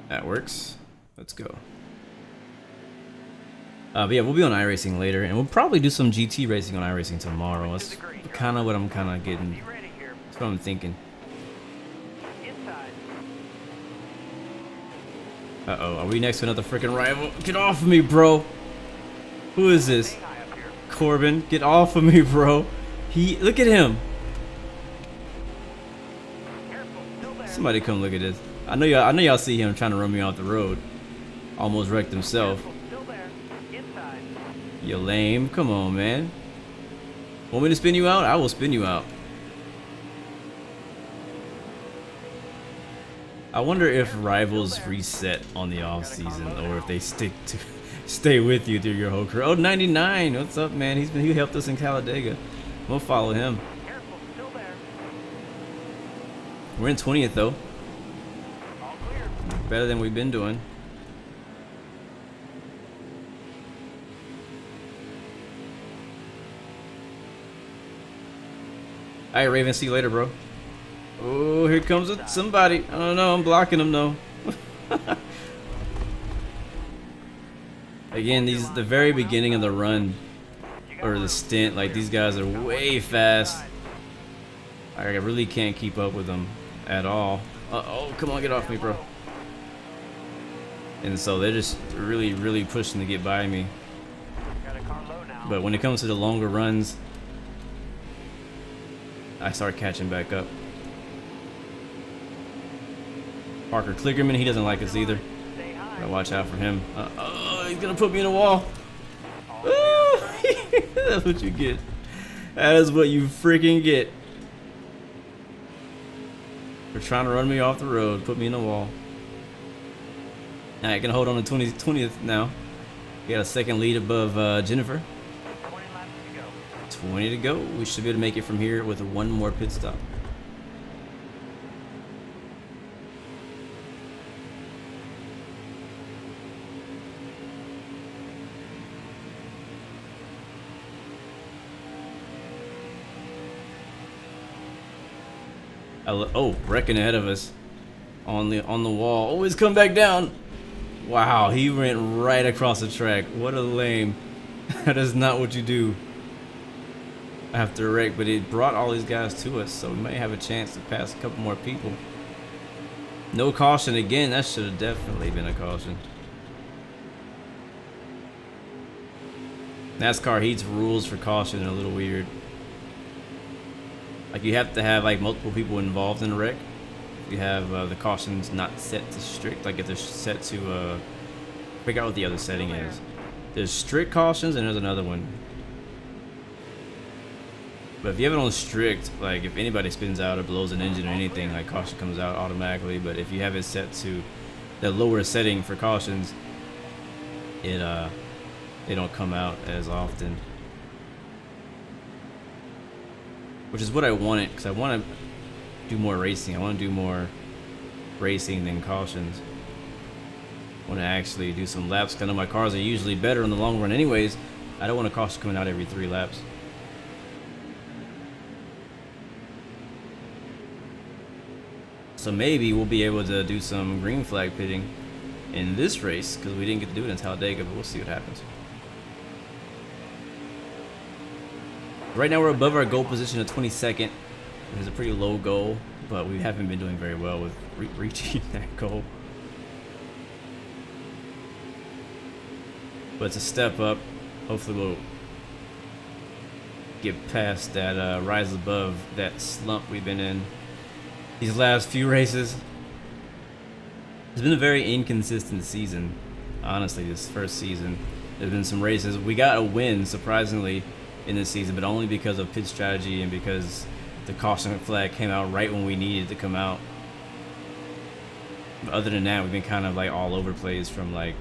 That works. Let's go. But yeah, we'll be on iRacing later, and we'll probably do some GT racing on iRacing tomorrow. That's kind of what I'm kind of getting. Be ready here. That's what I'm thinking. Inside. Uh-oh, are we next to another freaking rival? Get off of me, bro. Who is this? Stay high up here. Corbin, get off of me, bro. Look at him. Careful. Still there. Somebody come look at this. I know y'all see him trying to run me off the road. Almost wrecked himself. Careful. Still there. Inside. You're lame. Come on, man. Want me to spin you out? I will spin you out. I wonder if rivals reset on the off season, or if they stay with you through your whole career. Oh, 99. What's up, man? He helped us in Talladega. We'll follow him. Careful. Still there. We're in 20th though. All clear. Better than we've been doing. Alright, Raven, see you later, bro. Oh, here comes somebody. I don't know, I'm blocking him though. Again, the very beginning of the run, or the stint, like these guys are way fast. I really can't keep up with them at all. Oh, come on, get off me, bro. And so they're just really pushing to get by me. Got a car low now. But when it comes to the longer runs, I start catching back up. Parker Klickerman, he doesn't like us either. Stay high. Gotta watch out for him. Oh, he's gonna put me in a wall. Oh, that's what you get. That is what you freaking get. They're trying to run me off the road, put me in a wall. Alright, gonna hold on to 20th now. We got a second lead above Jennifer. 20 laps to go. 20 to go. We should be able to make it from here with one more pit stop. Oh, wrecking ahead of us on the wall. Oh, he's come back down. Wow, he went right across the track. What a lame. That is not what you do after a wreck, but it brought all these guys to us, so we might have a chance to pass a couple more people. No caution again. That should have definitely been a caution. NASCAR heats rules for caution are a little weird. Like you have to have like multiple people involved in a wreck. You have the cautions not set to strict, like if they're set to figure out what the other setting is. There's strict cautions and there's another one. But if you have it on strict, like if anybody spins out or blows an engine or anything, like caution comes out automatically. But if you have it set to the lower setting for cautions, they don't come out as often. Which is what I wanted, because I want to do more racing. I want to do more racing than cautions. I want to actually do some laps, because I know my cars are usually better in the long run anyways. I don't want a caution coming out every 3 laps. So maybe we'll be able to do some green flag pitting in this race, because we didn't get to do it in Talladega, but we'll see what happens. Right now we're above our goal position of 22nd. It's a pretty low goal, but we haven't been doing very well with reaching that goal. But it's a step up. Hopefully we'll get past that, rise above that slump we've been in these last few races. It's been a very inconsistent season, honestly, this first season. There's been some races. We got a win, surprisingly, in this season, but only because of pit strategy and because the caution flag came out right when we needed it to come out. But other than that, we've been kind of like all over the place from like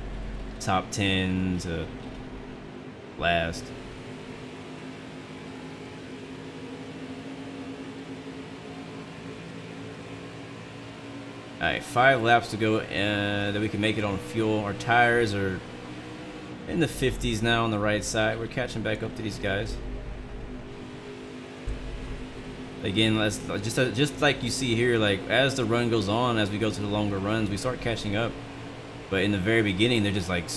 top 10 to last. Alright, 5 laps to go, and then we can make it on fuel. Our tires are in the 50s now on the right side. We're catching back up to these guys. Again, let's just like you see here, like as the run goes on, as we go to the longer runs, we start catching up. But in the very beginning, they're just like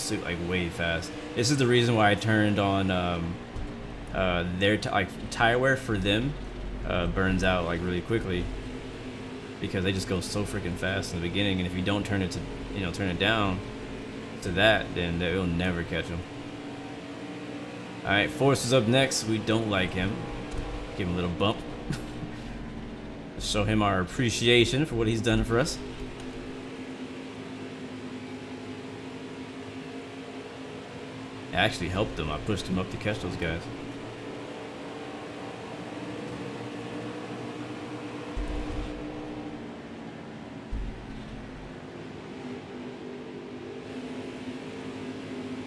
way fast. This is the reason why I turned on their tire wear for them burns out like really quickly, because they just go so freaking fast in the beginning. And if you don't turn it to, you know, turn it down to that, then it'll never catch them. All right, Forrest is up next. We don't like him. Give him a little bump. Show him our appreciation for what he's done for us. I actually helped him. I pushed him up to catch those guys.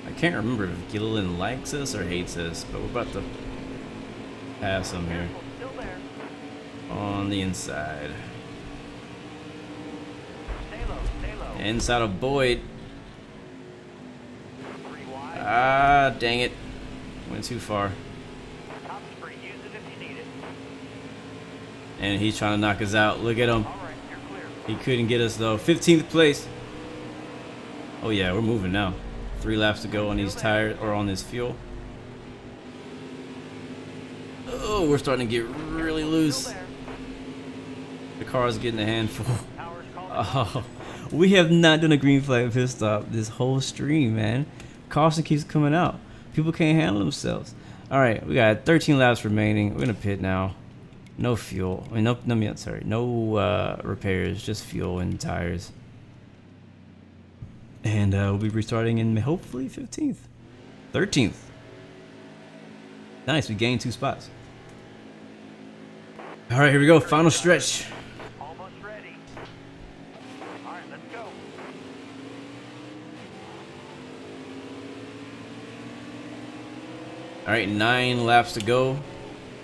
I can't remember if Gilliland likes us or hates us, but we're about to pass him here. Still there. On the inside. Stay low, stay low. Inside of Boyd. 3 wide. Ah, dang it. Went too far. Top spree, use it if you need it. And he's trying to knock us out. Look at him. All right, you're clear. He couldn't get us though. 15th place. Oh yeah, we're moving now. 3 laps to go on these tires, or on this fuel. Oh, we're starting to get really loose. Still there. The car's getting a handful. Power's calling. Oh, we have not done a green flag pit stop this whole stream, man. Caution keeps coming out. People can't handle themselves. All right, we got 13 laps remaining. We're gonna pit now. No fuel. I mean, no repairs, just fuel and tires. And we'll be restarting in hopefully 15th, 13th. Nice, we gained 2 spots. All right, here we go. Final stretch. Almost ready. All right, let's go. All right, 9 laps to go.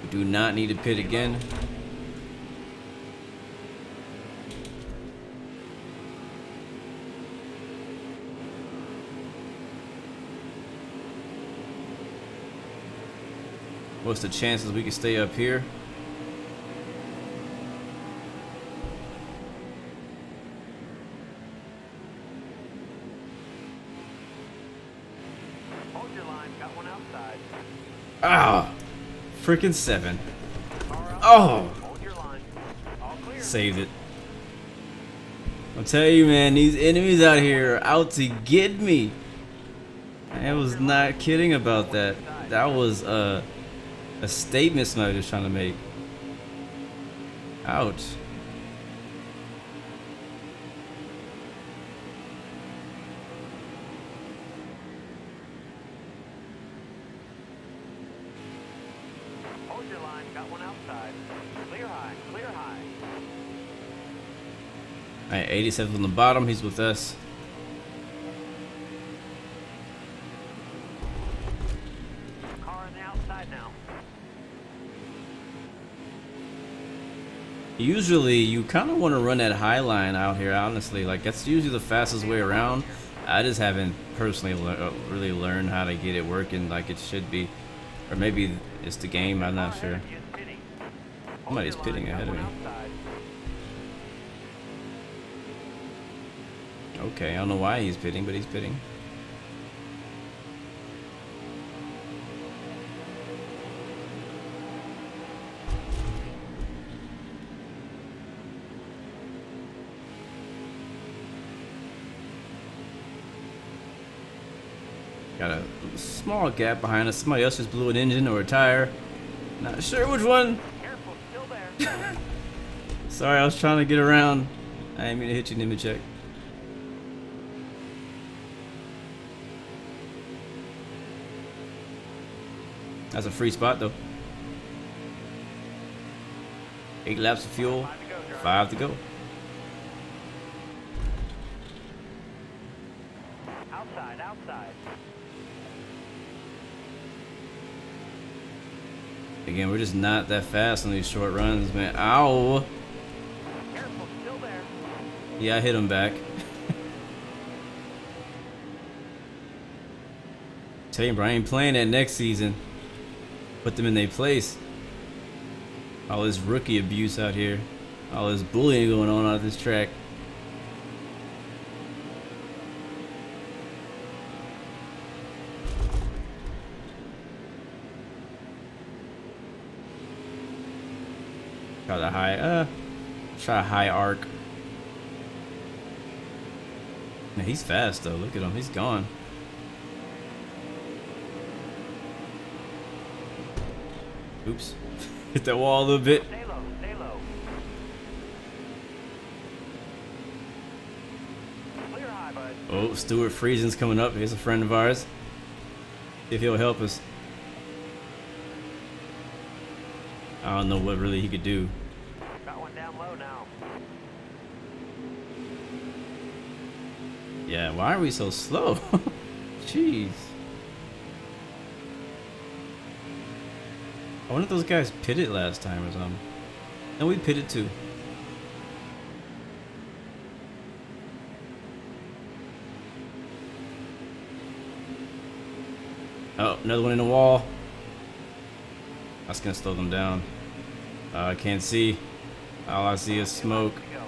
We do not need to pit again. What's the chances we can stay up here? Hold your line, got one outside. Ah, freaking 7. Car out. Oh, Hold your line. All clear. saved it. I'll tell you, man, these enemies out here are out to get me. I was not kidding about that. That was a statement somebody was trying to make. Ouch. Hold your line, got one outside. Clear high, clear high. Alright, 87 on the bottom. He's with us. Car on the outside now. Usually, you kind of want to run that high line out here, honestly. Like, that's usually the fastest way around. I just haven't personally really learned how to get it working like it should be. Or maybe it's the game, I'm not sure. He is pitting. Hold Somebody's your line, pitting got ahead of one me. outside. Okay, I don't know why he's pitting, but he's pitting. Got a small gap behind us. Somebody else just blew an engine or a tire. Not sure which one. Careful, still there. Sorry, I was trying to get around. I didn't mean to hit you, Nimmy check. That's a free spot though. 8 laps of fuel, 5 to go. Outside, outside. Again, we're just not that fast on these short runs, man. Ow! Careful, still there. Yeah, I hit him back. Tell you, bro, I ain't playing that next season. Put them in their place. All this rookie abuse out here. All this bullying going on out this track. Try a high arc. Man, he's fast though. Look at him. He's gone. Oops. Hit that wall a little bit. Stay low, stay low. Clear high, bud. Oh, Stewart Friesen's coming up. He's a friend of ours. See if he'll help us. I don't know what really he could do. Got one down low now. Yeah, why are we so slow? Jeez. I wonder if those guys pitted last time or something. No, we pitted too. Oh, another one in the wall. That's gonna slow them down. I can't see. All I see is smoke. We go.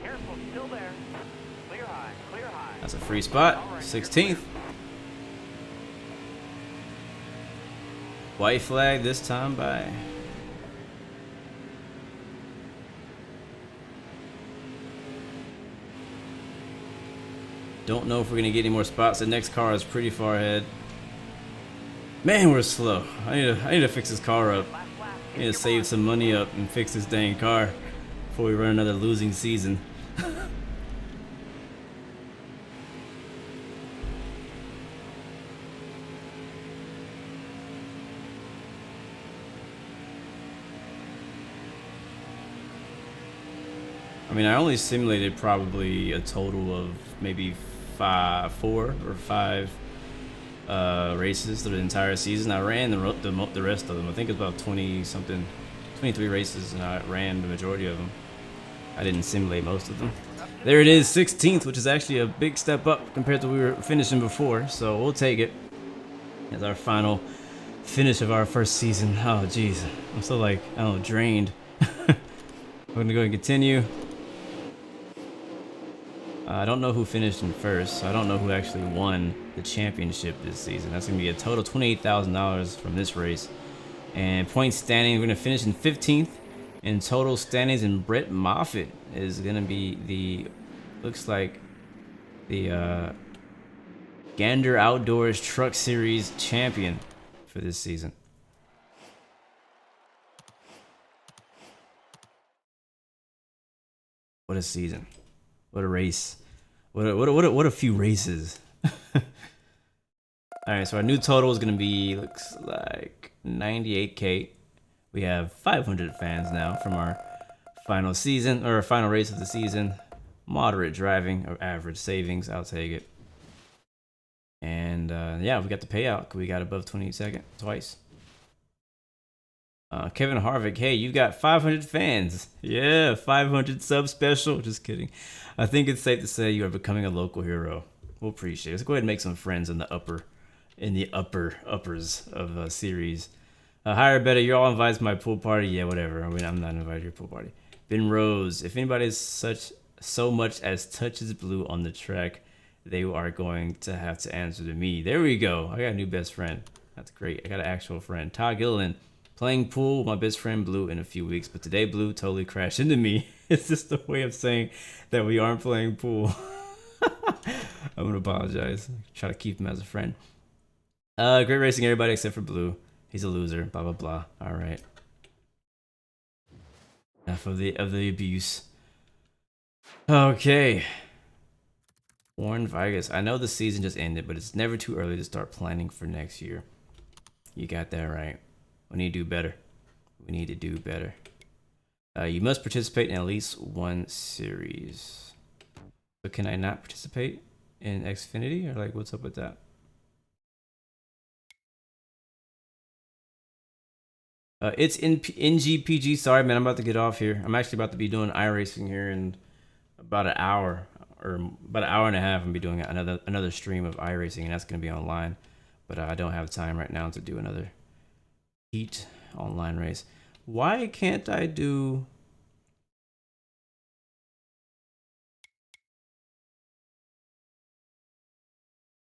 Careful, still there. Clear high, clear high. That's a free spot. 16th. White flag this time by. Don't know if we're gonna get any more spots. The next car is pretty far ahead. Man, we're slow. I need to fix this car up. I need to save some money up and fix this dang car before we run another losing season. I mean, I only simulated probably a total of maybe 4 or 5 races through the entire season. I ran the rest of them. I think it's about 20 something, 23 races, and I ran the majority of them. I didn't simulate most of them. There it is, 16th, which is actually a big step up compared to we were finishing before. So we'll take it as our final finish of our first season. Oh, geez, I'm so like, I don't know, drained. We're gonna go and continue. I don't know who finished in first, so I don't know who actually won the championship this season. That's going to be a total $28,000 from this race. And point standing, we're going to finish in 15th. In total standings, and Brett Moffitt is going to be the, looks like, the Gander Outdoors Truck Series champion for this season. What a season. What a race. What a few races. Alright, so our new total is going to be, looks like 98K. We have 500 fans now from our final season, or final race of the season. Moderate driving, or average savings, I'll take it. And yeah, we got the payout. We got above 22nd twice. Kevin Harvick, hey, you got 500 fans. Yeah, 500 sub special. Just kidding. I think it's safe to say you are becoming a local hero. We'll appreciate it. Let's go ahead and make some friends in the uppers of series. Higher better, you're all invited to my pool party. Yeah, whatever. I mean, I'm not invited to your pool party. Ben Rose, if anybody is so much as touches blue on the track, they are going to have to answer to me. There we go. I got a new best friend. That's great. I got an actual friend. Todd Gilliland. Playing pool with my best friend Blue in a few weeks, but today Blue totally crashed into me. It's just a way of saying that we aren't playing pool. I'm gonna apologize. Try to keep him as a friend. Great racing, everybody except for Blue. He's a loser. Blah blah blah. All right. Enough of the abuse. Okay. Warren Vegas. I know the season just ended, but it's never too early to start planning for next year. You got that right. We need to do better. We need to do better. You must participate in at least one series. So can I not participate in Xfinity? Or like, what's up with that? It's in NGPG. Sorry, man. I'm about to get off here. I'm actually about to be doing iRacing here in about an hour. Or about an hour and a half. I'm going to be doing another stream of iRacing. And that's going to be online. But I don't have time right now to do another Heat online race. Why can't I do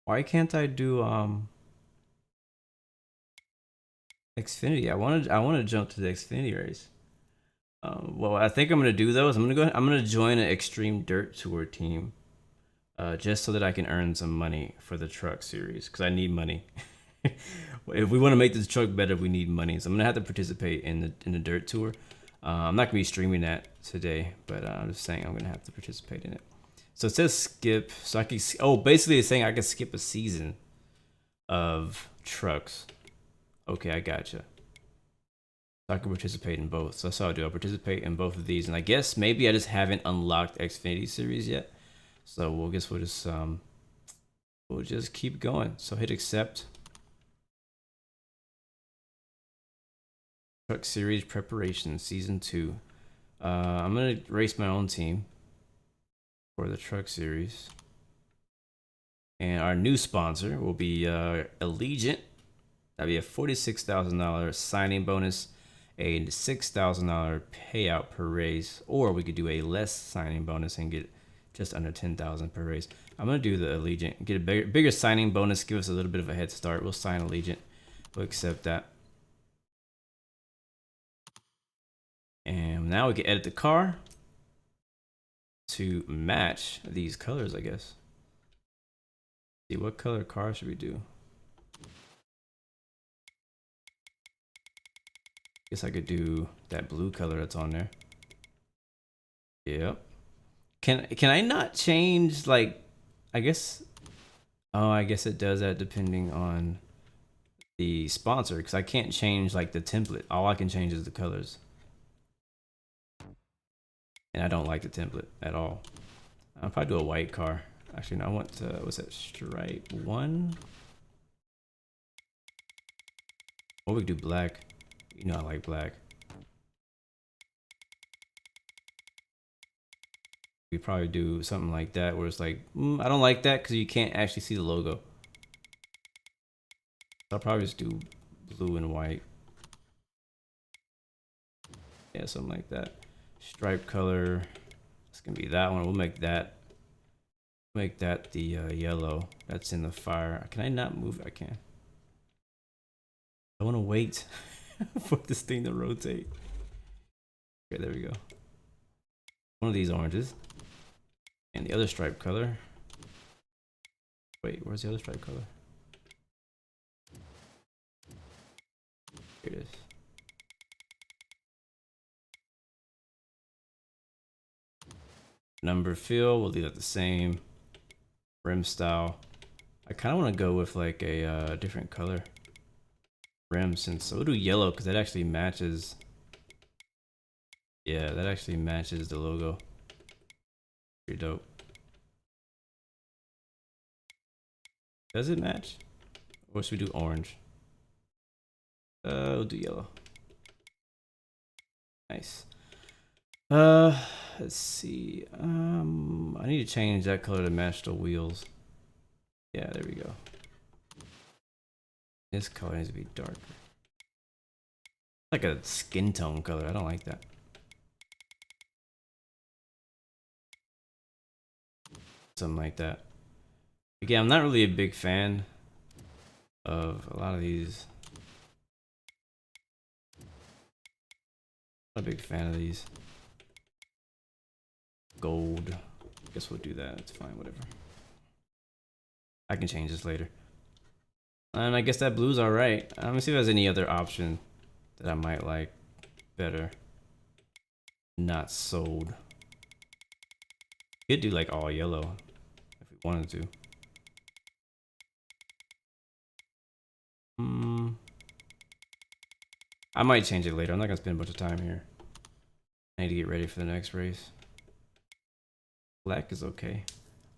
Why can't I do Xfinity? I want to jump to the Xfinity race. Well, I think I'm gonna do though is I'm gonna join an Extreme Dirt Tour team, just so that I can earn some money for the truck series because I need money. If we want to make this truck better, we need money. So I'm gonna have to participate in the Dirt Tour. I'm not gonna be streaming that today, but I'm just saying I'm gonna have to participate in it. So it says skip, so I can. Oh, basically it's saying I can skip a season of trucks. Okay, I gotcha. So I can participate in both. So that's how I do. I'll participate in both of these, and I guess maybe I just haven't unlocked Xfinity series yet. So we'll just keep going. So hit accept. Truck series preparation season 2. I'm gonna race my own team for the truck series, and our new sponsor will be Allegiant. That'll be a $46,000 signing bonus, a $6,000 payout per race, or we could do a less signing bonus and get just under $10,000 per race. I'm gonna do the Allegiant, get a bigger signing bonus, give us a little bit of a head start. We'll sign Allegiant. We'll accept that. And now we can edit the car to match these colors, I guess. See, what color car should we do? Guess I could do that blue color that's on there. Yep. Can I not change, like, I guess, oh, I guess it does that depending on the sponsor, because I can't change like the template. All I can change is the colors. And I don't like the template at all. I'll probably do a white car. Actually, no, I want to, what's that, stripe 1? Or we could do black. You know I like black. We probably do something like that where it's like, I don't like that because you can't actually see the logo. So I'll probably just do blue and white. Yeah, something like that. Stripe color. It's gonna be that one. We'll make that the yellow. That's in the fire. Can I not move? I can. I want to wait for this thing to rotate. Okay, there we go. One of these oranges. And the other stripe color. Wait, where's the other stripe color? Here it is. Number fill, we'll leave that the same. Rim style. I kind of want to go with like a different color rim, since so we'll do yellow because that actually matches. Yeah, that actually matches the logo. Pretty dope. Does it match? Or should we do orange? We'll do yellow. Nice. Let's see. I need to change that color to match the wheels. Yeah, there we go. This color needs to be darker. Like a skin tone color. I don't like that. Something like that. Again, I'm not really a big fan of a lot of these. Not a big fan of these. Gold. Guess we'll do that. It's fine, whatever. I can change this later. And I guess that blue's alright. Let me see if there's any other option that I might like better. Not sold. Could do like all yellow if we wanted to. I might change it later. I'm not gonna spend a bunch of time here. I need to get ready for the next race. Black is okay.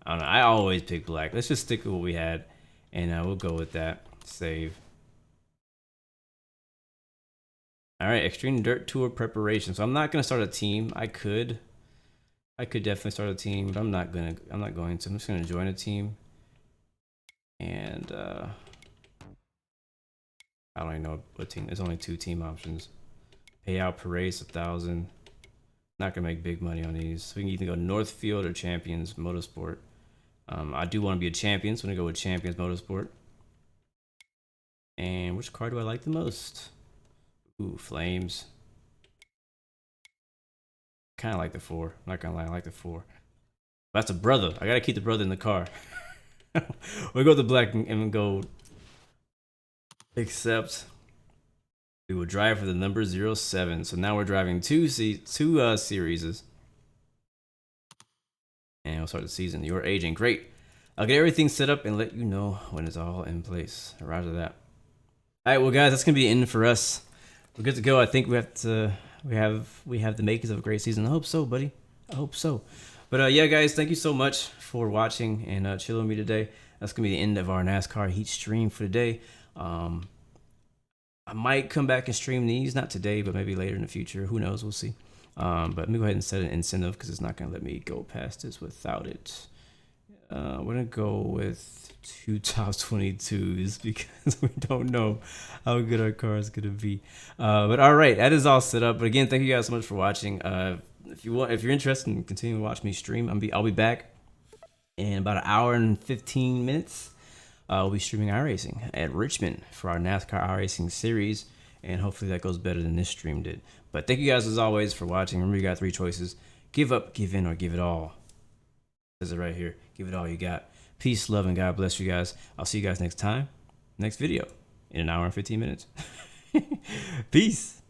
I don't know. I always pick black. Let's just stick with what we had, and we'll go with that. Save. All right, Extreme Dirt Tour preparation. So I'm not gonna start a team. I could definitely start a team, but I'm not going to. I'm just gonna join a team, and I don't even know what team. There's only 2 team options. Payout per race 1,000. Not gonna make big money on these. So we can either go Northfield or Champions Motorsport. I do want to be a champion, so I'm gonna go with Champions Motorsport. And which car do I like the most? Ooh, Flames. Kind of like the 4. I'm not gonna lie, I like the 4. That's a brother. I gotta keep the brother in the car. We'll go with the black and gold. Except we will drive for the number 07. So now we're driving two series. And we'll start the season. You're aging. Great. I'll get everything set up and let you know when it's all in place. Roger that. Alright, well guys, that's gonna be the end for us. We're good to go. I think we have the makings of a great season. I hope so, buddy. I hope so. But yeah, guys, thank you so much for watching and chilling with me today. That's gonna be the end of our NASCAR Heat stream for today. I might come back and stream these, not today, but maybe later in the future. Who knows? We'll see. But let me go ahead and set an incentive because it's not gonna let me go past this without it. We're gonna go with 2 top 22s because we don't know how good our car is gonna be. But all right, that is all set up. But again, thank you guys so much for watching. If you're interested in continuing to watch me stream, I'll be back in about 1 hour and 15 minutes. We'll be streaming iRacing at Richmond for our NASCAR iRacing series, and hopefully that goes better than this stream did. But thank you guys as always for watching. Remember, you got 3 choices: give up, give in, or give it all. It says it right here. Give it all you got. Peace, love, and God bless you guys. I'll see you guys next time, next video, in 1 hour and 15 minutes. Peace.